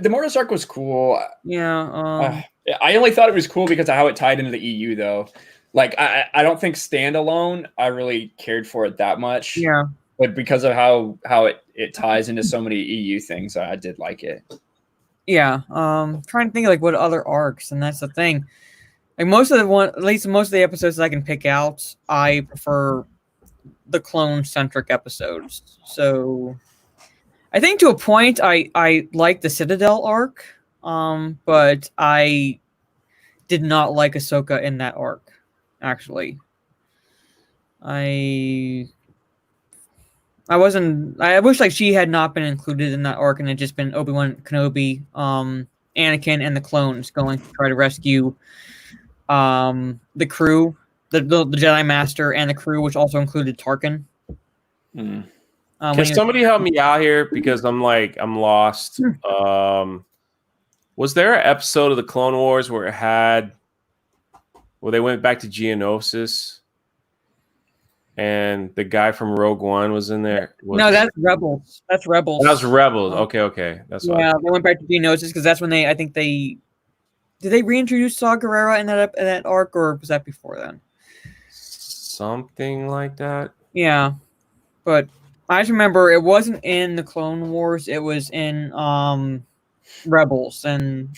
Mortis arc was cool. Yeah. I only thought it was cool because of how it tied into the EU, though. Like, I don't think standalone I really cared for it that much. Yeah. But because of how it ties into so many EU things, I did like it. Yeah. Trying to think of like what other arcs, and that's the thing. Like most of the episodes that I can pick out, I prefer the clone-centric episodes. So I think to a point I like the Citadel arc, but I did not like Ahsoka in that arc, actually. I wish like she had not been included in that arc and it just been Obi-Wan Kenobi, Anakin, and the clones going to try to rescue the crew, the Jedi Master and the crew, which also included Tarkin. Can somebody help me out here because I'm lost. Was there an episode of the Clone Wars where they went back to Geonosis and the guy from Rogue One was in there? No, that's Rebels. That's Rebels. That was Rebels. Okay. That's they went back to Geonosis because that's when did they reintroduce Saw Gerrera in that arc, or was that before then? Something like that. Yeah, but I just remember it wasn't in the Clone Wars. It was in Rebels, and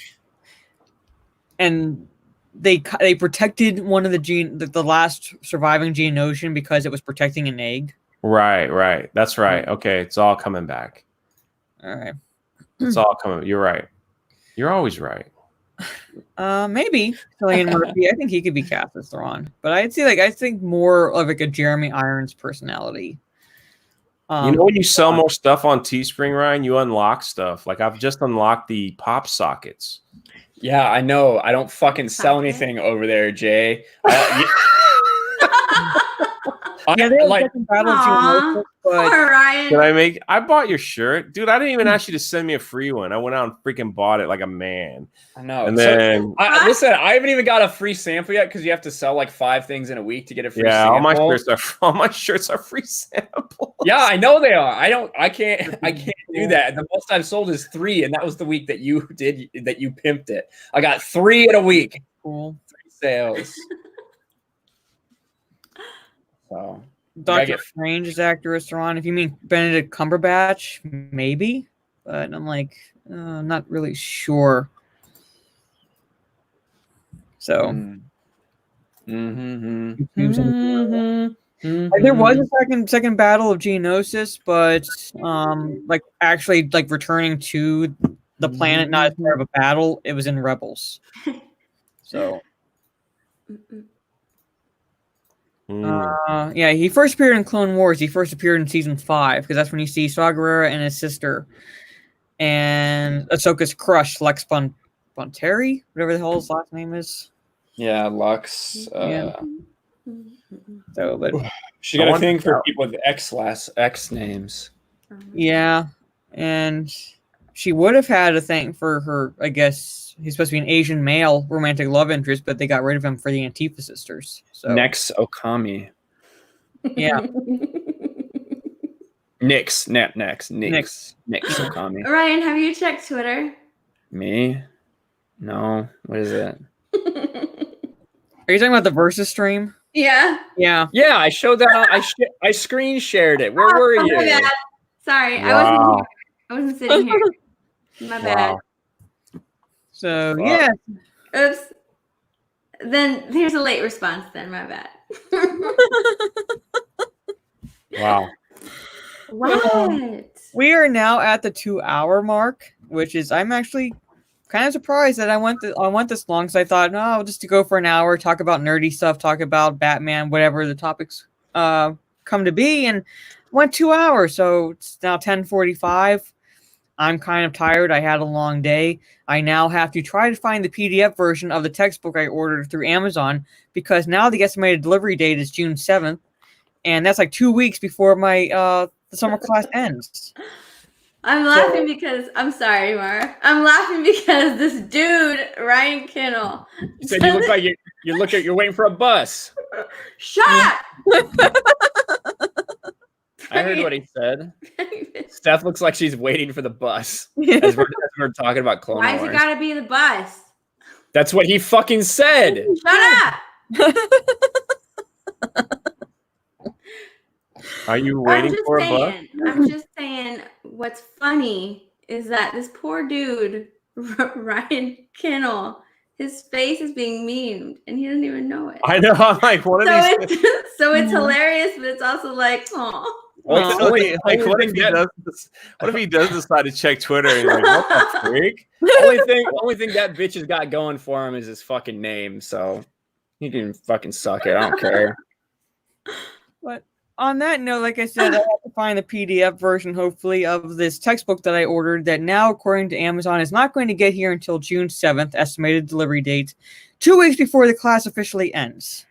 they protected one of the last surviving Geonosian because it was protecting an egg. Right. That's right. Okay, it's all coming back. All right, it's all coming. You're right. You're always right. Maybe Cillian Murphy. I think he could be cast as Thrawn, but I think more of like a Jeremy Irons personality. When you sell more stuff on Teespring, Ryan, you unlock stuff. Like I've just unlocked the pop sockets. Yeah, I know. I don't fucking sell anything over there, Jay. Yeah, they like battle Geonosis, but Poor Ryan. I bought your shirt, dude. I didn't even ask you to send me a free one. I went out and freaking bought it like a man. I know. And then listen, I haven't even got a free sample yet because you have to sell like 5 things in a week to get a free sample. all my shirts are free samples. Yeah, I know they are. I can't do that. The most I've sold is 3, and that was the week that you pimped it. I got 3 in a week. Cool. 3 sales. So Doctor Strange's actor is Thrawn. If you mean Benedict Cumberbatch, maybe, but I'm like, not really sure. So, Mm-hmm. Like, there was a second battle of Geonosis, but like actually like returning to the planet, not as part of a battle. It was in Rebels. So. Yeah, he first appeared in Clone Wars. He first appeared in season 5 because that's when you see Saw Gerrera and his sister, and Ahsoka's crush, Lex Bonteri, whatever the hell his last name is. Yeah, Lux. Yeah. So, but she got a thing for people with X names. Yeah, and she would have had a thing for her. I guess he's supposed to be an Asian male romantic love interest, but they got rid of him for the Antifa sisters. So Nex Okami. Yeah. Nix Okami. Ryan, have you checked Twitter? Me? No. What is it? Are you talking about the Versus stream? Yeah. Yeah. Yeah, I showed that. I screen shared it. Where were you? My bad. Sorry, Wow. I wasn't sitting here. My bad. So yeah. Oops. Then here's a late response. Then my bad. Wow. What? We are now at the 2-hour mark, which is I'm actually kind of surprised that I went this long. So I thought, no, I'll just go for an hour, talk about nerdy stuff, talk about Batman, whatever the topics come to be, and went 2 hours. So it's now 10:45. I'm kind of tired. I had a long day. I now have to try to find the PDF version of the textbook I ordered through Amazon because now the estimated delivery date is June 7th, and that's like 2 weeks before my the summer class ends. I'm laughing because I'm sorry, Mar. I'm laughing because this dude, Ryan Kinnell. You said you look like you're waiting for a bus. Shut up! I heard what he said. Steph looks like she's waiting for the bus Yeah. as we're talking about Clone Why's Wars. it gotta be the bus? That's what he fucking said. Shut up! Are you waiting for a bus? I'm just saying, what's funny is that this poor dude, Ryan Kinnell, his face is being memed and he doesn't even know it. I know. I'm like, what are these? So it's hilarious, but it's also like, oh. What if he does decide to check Twitter and he's like, what the freak? Only thing that bitch has got going for him is his fucking name, so he can fucking suck it. I don't care. But on that note, like I said, I have to find the PDF version, hopefully, of this textbook that I ordered that now, according to Amazon, is not going to get here until June 7th, estimated delivery date, 2 weeks before the class officially ends.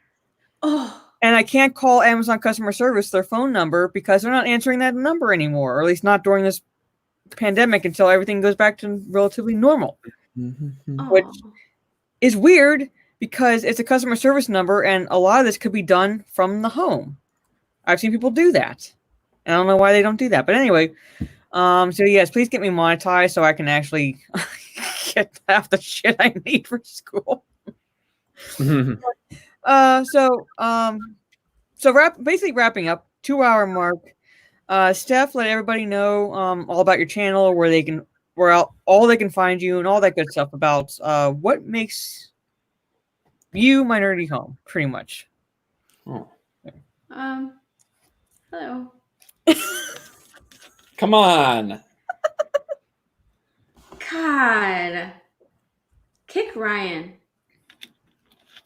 Oh. And I can't call Amazon customer service, their phone number, because they're not answering that number anymore, or at least not during this pandemic until everything goes back to relatively normal. Which is weird because it's a customer service number and a lot of this could be done from the home. I've seen people do that. I don't know why they don't do that. But anyway, so yes, please get me monetized so I can actually get half the shit I need for school. Basically wrapping up, 2-hour mark. Steph, let everybody know all about your channel, where they can all they can find you and all that good stuff about what makes you my nerdy home, pretty much. Hello. Come on. God. Kick Ryan.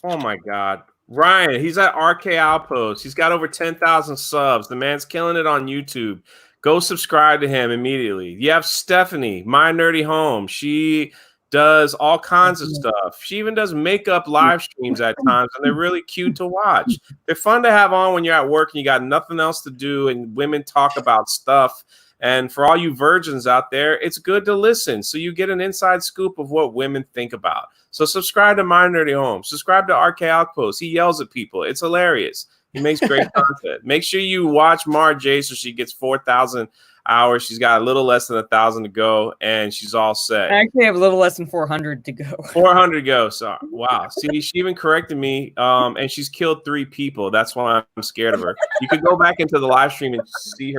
Oh my God. Ryan, he's at RK Outpost. He's got over 10,000 subs. The man's killing it on YouTube. Go subscribe to him immediately. You have Stephanie, My Nerdy Home. She does all kinds of stuff. She even does makeup live streams at times, and they're really cute to watch. They're fun to have on when you're at work and you got nothing else to do, and women talk about stuff. And for all you virgins out there, it's good to listen so you get an inside scoop of what women think about. So subscribe to My Nerdy Home. Subscribe to RK Outpost. He yells at people. It's hilarious. He makes great content. Make sure you watch Mara J so she gets 4,000 hours. She's got a little less than 1,000 to go, and she's all set. I actually have a little less than 400 to go. 400 to go. So wow. See, she even corrected me. And she's killed 3 people. That's why I'm scared of her. You could go back into the live stream and see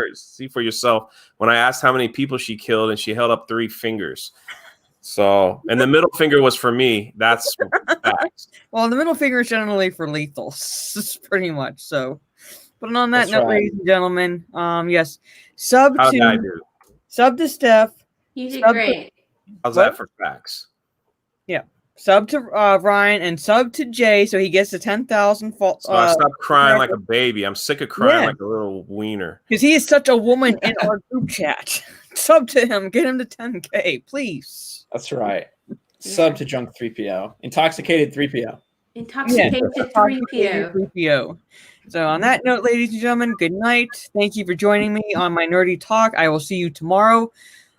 for yourself when I asked how many people she killed, and she held up 3 fingers. So, and the middle finger was for me. That's facts. Well, the middle finger is generally for lethals, pretty much. So, but on that That's note, right. ladies and gentlemen, yes, sub How'd I do? to Steph. You did Sub- great. How's What? that for facts? Yeah. Sub to Ryan and sub to Jay, so he gets the 10,000. So I stop crying like a baby. I'm sick of crying like a little wiener. Because he is such a woman in our group chat. Sub to him. Get him to 10K, please. That's right. Sub to Drunk 3PO. Intoxicated 3PO. Intoxicated 3PO. 3PO. So on that note, ladies and gentlemen, good night. Thank you for joining me on my nerdy talk. I will see you tomorrow.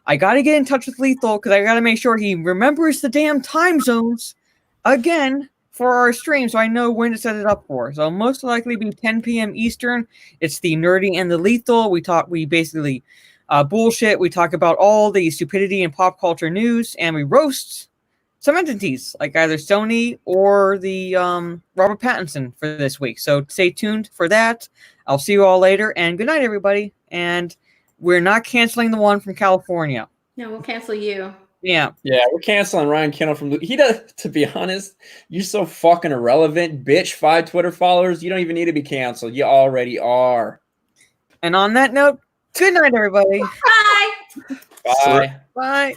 I got to get in touch with Lethal because I got to make sure he remembers the damn time zones again for our stream so I know when to set it up for. So it'll most likely be 10 p.m. Eastern. It's the Nerdy and the Lethal. We basically bullshit. We talk about all the stupidity and pop culture news, and we roast some entities like either Sony or the Robert Pattinson for this week. So stay tuned for that. I'll see you all later, and good night, everybody. And we're not canceling the one from California. No, we'll cancel you. Yeah. Yeah, we're canceling Ryan Kendall from he does. To be honest, you're so fucking irrelevant, bitch. 5 Twitter followers. You don't even need to be canceled. You already are. And on that note, good night, everybody. Bye. Bye. Bye.